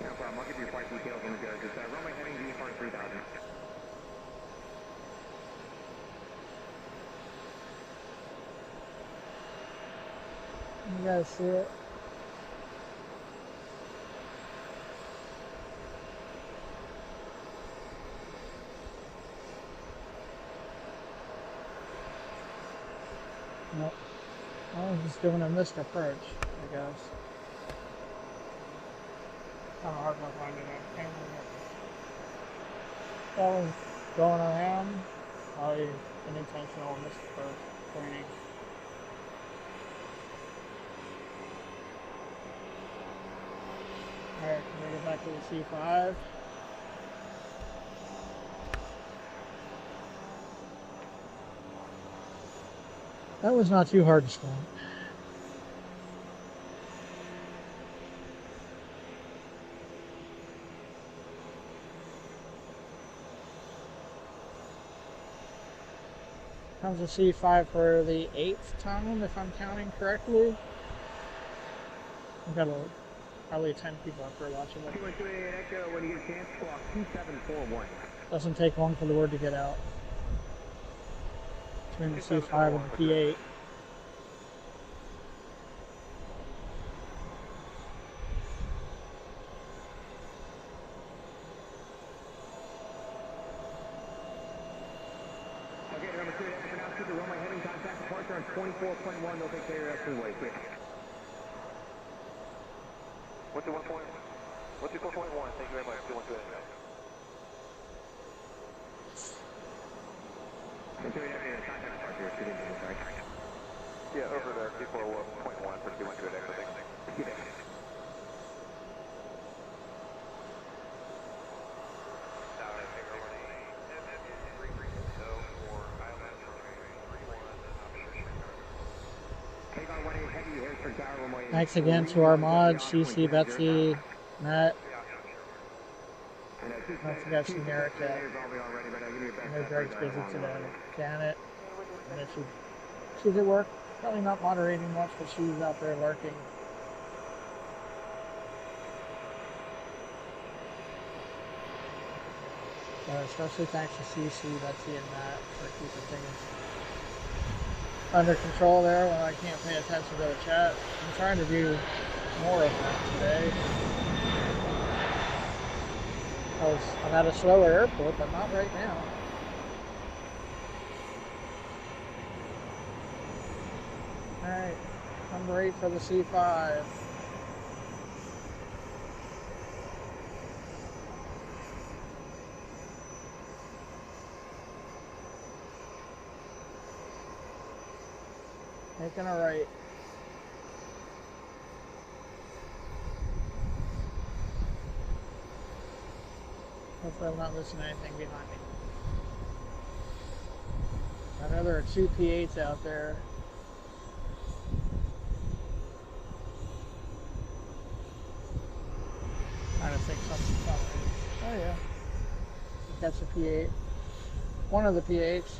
No problem, I'll give you flight details on the go. Just runway heading VFR 3000. You guys see it? Nope. I was just doing a missed approach, I guess. Kind of hard to find it on camera. That was going around. Probably an intentional missed approach training. Alright, can we get back to the C5? That was not too hard to spot. Comes to C5 for the 8th time, if I'm counting correctly. We've got probably 10 people up there watching. When you get a chance, clock 2741. Doesn't take long for the word to get out. Between the C5 and the P8. Okay, number 2, for now, keep the runway heading contact departure on 24.1. They'll take care of that freeway. Clear. What's the 1.1? What's the 4.1? Thank you very much. 212. Contact departure, right? Yeah, over there, 241.1 for 212 X, I think. Get it. Tower, Hager 1-8, so for Island Runway 31, option. Hager 1-8 heavy, Harrisburg Tower, runway. Thanks again to our mods, CC, Betsy, Matt. Don't forget Samerica. I know Greg's busy today. Janet. I know she's at work. Probably not moderating much, but she's out there lurking. Especially thanks to CC, Betsy, and Matt for keeping things under control there when I can't pay attention to the chat. I'm trying to do more of that today. I'm at a slower airport, but not right now. Alright, number 8 for the C5. Making a right. Hopefully I'm not missing anything behind me. I know there are 2 P8s out there. Trying to think something's coming. Oh yeah. That's a P8. One of the P8s.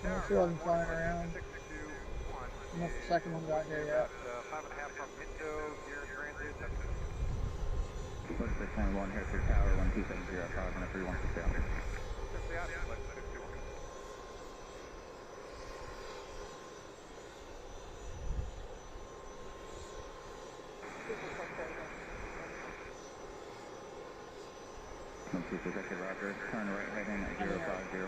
There are a few of them flying around. I don't know if the second one got here yet. 5.5 from Pinto, gear in transit. Look at 21, Harrisburg Tower, 1270, 531 Roger, turn right heading at 050.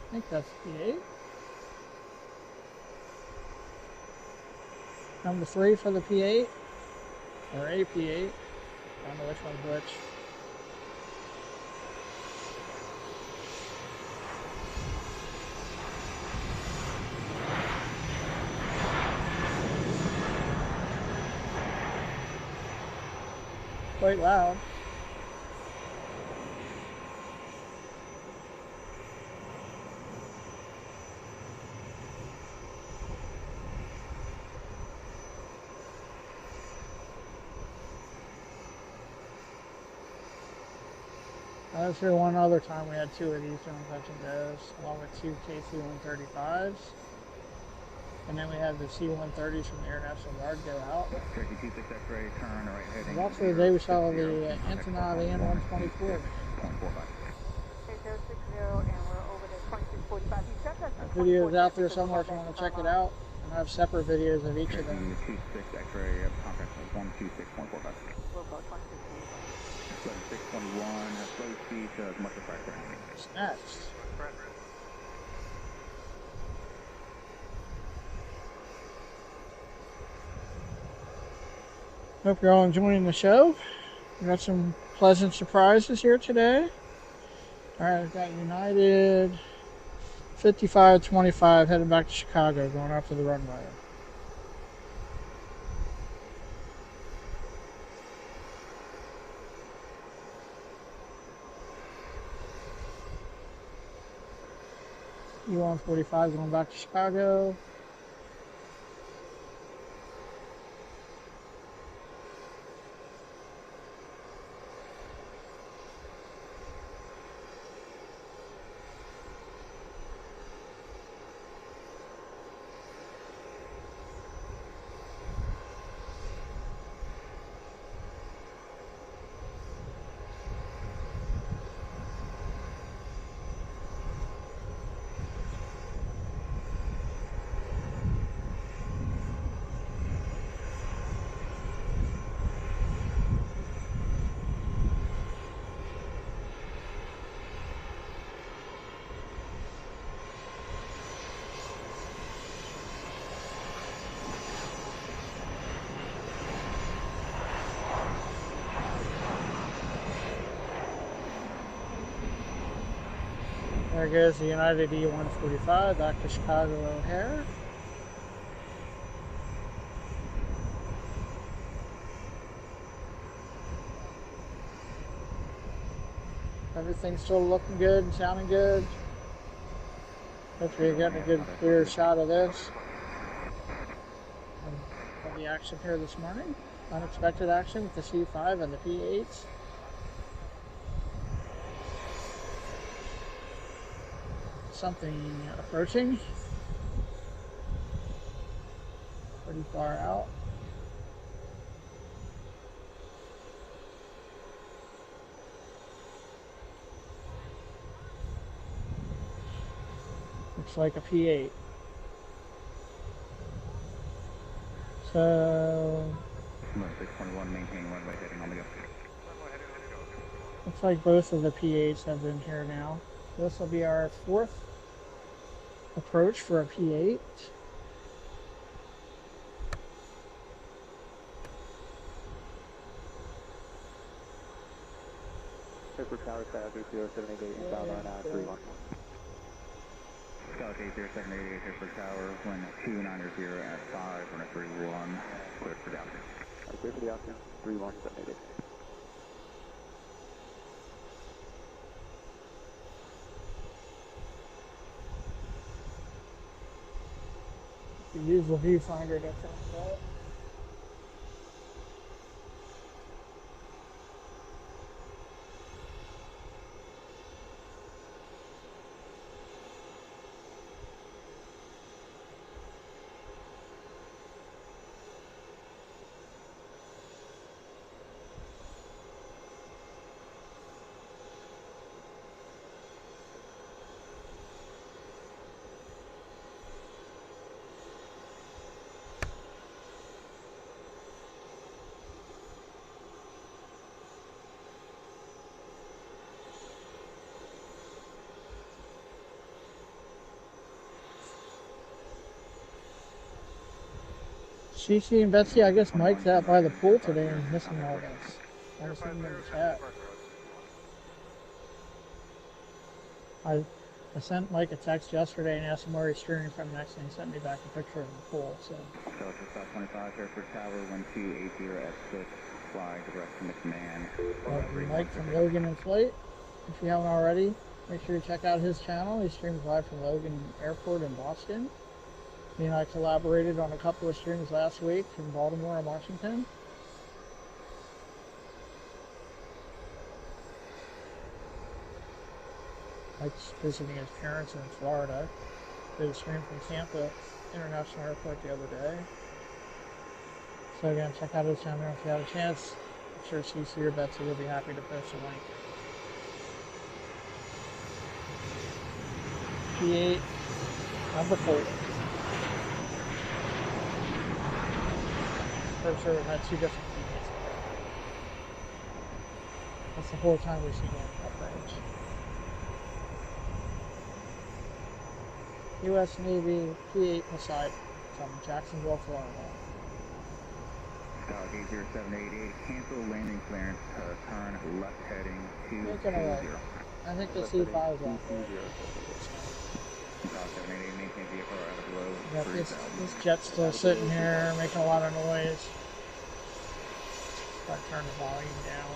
I think that's P8. Number 3 for the P8. Or a P8. I don't know which one's which. Quite loud. I was here one other time we had 2 of these doing touch and goes, along with 2 KC-135s. And then we had the C-130s from the Air National Guard go out. And also today we saw the Antonov AN-124. That video is out there somewhere if you want to check it out. And I have separate videos of each of them. 26 contact 126.45. 621, slow speed to as much as 5 seconds. Next. Hope you're all enjoying the show. We got some pleasant surprises here today. Alright, we've got United 5525 headed back to Chicago, going up to the runway. U-145 going back to Chicago. There goes the United E-145 back to Chicago O'Hare. Everything's still looking good and sounding good. Hopefully you're getting a good clear shot of this. Of the action here this morning. Unexpected action with the C5 and the P8s. Something approaching. Pretty far out. Looks like a P8. So 621, maintain runway heading on the go. looks like both of the P8s have been here now. This will be our fourth approach for a P8. Harrisburg Tower, South 0788, inbound on 31. South 0788, Harrisburg Tower, wind 290 at 5, runway 31, clear for the option. Clear for the option, 31788. Use the viewfinder to find out. Cece and Betsy, I guess Mike's out by the pool today and missing all this. I haven't seen him in the chat. I sent Mike a text yesterday and asked him where he's streaming from next, and he sent me back a picture of the pool. So. South 25, Harrisburg Tower, 1280 at 6, fly direct from the command. Mike from Logan and Flight. If you haven't already, make sure you check out his channel. He streams live from Logan Airport in Boston. He and I collaborated on a couple of streams last week from Baltimore and Washington. Mike's visiting his parents in Florida. Did a stream from Tampa International Airport the other day. So again, check out his channel if you have a chance. I'm sure CC or Betsy will be happy to post a link. P8, number 4. Pretty sure we've had 2 different P8s. That's the whole time we've seen one approach. U.S. Navy P8 Poseidon from Jacksonville, Florida. Star 80788, cancel landing clearance, turn left heading 220. I think the C5 is off. Star 788, maintain vehicle out of below. Got this jet's still sitting here, making a lot of noise. Gotta turn the volume down.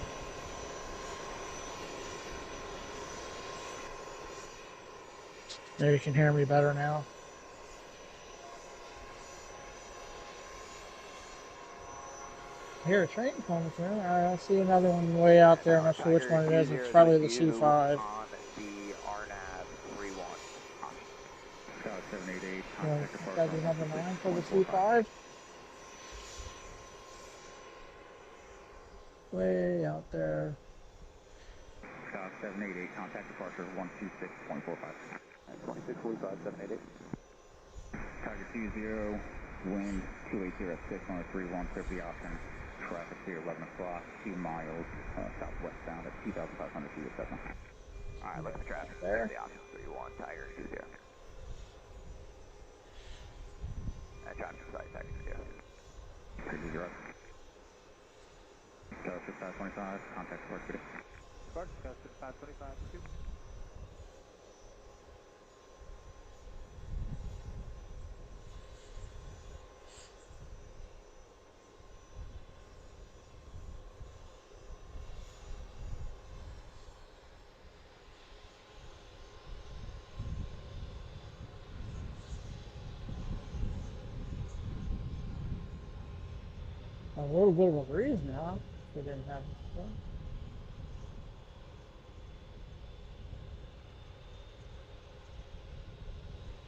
Maybe you can hear me better now. I hear a train coming through. Alright, I see another one way out there. I'm not sure which one it is. It's probably the C5. On the RNAV 31. Star 788, That'd be number 9 for the C5. Way out there. Star 788, contact departure 126.45. 2645, 788. Tiger 20, wind 280 at 6 on a 31, clear for the option. Traffic here 11 o'clock, 2 miles southwestbound at 2,500 feet at 7. Alright, look at the traffic. There. The option 31, Tiger 20. And traffic side, Tiger 20. 30. Star 6525, contact departure. Spark, 6525, 2. A little bit of a breeze now. We didn't have it before.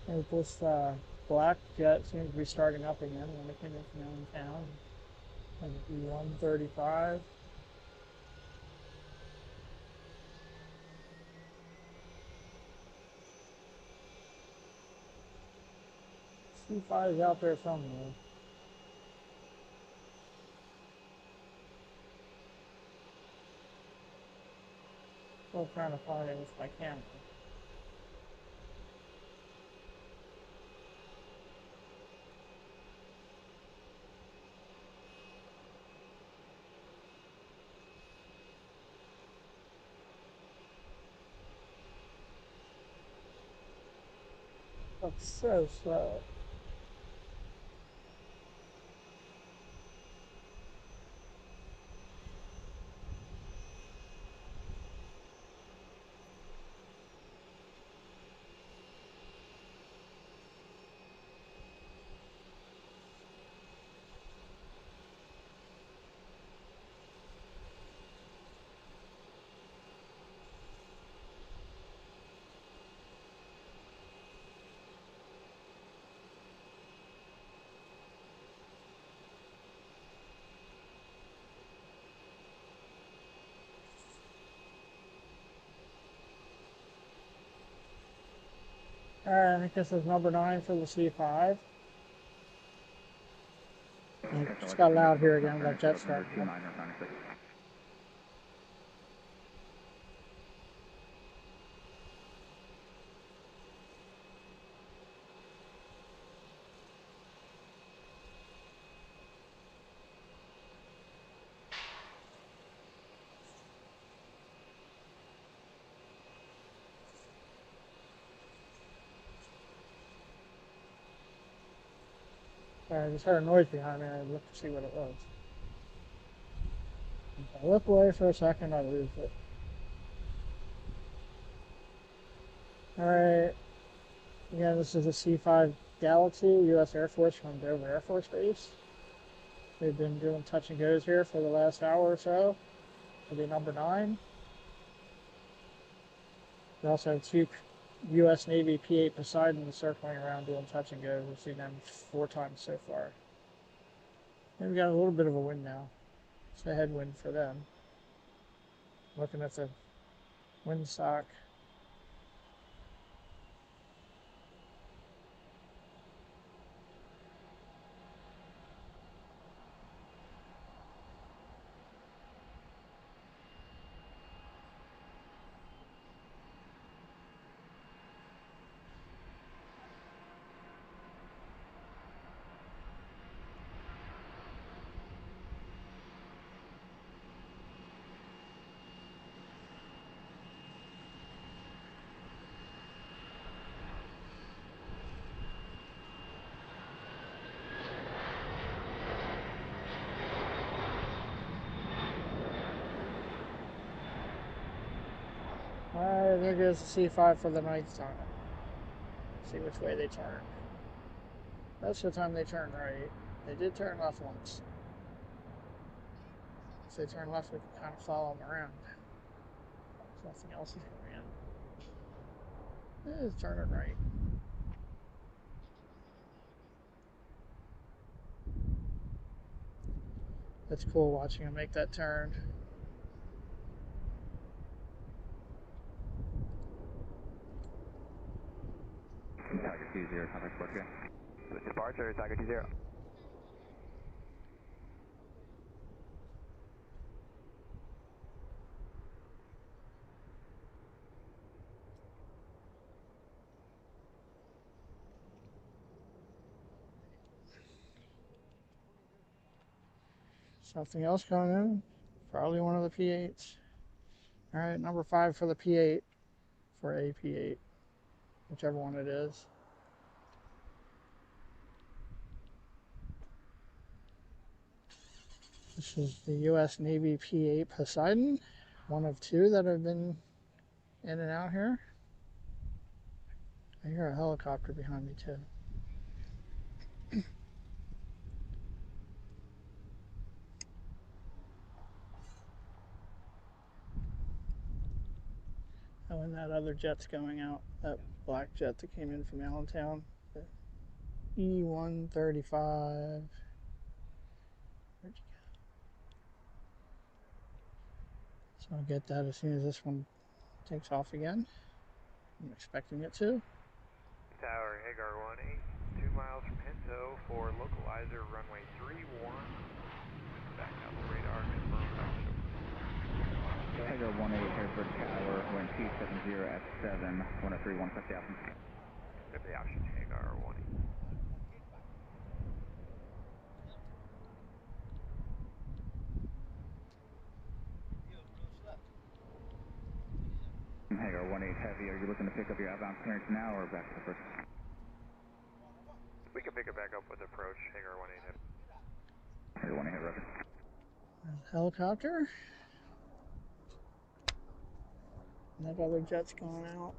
And this black jet seems to be starting up again when it came into town. And the 135. C5 is out there somewhere. Still trying to find it with my camera. That's so slow. Alright, I think this is number 9 for the C5. It just got loud here again, that jet starting. I just heard a noise behind me and I looked to see what it was. If I look away for a second, I lose it. Alright, again, this is a C5 Galaxy, U.S. Air Force from Dover Air Force Base. They've been doing touch and goes here for the last hour or so. It'll be number 9. We also have 2 U.S. Navy P8 Poseidon circling around doing touch and goes. We've seen them 4 times so far. And we got a little bit of a wind now. It's a headwind for them. Looking at the windsock. Alright, there goes the C5 for the 9th time. See which way they turn. Most of the time they turn right. They did turn left once. If they turn left, we can kind of follow them around. Something else is going in. It's turning right. It's cool watching them make that turn. Tiger 20, contact Spark. With departure, Tiger 20. Something else coming in. Probably one of the P8s. Alright, number 5 for the P8. For a P8. Whichever one it is. This is the U.S. Navy P8 Poseidon. One of 2 that have been in and out here. I hear a helicopter behind me too. when that other jet's going out. That black jet that came in from Allentown. The E-135. Where'd you go? So I'll get that as soon as this one takes off again. I'm expecting it to. Tower, Hagar 18, 2 miles from Pinto for localizer, runway 31. Back out the radar, confirm back to Hagar 18, Harrisburg Tower, wind 270 at 7, 1031, cut the option. Cut the option, Hagar 18. Hagar 18 Heavy, are you looking to pick up your outbound clearance now or back to the first? We can pick it back up with approach, Hagar 18 Heavy. Hagar 18 Heavy, roger. There's a helicopter. And that other jet's going out.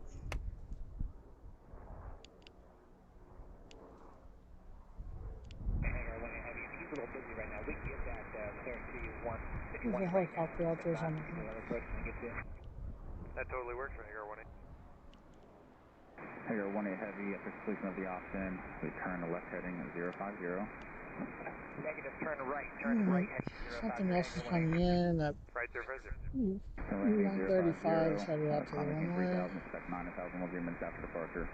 Hagar 18 Heavy, he's a little busy right now. We can get that clearance to you once. There's a helicopter out there somewhere. That totally works for Hagar 18. Hagar 18 Heavy, after completion of the option, we turn the left heading at 050. Negative, turn right, Something else is coming in. That Right there, President. E-135 is headed out to the runway. 3000, expect 9,000 will be minutes after departure.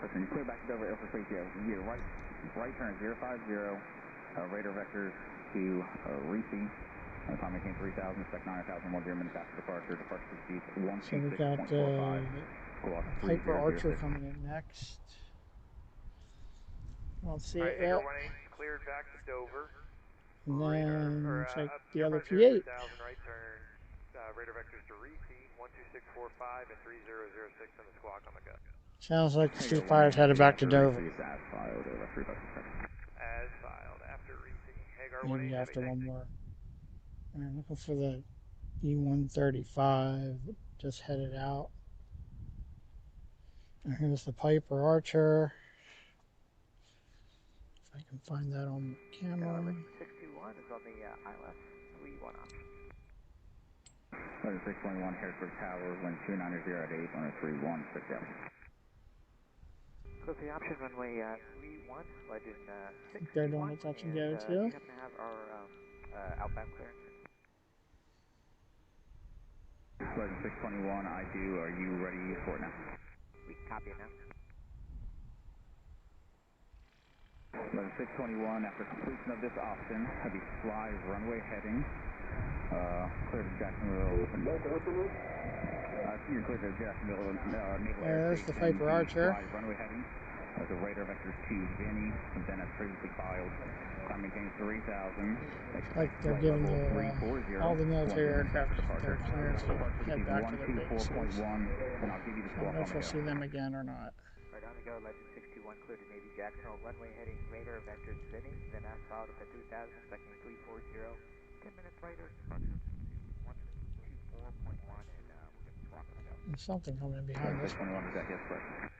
Listen, you clear back to Dover Airport Safety. You right turn 050, radar vectors to Reese. Time maintain 3,000, expect 9,000 will be minutes after departure. Departure speed So we got 126.45. Piper Archer coming in next. I don't see it Hagar yet. 18 cleared back to Dover. And then looks like the other P8. P8. Right turn, radar vectors to Reese, 12645 and 3006 on the squawk on the go. Sounds like the C5 is headed back to Dover. As filed after Reese. Hagar 18 Maybe after Heavy, one more. I'm looking for the E-135 that just headed out. And here's the Piper Archer. If I can find that on the camera. 621 is on the ILS 31 option. 621 Harrisburg Tower, wind 290 at 8, 1031, 6 out. Close the option, runway 31, Legend They're doing a 621. touch and go Do too. you happen to have our outbound clearance? Legend 621, I do. Are you ready for it now? We can copy it now. Legend 621, after completion of this option, have you fly runway heading, clear to Jacksonville. You're clear to Jacksonville Naval Air There's the Station. Piper Archer. Fly runway heading. The radar vectors to Vinny, and then as previously filed. Time maintains 3,000. Like they're giving all the military aircraft their clearance to head back to their bases. And I'll give you the I don't know if we'll see squawk them again or not. Right on the go, Legend 61, clear to Navy Jacksonville, runway heading radar vectors Vinny, then as filed at the 2000, expecting 340. 10 minutes later, departure 124.1, and we'll get the squawk on the go. There's something coming in behind this one. 621 is that, yes, correct.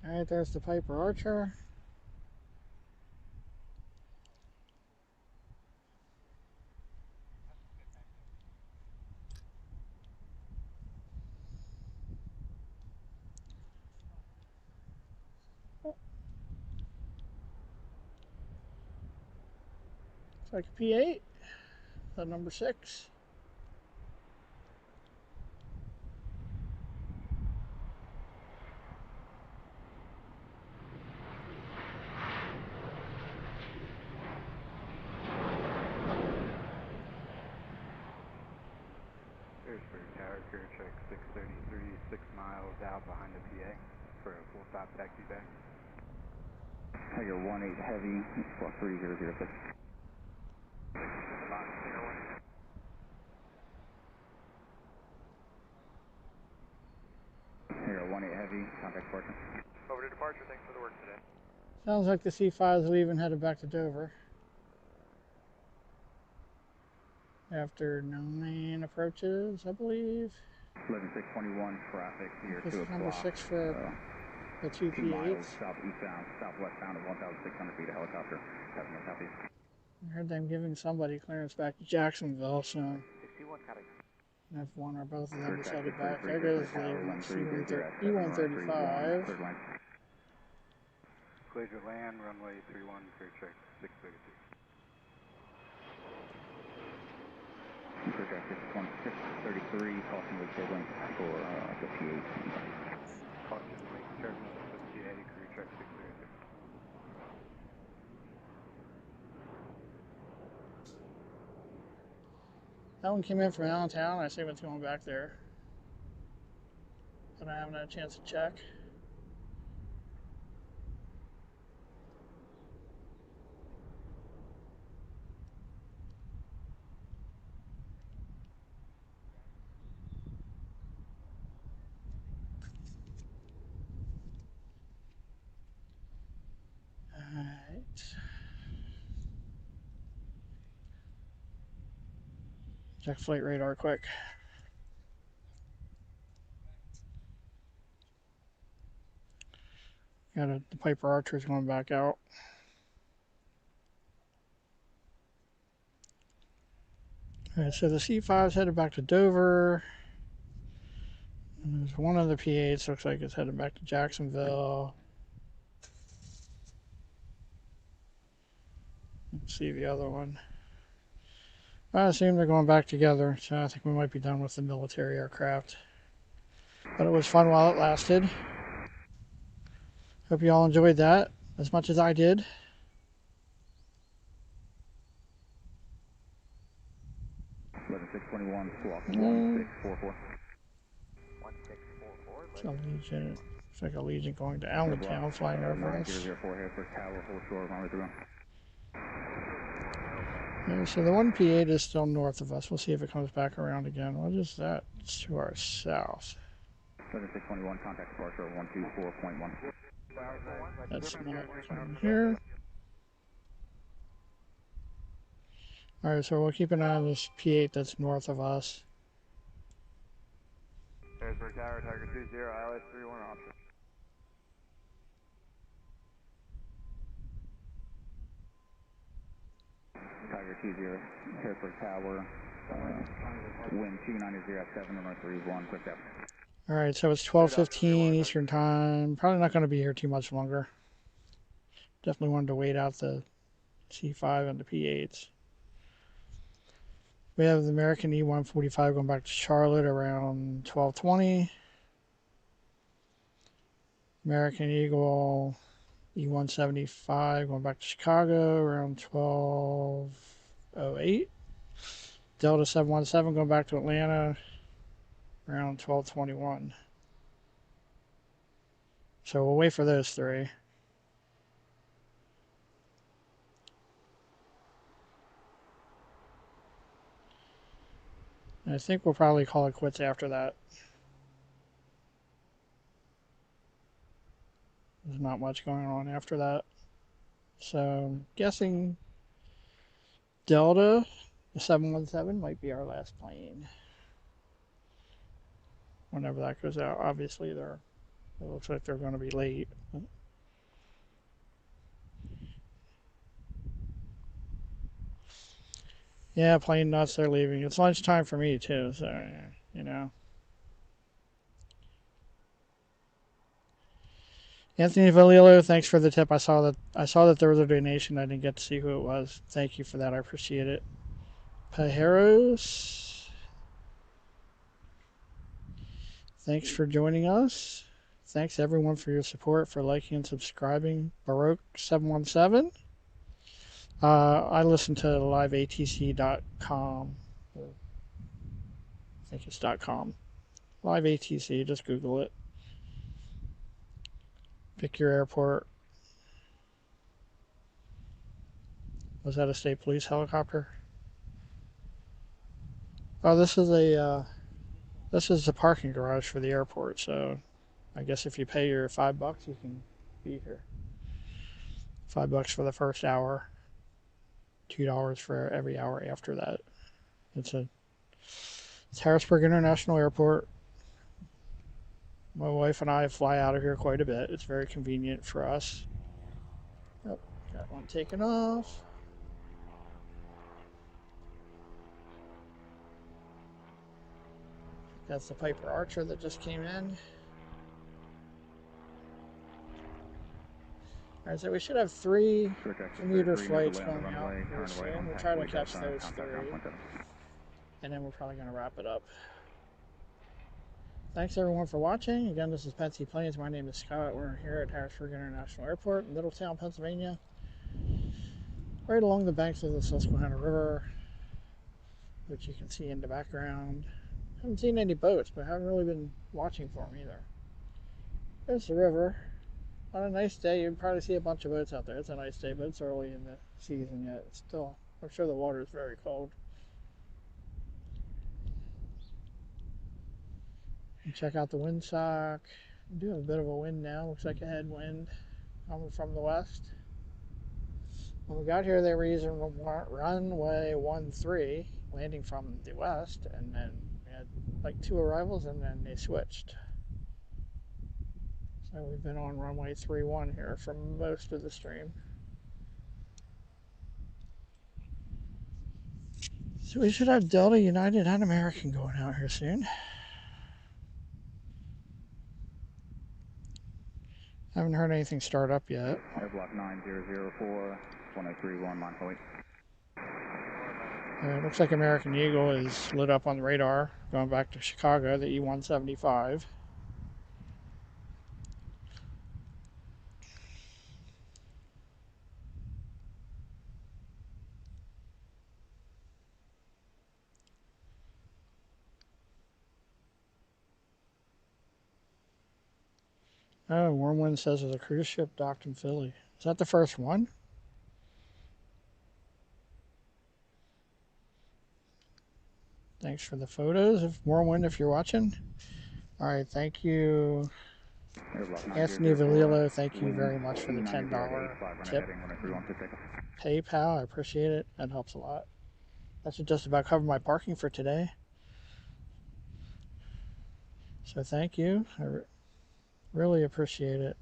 Alright, there's the Piper Archer. It's like a P8, the number 6. clear check 633, 6 miles out behind the PA for a full stop taxi back. Tiger 18 Heavy, squawk 3006. Tiger 18 Heavy, contact departure. Over to departure, thanks for the work today. Sounds like the C5's leaving, headed back to Dover. After 9 approaches, I believe. 11621 traffic here, This 2 is number o'clock. 6 for the 2 2 miles P8s. southeastbound, southwestbound at 1,600 feet, a helicopter passing in southeast. I heard them giving somebody clearance back to Jacksonville, so 61, copy. if one or both of them Clear decided check back. There goes the E135. Cleared line. Clear to land, runway 31, clear check 633. Clear check 633, caution with cabling for the P8. Caution, link turbulence with PA, clear check 633. That one came in from Allentown. I assume it's going back there. But I haven't had a chance to check. Alright. Check flight radar quick. Got the Piper Archer's going back out. Alright, so the C5's headed back to Dover. And there's one of the P8s, looks like it's headed back to Jacksonville. Let's see the other one. I assume they're going back together, so I think we might be done with the military aircraft. But it was fun while it lasted. Hope you all enjoyed that as much as I did. (11,621) squawk 1644. 1644. It's Allegiant. Looks like Allegiant going to Allentown, flying over us. 9004 Harrisburg Tower, hold short, runway 31. Yeah, so the one P8 is still north of us. We'll see if it comes back around again. What is that? It's to our south. 11621, contact departure 124.1. That's not coming here. Alright, so we'll keep an eye on this P8 that's north of us. Harrisburg Tower, Tiger 20, ILS 31 option. Tiger 20, Harrisburg Tower, wind 290 at 7, runway 31, quick step. Alright, so it's 12:15 Eastern Time. Probably not going to be here too much longer. Definitely wanted to wait out the C5 and the P8s. We have the American E145 going back to Charlotte around 12:20. American Eagle E175 going back to Chicago around 12:08. Delta 717 going back to Atlanta around 12:21. So we'll wait for those three. And I think we'll probably call it quits after that. There's not much going on after that. So I'm guessing Delta, the 717, might be our last plane. Whenever that goes out, obviously it looks like they're going to be late. Yeah, plane nuts, they're leaving. It's lunchtime for me too, so you know. Anthony Valillo, thanks for the tip. I saw that there was a donation. I didn't get to see who it was. Thank you for that. I appreciate it. Pajeros, thanks for joining us. Thanks everyone for your support, for liking and subscribing. Baroque 717. I listen to liveatc.com. I think it's .com. Live ATC, just Google it. Pick your airport. Was that a state police helicopter? Oh, this is a parking garage for the airport, so I guess if you pay your $5, you can be here. $5 for the first hour, $2 for every hour after that. It's Harrisburg International Airport. My wife and I fly out of here quite a bit. It's very convenient for us. Yep, got one taken off. That's the Piper Archer that just came in. Alright, so we should have 3 commuter flights going out here soon. We'll try to catch those 3. And then we're probably going to wrap it up. Thanks everyone for watching. Again, this is Pensy Planes. My name is Scott. We're here at Harrisburg International Airport in Middletown, Pennsylvania. Right along the banks of the Susquehanna River, which you can see in the background. Haven't seen any boats, but haven't really been watching for them either. There's the river. On a nice day, you'd probably see a bunch of boats out there. It's a nice day, but it's early in the season yet. It's still, I'm sure the water is very cold. And check out the windsock. We do have a bit of a wind now. Looks like a headwind coming from the west. When we got here, they were using runway 13, landing from the west, and then we had like 2 arrivals, and then they switched. So we've been on runway 31 here for most of the stream. So we should have Delta, United, and American going out here soon. Haven't heard anything start up yet. Air block 9004, 1031, line point. It looks like American Eagle is lit up on the radar, going back to Chicago, the E175. Oh, Warm Wind says there's a cruise ship docked in Philly. Is that the first one? Thanks for the photos of Warm Wind if you're watching. All right, thank you. Anthony Valillo, thank you very much for the $10 tip. PayPal, I appreciate it. That helps a lot. That should just about cover my parking for today. So thank you. I really appreciate it.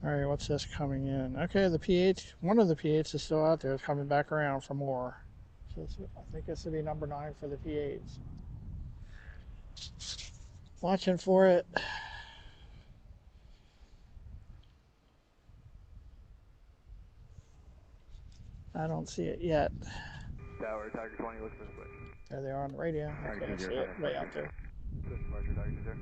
All right, what's this coming in? Okay, the P8, one of the P8s is still out there. It's coming back around for more. So I think this will be number 9 for the P8s. Watching for it. I don't see it yet. Tower, Tiger 20, looks this way. There they are on the radio. Okay, I see it way out there. Roger, Tiger 0.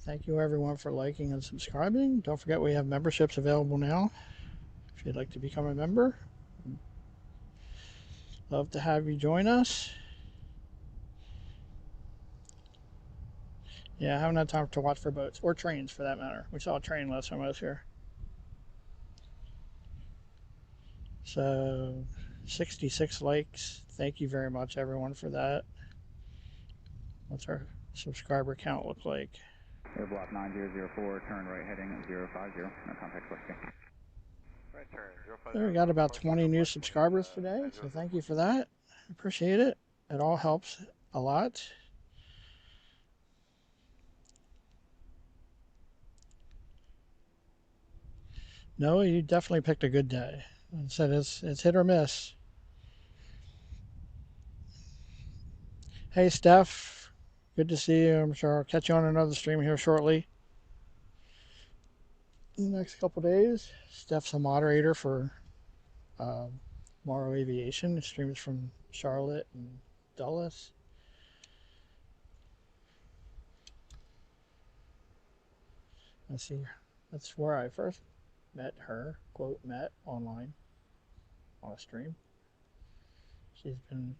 Thank you everyone for liking and subscribing. Don't forget we have memberships available now. If you'd like to become a member, love to have you join us. Yeah, I haven't had time to watch for boats or trains for that matter. We saw a train last time I was here. So 66 likes. Thank you very much everyone for that. What's our subscriber count look like? Air block 9004, turn right heading 050, no contact question. Right turn, 050. So we got about 20 new subscribers today, so thank you for that. Appreciate it. It all helps a lot. No, you definitely picked a good day. I said it's hit or miss. Hey Steph, good to see you. I'm sure I'll catch you on another stream here shortly. In the next couple days. Steph's a moderator for Morrow Aviation. It streams from Charlotte and Dulles. Let's see. That's where I first met her, quote, met online on a stream. She's been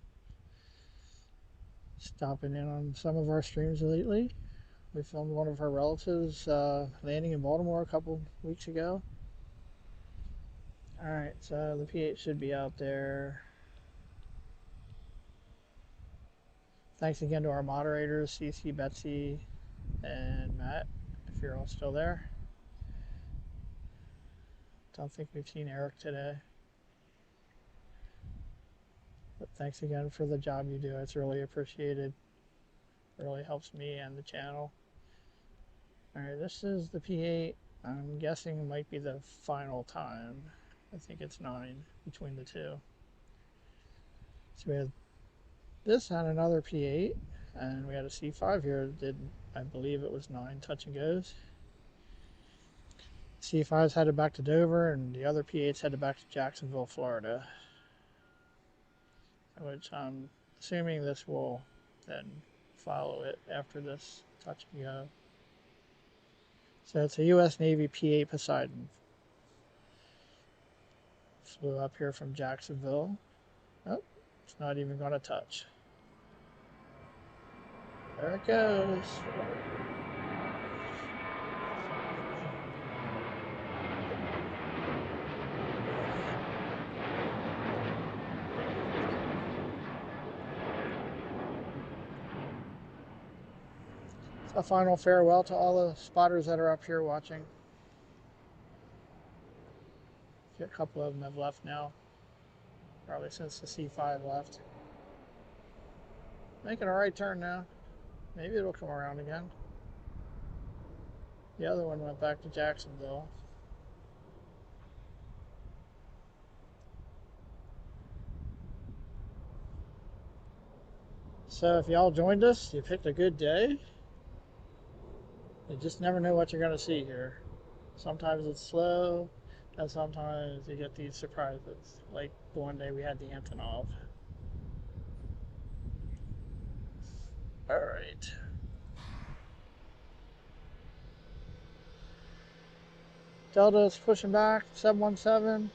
stopping in on some of our streams lately. We filmed one of her relatives landing in Baltimore a couple weeks ago. Alright, so the P8 should be out there. Thanks again to our moderators, Cece, Betsy, and Matt, if you're all still there. Don't think we've seen Eric today. But thanks again for the job you do. It's really appreciated. It really helps me and the channel. Alright, this is the P8. I'm guessing it might be the final time. I think it's 9 between the two. So we had this on another P8, and we had a C5 here that did, I believe it was 9 touch and goes. C5's headed back to Dover, and the other P8's headed back to Jacksonville, Florida. Which I'm assuming this will then follow it after this touch and go. So it's a U.S. Navy P8 Poseidon. Flew up here from Jacksonville. Oh, it's not even going to touch. There it goes. A final farewell to all the spotters that are up here watching. A couple of them have left now, probably since the C5 left. Making a right turn now. Maybe it'll come around again. The other one went back to Jacksonville. So if y'all joined us, you picked a good day. You just never know what you're going to see here. Sometimes it's slow, and sometimes you get these surprises, like the one day we had the Antonov. All right. Delta's pushing back, 717.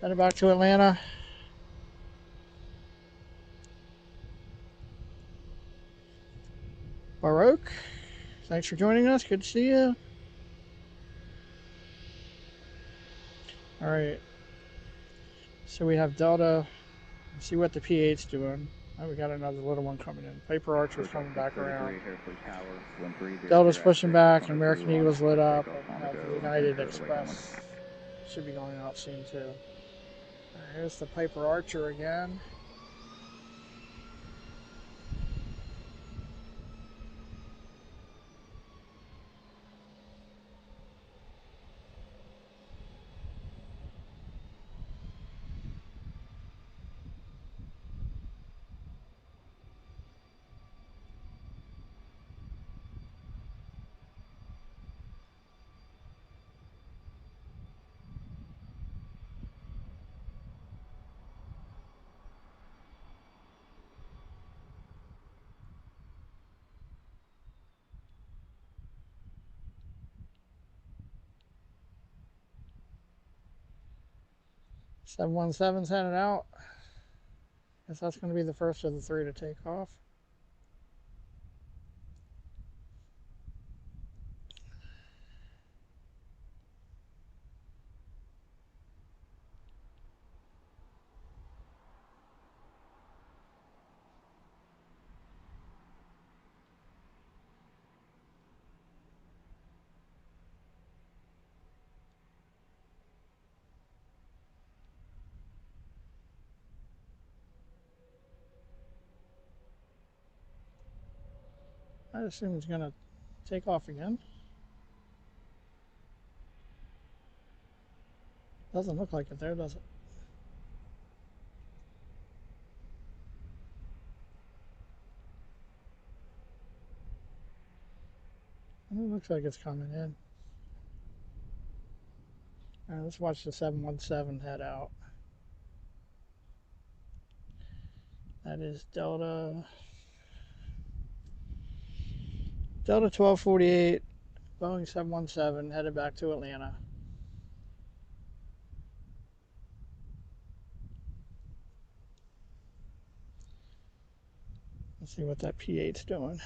Headed back to Atlanta. Baroque, thanks for joining us. Good to see you. All right. So we have Delta. Let's see what the P8's doing. Oh, we got another little one coming in. Piper Archer's coming back around. Delta's pushing back, and American Eagle's lit up. And United Express should be going out soon too. Here's the Piper Archer again. .717's headed out. Guess that's going to be the first of the 3 to take off. I assume it's going to take off again. Doesn't look like it there, does it? It looks like it's coming in. All right, let's watch the 717 head out. That is Delta. Delta 1248, Boeing 717, headed back to Atlanta. Let's see what that P8's doing.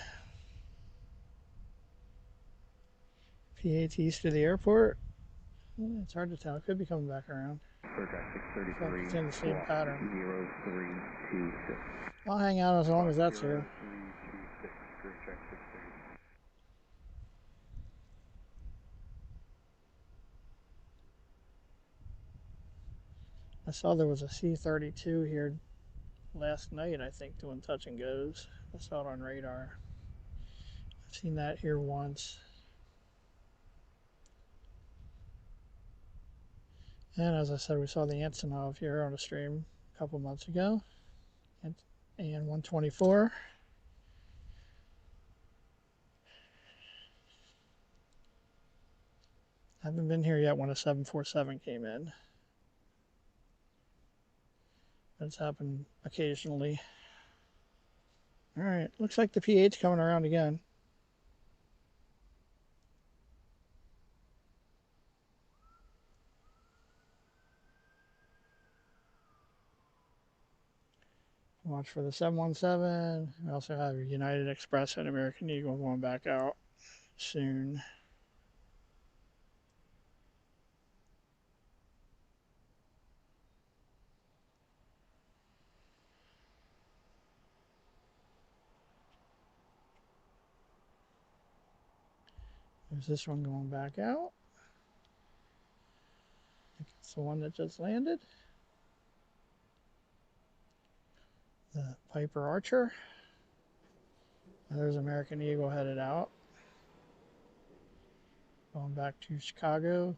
P8's east of the airport. It's hard to tell. It could be coming back around. It's in the same pattern. 0326. I'll hang out as long as that's here. 0326, clear track 630. I saw there was a C-32 here last night, I think, doing touch and goes. I saw it on radar. I've seen that here once. And as I said, we saw the Antonov here on a stream a couple months ago. And 124. I haven't been here yet when a 747 came in. That's happened occasionally. All right, looks like the P8's coming around again. Watch for the 717. We also have United Express and American Eagle going back out soon. There's this one going back out. I think it's the one that just landed. The Piper Archer. There's American Eagle headed out. Going back to Chicago.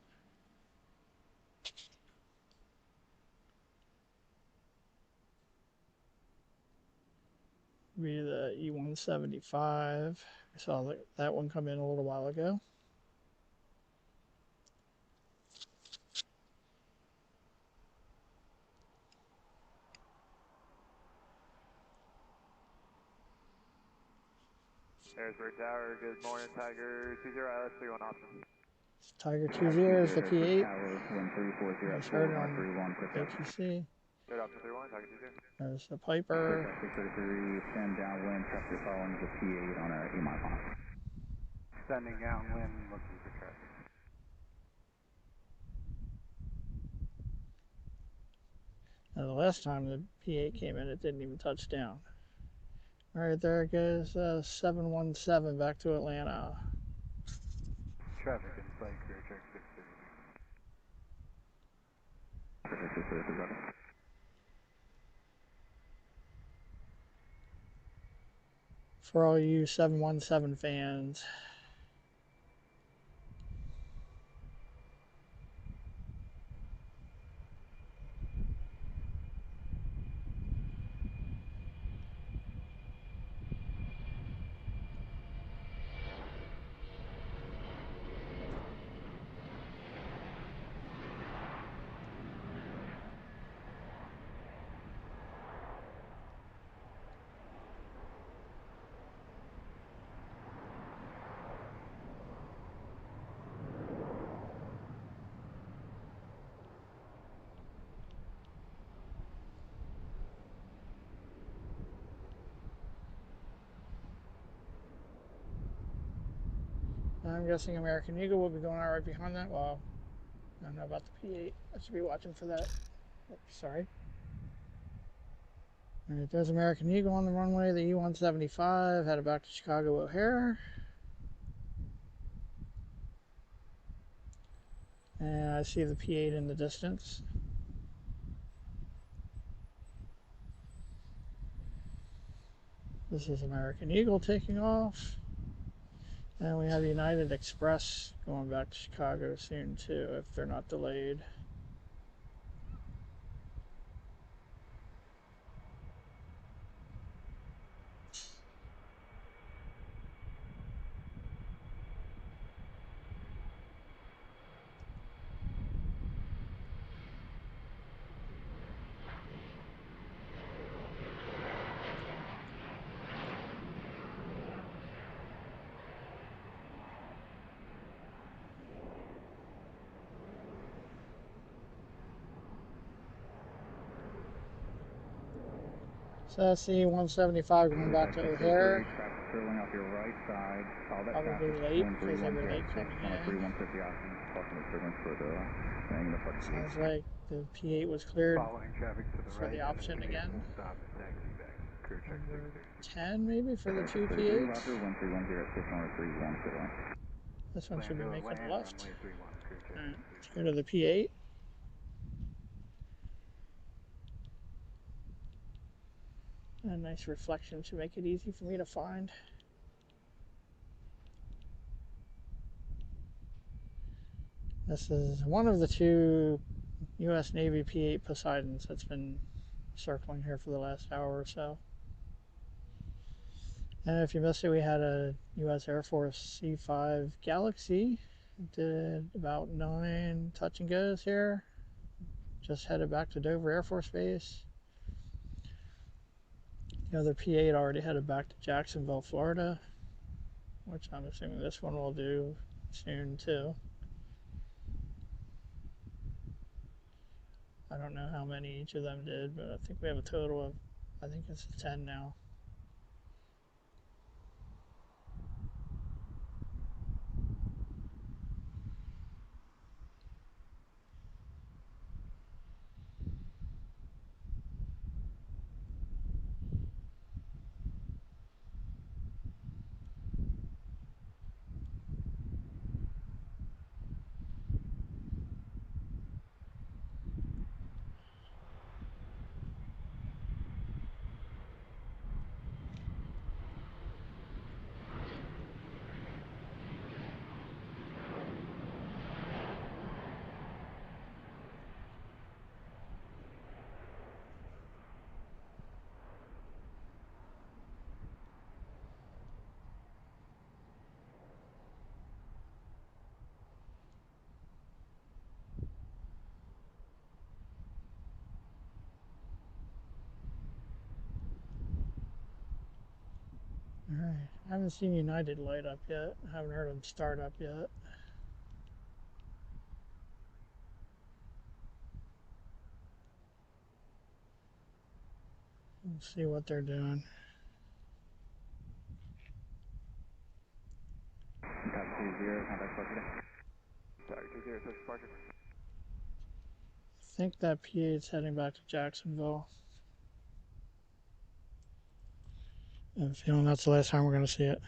Be the E-175. I saw that one come in a little while ago. Harrisburg Tower, good morning, Tiger 20, ILS 31 option. Tiger 20 is the P8. Just heard it on ATC. Good option 31, Tiger 20. There's the Piper. 633, send downwind, traffic following the P8 on a E-mile final. Sending downwind, looking for traffic. Now, the last time the P8 came in, it didn't even touch down. All right, there it goes. 717 back to Atlanta. Traffic in sight, clear track 630. For all you 717 fans. I'm guessing American Eagle will be going out right behind that. Well, I don't know about the P8. I should be watching for that. Oops, sorry. All right, there's American Eagle on the runway. The E-175 headed back to Chicago O'Hare. And I see the P8 in the distance. This is American Eagle taking off. And we have United Express going back to Chicago soon too, if they're not delayed. So C-175 going back to O'Hare. Traffic curling off your right side. All that Probably traffic. late Wind because they were late 3106, coming in. 150 options. Parking disturbance for the hanging the parking. Sounds like the P8 was cleared Following traffic to the for right, the option and the P8 again. will stop at taxi back. Crew check Number 630. 10 maybe for the two 33 P8s. Roger, 1310 631 clear line. This one should be making a left. Runway 31, crew check Alright, 630. let's go to the P8. A nice reflection to make it easy for me to find. This is one of the two U.S. Navy P8 Poseidons that's been circling here for the last hour or so. And if you missed it, we had a U.S. Air Force C5 Galaxy. Did about 9 touch and goes here. Just headed back to Dover Air Force Base. The other P8 already headed back to Jacksonville, Florida, which I'm assuming this one will do soon too. I don't know how many each of them did, but I think we have a total of, I think it's 10 now. Alright, I haven't seen United light up yet. I haven't heard them start up yet. We'll see what they're doing. Contact 20, contact departure. Sorry, 20, so departure. I think that P8's heading back to Jacksonville. I have a feeling that's the last time we're going to see it.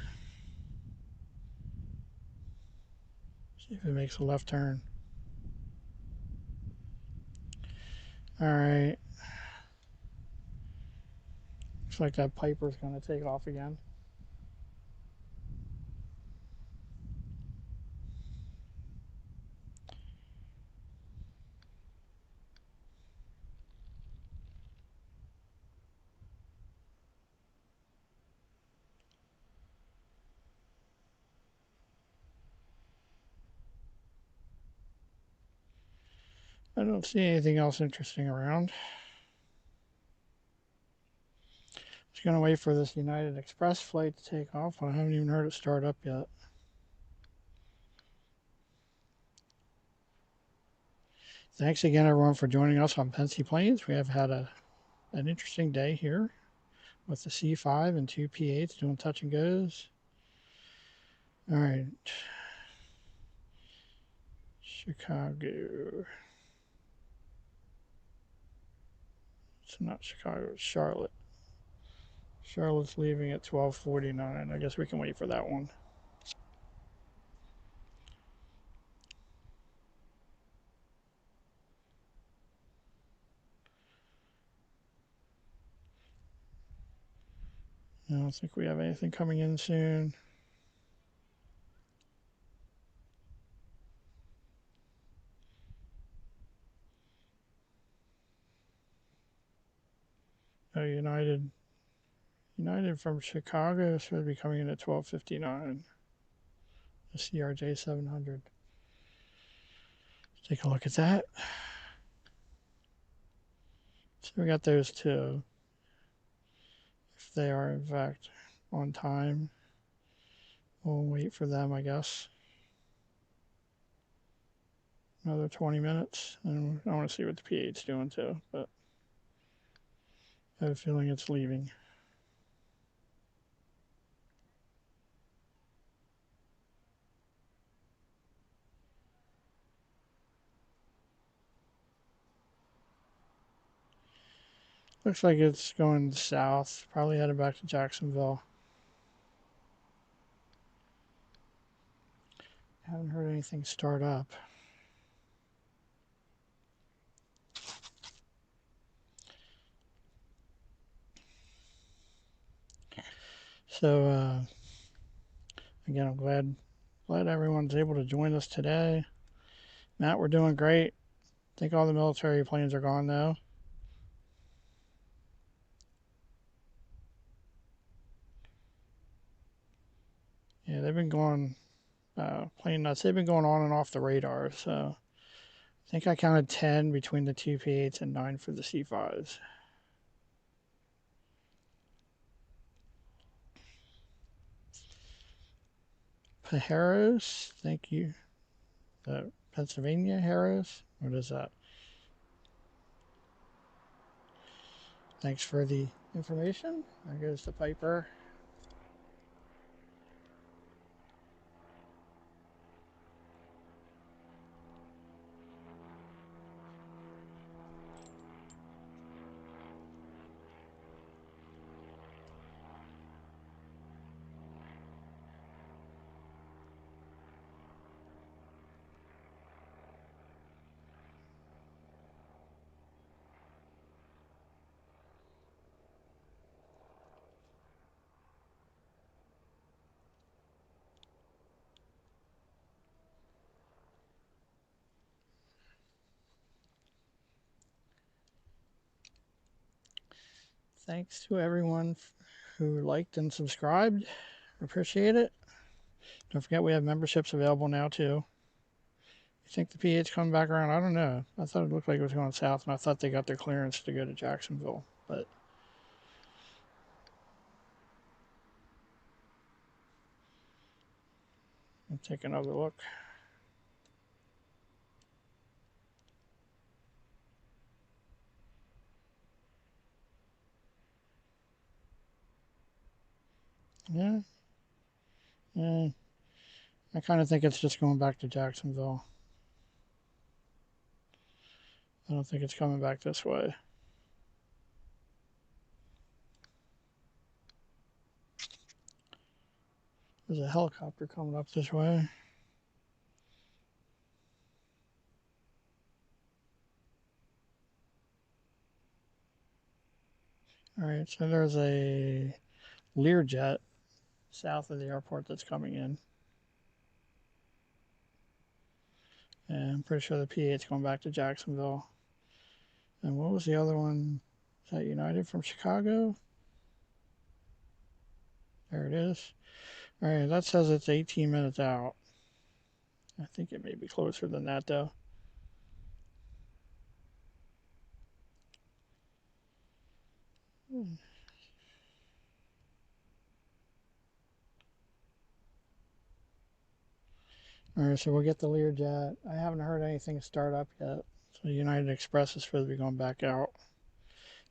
See if it makes a left turn. Alright. Looks like that Piper's going to take off again. I don't see anything else interesting around. Just going to wait for this United Express flight to take off, but I haven't even heard it start up yet. Thanks again, everyone, for joining us on Pensy Planes. We have had an interesting day here with the C5 and 2 P8s doing touch and goes. All right. Chicago. It's not Chicago, it's Charlotte. Charlotte's leaving at 12:49. I guess we can wait for that one. I don't think we have anything coming in soon. Oh, United from Chicago should be coming in at 12:59. The CRJ 700. Let's take a look at that. So we got those two. If they are in fact on time, we'll wait for them, I guess. Another 20 minutes, and I want to see what the P8's doing too. But I have a feeling it's leaving. Looks like it's going south, probably headed back to Jacksonville. Haven't heard anything start up. So again, I'm glad everyone's able to join us today. Matt, we're doing great. I think all the military planes are gone now. Yeah, they've been going plane nuts. They've been going on and off the radar. So I think I counted 10 between the two P8s and 9 for the C5s. Harris, thank you. Pennsylvania Harris. What is that? Thanks for the information. There goes the Piper. Thanks to everyone who liked and subscribed. Appreciate it. Don't forget we have memberships available now too. You think the P8's coming back around? I don't know. I thought it looked like it was going south, and I thought they got their clearance to go to Jacksonville, but I'll take another look. Yeah. Yeah. I kind of think it's just going back to Jacksonville. I don't think it's coming back this way. There's a helicopter coming up this way. All right, so there's a Learjet south of the airport that's coming in. And I'm pretty sure the P8's going back to Jacksonville. And what was the other one? Is that United from Chicago? There it is. All right, that says it's 18 minutes out. I think it may be closer than that, though. All right, so we'll get the Learjet. I haven't heard anything start up yet. So United Express is supposed to be going back out.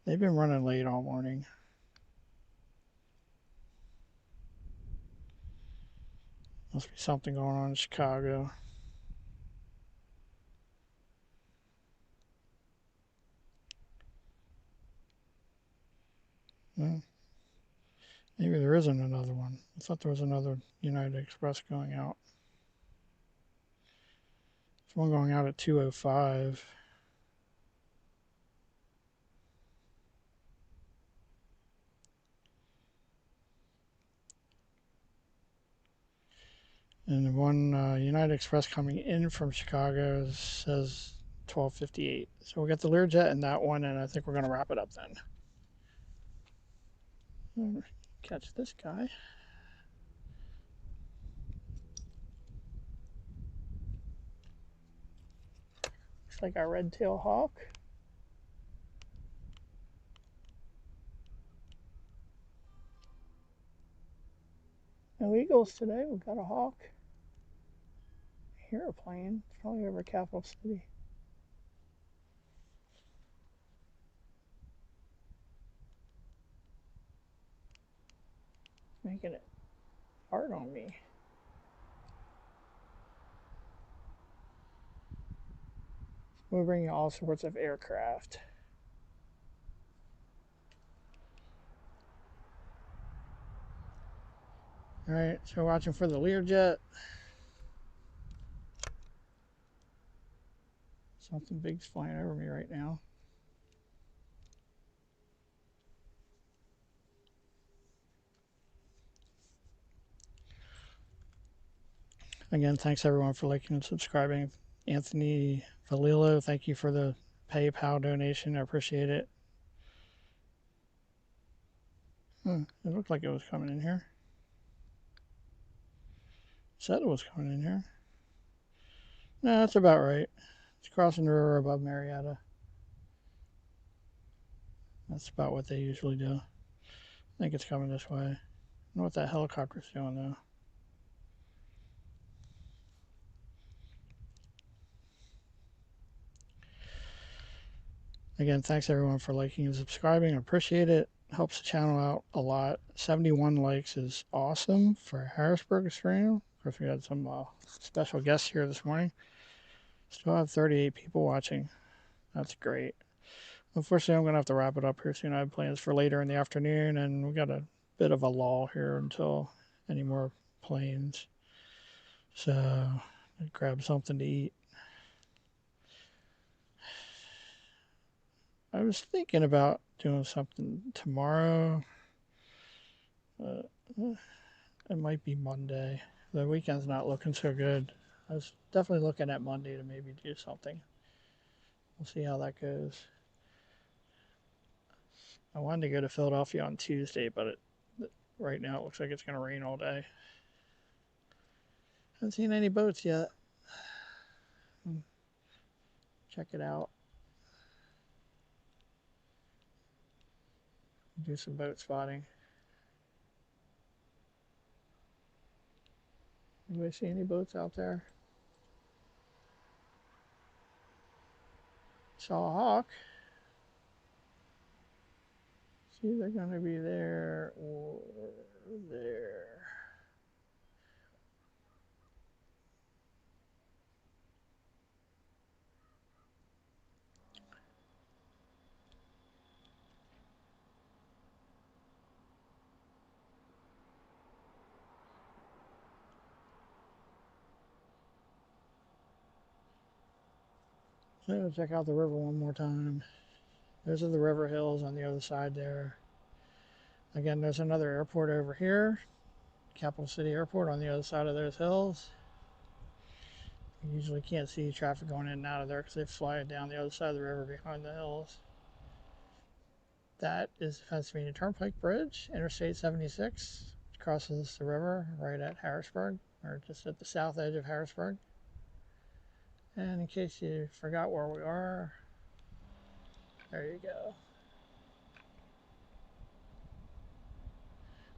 They've been running late all morning. Must be something going on in Chicago. Well, maybe there isn't another one. I thought there was another United Express going out. There's one going out at 2:05. And the one United Express coming in from Chicago says 12:58. So we'll get the Learjet and that one, and I think we're going to wrap it up then. Catch this guy. Looks like our red-tail hawk. No eagles today. We've got a hawk. I hear a plane. It's probably over Capital City. Making it hard on me. We'll bring you all sorts of aircraft. All right, so we're watching for the Learjet. Something big's flying over me right now. Again, thanks everyone for liking and subscribing. Anthony Valillo, thank you for the PayPal donation. I appreciate it. It looked like it was coming in here. Said it was coming in here. No, that's about right. It's crossing the river above Marietta. That's about what they usually do. I think it's coming this way. I don't know what that helicopter's doing though. Again, thanks everyone for liking and subscribing. I appreciate it. Helps the channel out a lot. 71 likes is awesome for Harrisburg stream. Of course, we had some special guests here this morning. Still have 38 people watching. That's great. Unfortunately, I'm going to have to wrap it up here soon. I have plans for later in the afternoon, and we got a bit of a lull here until any more planes. So, I'll grab something to eat. I was thinking about doing something tomorrow. It might be Monday. The weekend's not looking so good. I was definitely looking at Monday to maybe do something. We'll see how that goes. I wanted to go to Philadelphia on Tuesday, but right now it looks like it's going to rain all day. Haven't seen any boats yet. Check it out. Do some boat spotting. Anybody see any boats out there? Saw a hawk. See, they're going to be there or there. So check out the river one more time. Those are the river hills on the other side there. Again, there's another airport over here. Capital City Airport on the other side of those hills. You usually can't see traffic going in and out of there because they fly down the other side of the river behind the hills. That is the Pennsylvania Turnpike Bridge, Interstate 76. It crosses the river right at Harrisburg, or just at the south edge of Harrisburg. And in case you forgot where we are, there you go.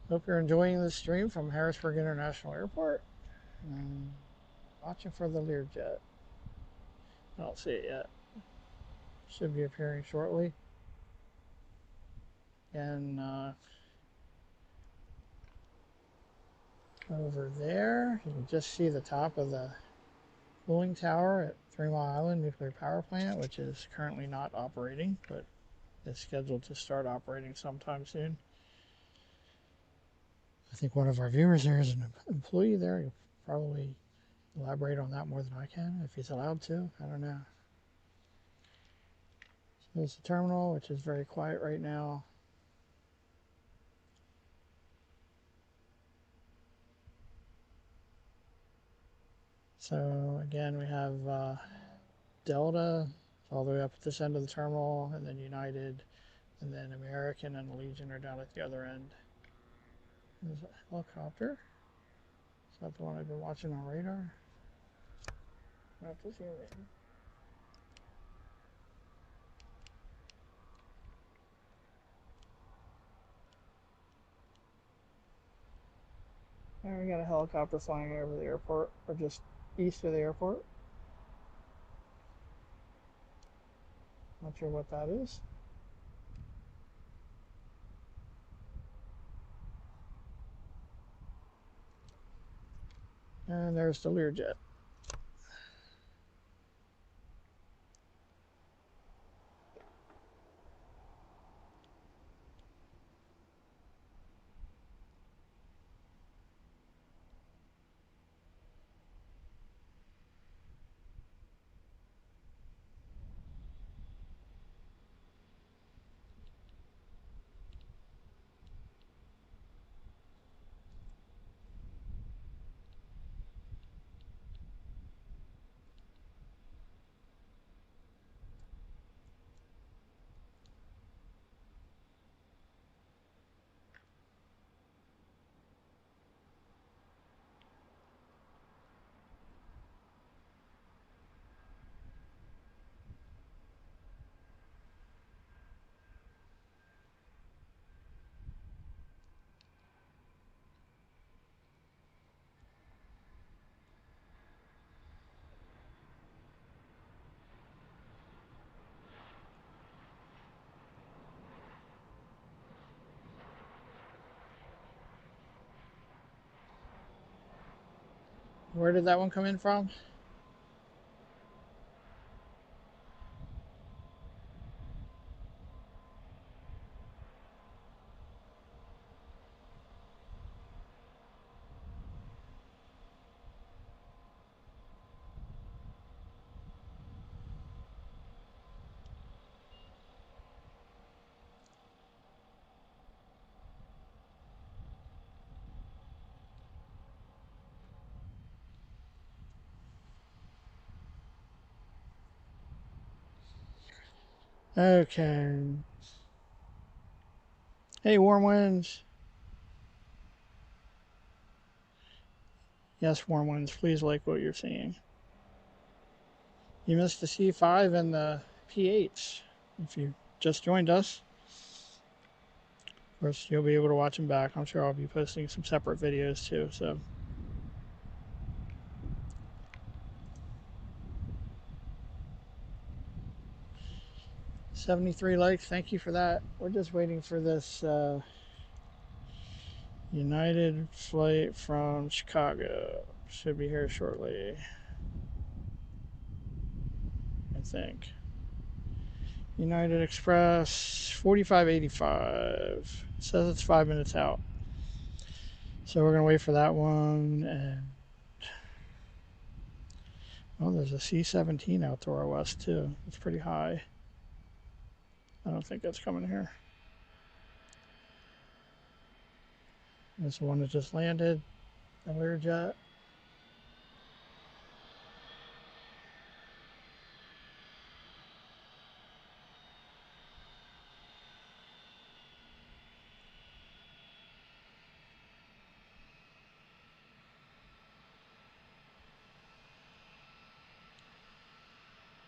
Hope you're enjoying this stream from Harrisburg International Airport. Watching for the Learjet. I don't see it yet. Should be appearing shortly. And over there, you can just see the top of the cooling tower at 3 Mile Island Nuclear Power Plant, which is currently not operating, but is scheduled to start operating sometime soon. I think one of our viewers there is an employee there. He'll probably elaborate on that more than I can, if he's allowed to. I don't know. So there's the terminal, which is very quiet right now. So again, we have Delta all the way up at this end of the terminal, and then United, and then American and Allegiant are down at the other end. There's a helicopter. Is that the one I've been watching on radar? I have to zoom in. And we got a helicopter flying over the airport, or just east of the airport. Not sure what that is. And there's the Learjet. Where did that one come in from? Okay. Hey, warm winds. Yes, warm winds. Please like what you're seeing. You missed the C5 and the P8s. If you just joined us, of course, you'll be able to watch them back. I'm sure I'll be posting some separate videos too. So, 73 likes. Thank you for that. We're just waiting for this United flight from Chicago. Should be here shortly, I think. United Express 4585. It says it's 5 minutes out. So we're going to wait for that one. And oh, there's a C-17 out to our west too. It's pretty high. I don't think that's coming here. There's the one that just landed, the Learjet.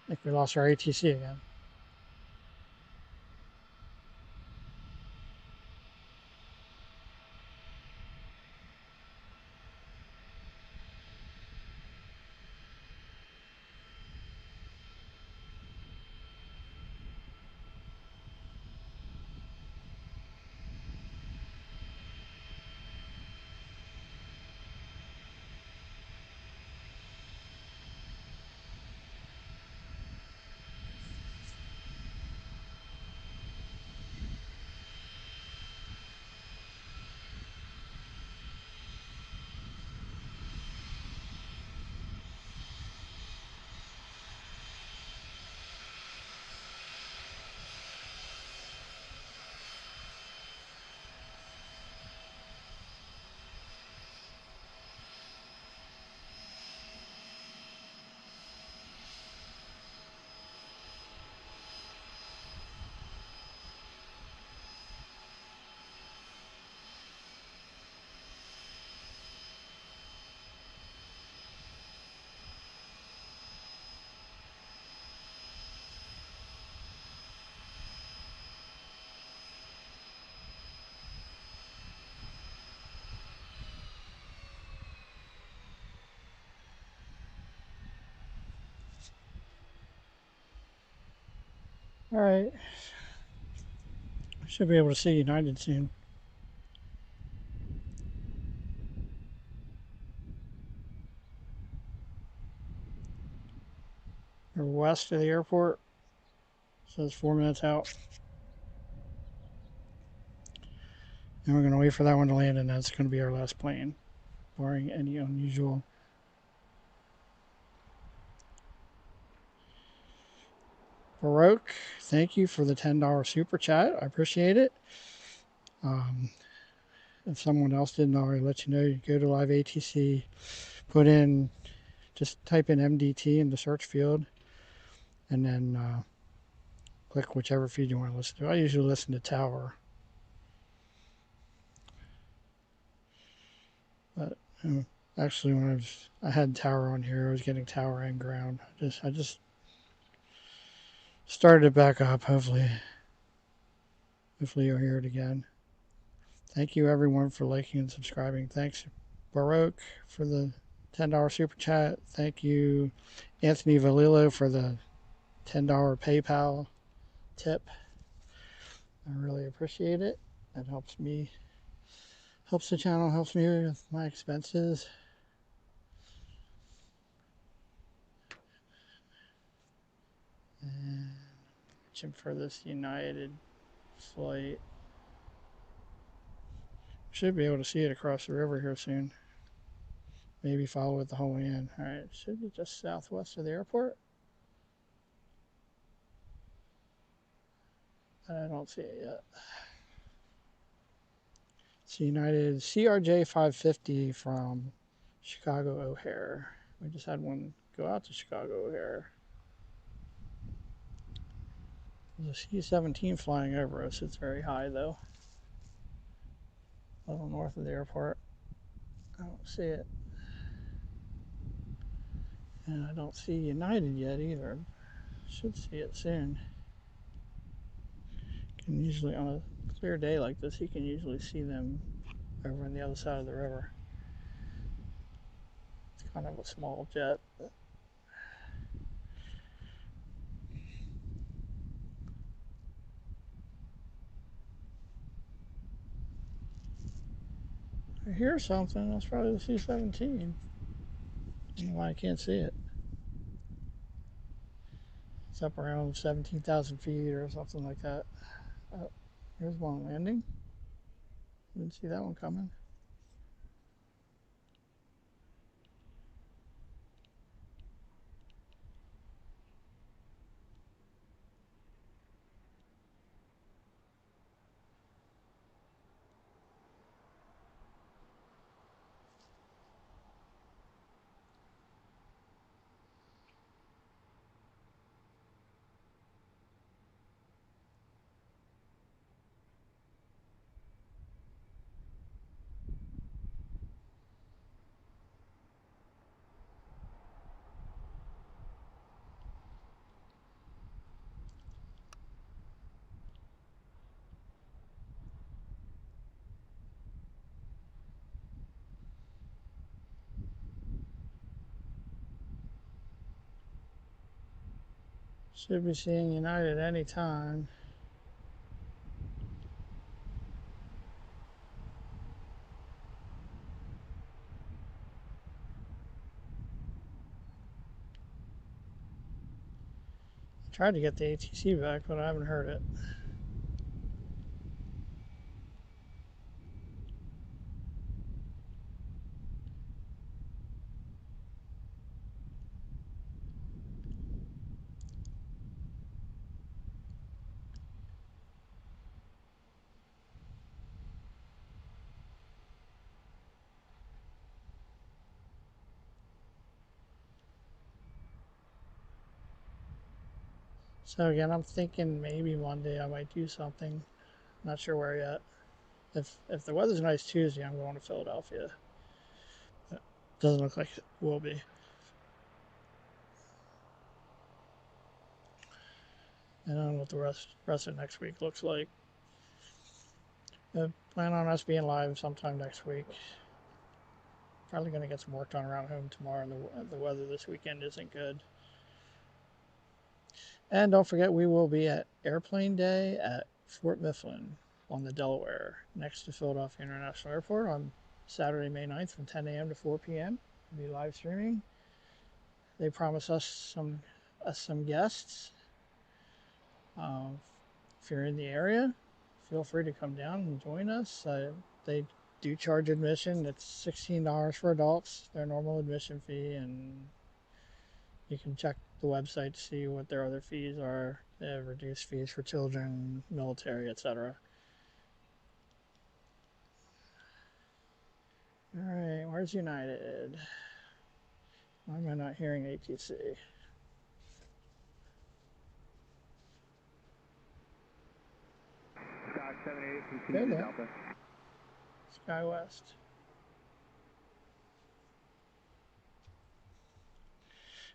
I think we lost our ATC again. All right. Should be able to see United soon. . west of the airport. Says 4 minutes out. And we're going to wait for that one to land, and that's going to be our last plane, barring any unusual. Baroque, thank you for the $10 super chat. I appreciate it. If someone else didn't already let you know, you go to Live ATC, just type in MDT in the search field, and then click whichever feed you want to listen to. I usually listen to Tower. But actually, when I had Tower on here, I was getting Tower and ground. I just started it back up. Hopefully you'll hear it again. Thank you everyone for liking and subscribing. Thanks Baroque for the $10 super chat. Thank you Anthony Valillo for the $10 PayPal tip. I really appreciate it. That helps me, helps the channel, helps me with my expenses. And watching for this United flight. Should be able to see it across the river here soon. Maybe follow it the whole way in. Alright, should be just southwest of the airport. I don't see it yet. It's United CRJ 550 from Chicago O'Hare. We just had one go out to Chicago O'Hare. There's a C-17 flying over us. It's very high though. A little north of the airport. I don't see it. And I don't see United yet either. Should see it soon. Can usually, on a clear day like this, you can usually see them over on the other side of the river. It's kind of a small jet. But I hear something. That's probably the C-17. I don't know why I can't see it. It's up around 17,000 feet or something like that. Oh, here's one landing. Didn't see that one coming. Should be seeing United anytime. I tried to get the ATC back, but I haven't heard it. So again, I'm thinking maybe one day I might do something. Not sure where yet. If the weather's nice Tuesday, I'm going to Philadelphia. It doesn't look like it will be. And I don't know what the rest of next week looks like. I plan on us being live sometime next week. Probably going to get some work done around home tomorrow, and the weather this weekend isn't good. And don't forget, we will be at Airplane Day at Fort Mifflin on the Delaware, next to Philadelphia International Airport on Saturday, May 9th from 10 a.m. to 4 p.m. We'll be live streaming. They promise us some some guests. If you're in the area, feel free to come down and join us. They do charge admission. It's $16 for adults, their normal admission fee, and you can check the website to see what their other fees are. They have reduced fees for children, military, etc. All right, where's United? Why am I not hearing ATC? Scott 78, There continue they to are. Delta. SkyWest.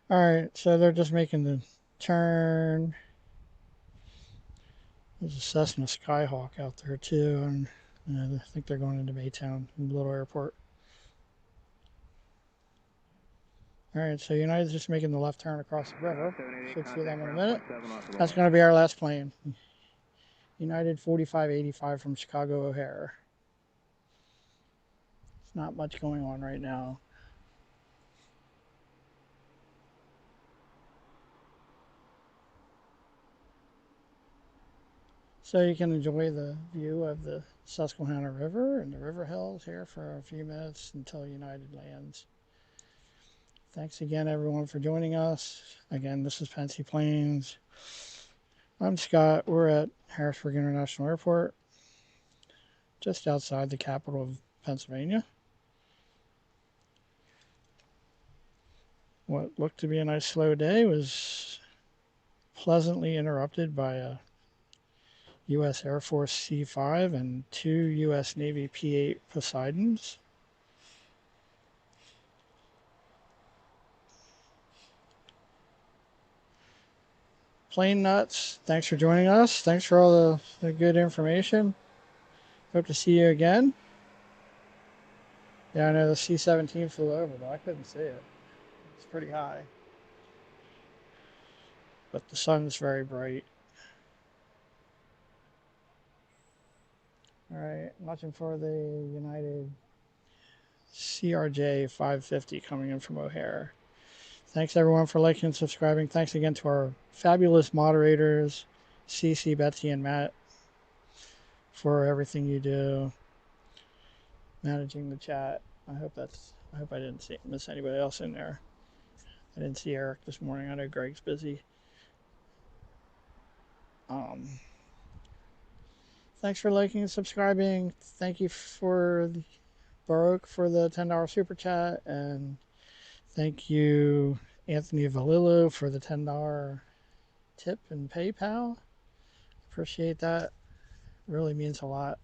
All right, so they're just making the turn. There's a Cessna Skyhawk out there too, and I think they're going into Baytown, Little Airport. All right, so United's just making the left turn across the river. Should see them in a minute. That's going to be our last plane. United 4585 from Chicago O'Hare. It's not much going on right now. So you can enjoy the view of the Susquehanna River and the river hills here for a few minutes until United lands. Thanks again, everyone, for joining us. Again, this is Pensy Planes. I'm Scott. We're at Harrisburg International Airport, just outside the capital of Pennsylvania. What looked to be a nice slow day was pleasantly interrupted by a U.S. Air Force C-5 and 2 U.S. Navy P8 Poseidons. Plane nuts, thanks for joining us. Thanks for all the good information. Hope to see you again. Yeah, I know the C-17 flew over, but I couldn't see it. It's pretty high. But the sun's very bright. All right, watching for the United CRJ 550 coming in from O'Hare. Thanks everyone for liking and subscribing. Thanks again to our fabulous moderators, Cece, Betsy, and Matt, for everything you do, managing the chat. I hope I didn't miss anybody else in there. I didn't see Eric this morning. I know Greg's busy. Thanks for liking and subscribing. Thank you for Baroque for the $10 super chat, and thank you Anthony Valillo for the $10 tip and PayPal. Appreciate that. Really means a lot.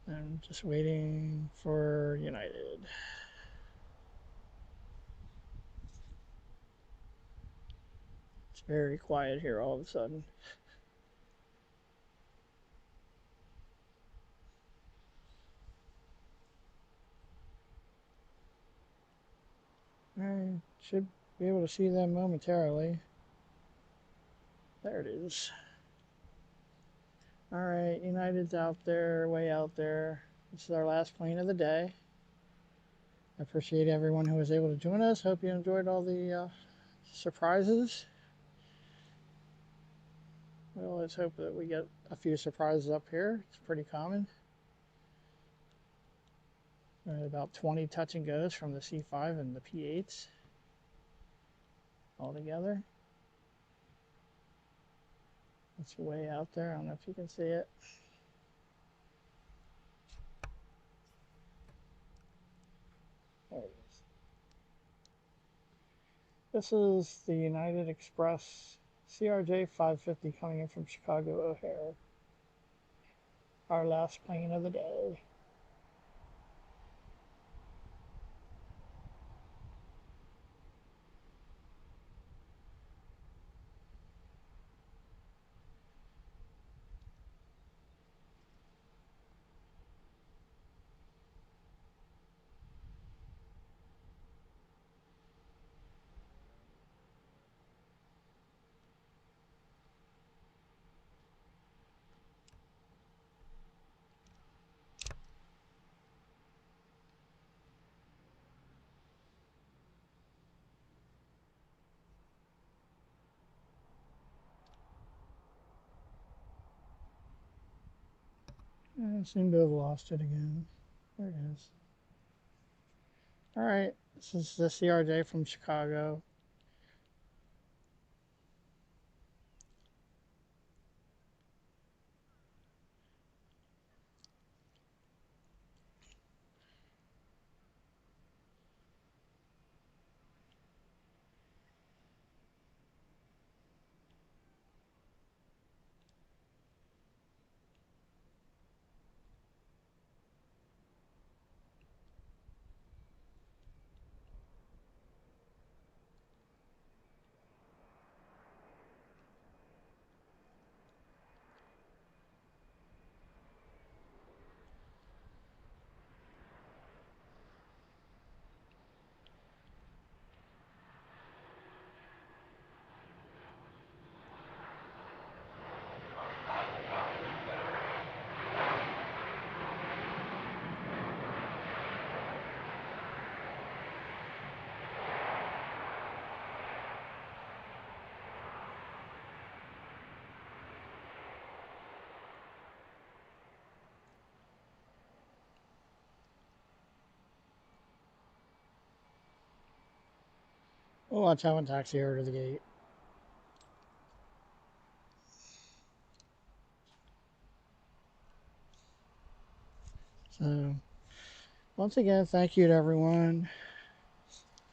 I'm just waiting for United. It's very quiet here all of a sudden. I should be able to see them momentarily. There it is. All right, United's out there, way out there. This is our last plane of the day. I appreciate everyone who was able to join us. Hope you enjoyed all the surprises. Well, let's hope that we get a few surprises up here. It's pretty common. About 20 touch and goes from the C5 and the P8s all together. It's way out there. I don't know if you can see it. There it is. This is the United Express CRJ 550 coming in from Chicago O'Hare. Our last plane of the day. I seem to have lost it again. There it is. All right, this is the CRJ from Chicago. We'll watch out when taxi her to the gate. So, once again, thank you to everyone.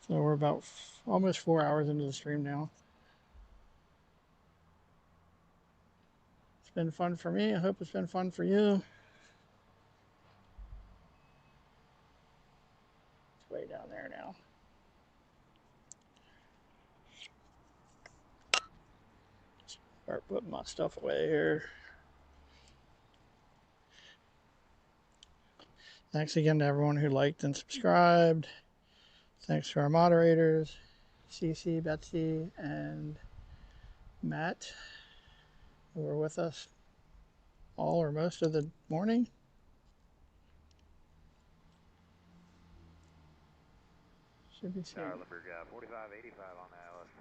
So we're about almost 4 hours into the stream now. It's been fun for me. I hope it's been fun for you. It's way down there now. Start putting my stuff away here. Thanks again to everyone who liked and subscribed. Thanks to our moderators, Cece, Betsy, and Matt, who were with us all or most of the morning. Should be safe. Limburg 4585 on the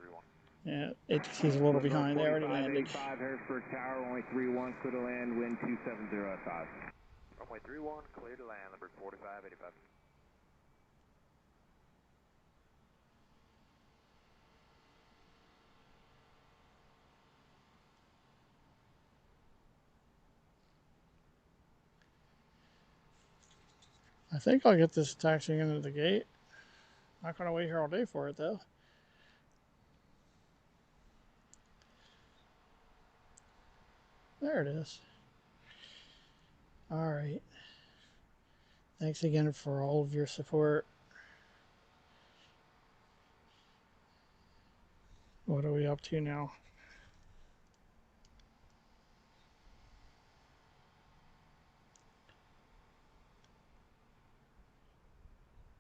LS31. Yeah, ATC's a little behind. They already landed. 4585 Harrisburg Tower, only 31, clear to land, wind 270 at 5. Runway 31, clear to land, Limburg 4585. I think I'll get this taxiing into the gate. Not gonna wait here all day for it though. There it is. All right. Thanks again for all of your support. What are we up to now?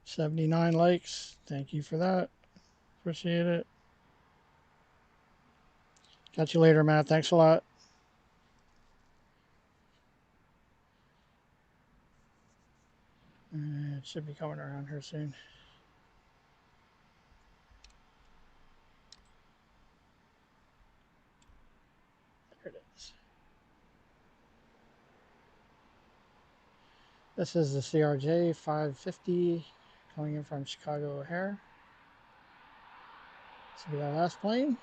$79 likes. Thank you for that. Appreciate it. Catch you later, Matt. Thanks a lot. It should be coming around here soon. There it is. This is the CRJ 550 coming in from Chicago O'Hare. This will be our last plane.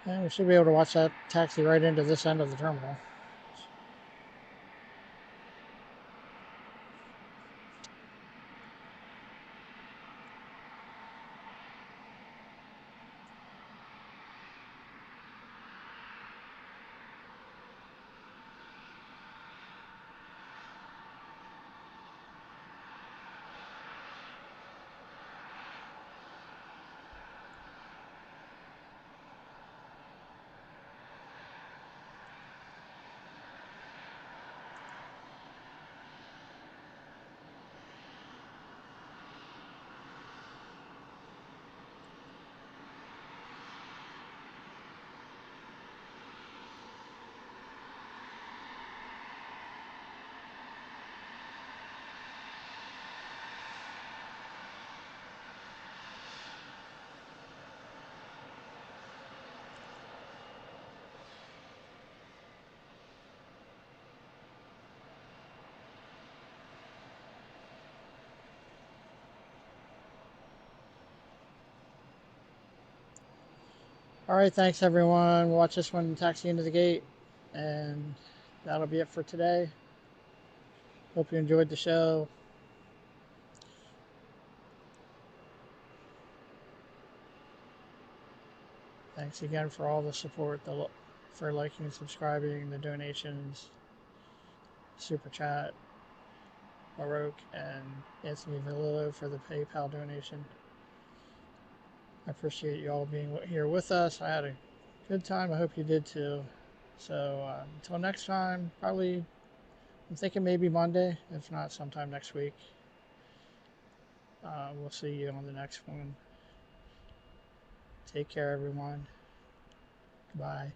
And we should be able to watch that taxi right into this end of the terminal. All right, thanks everyone. We'll watch this one taxi into the gate, and that'll be it for today. Hope you enjoyed the show. Thanks again for all the support, for liking and subscribing, the donations, super chat, Baroque and Anthony Villillo for the PayPal donation. I appreciate you all being here with us. I had a good time. I hope you did too. So until next time, probably, I'm thinking maybe Monday, if not sometime next week. We'll see you on the next one. Take care, everyone. Goodbye.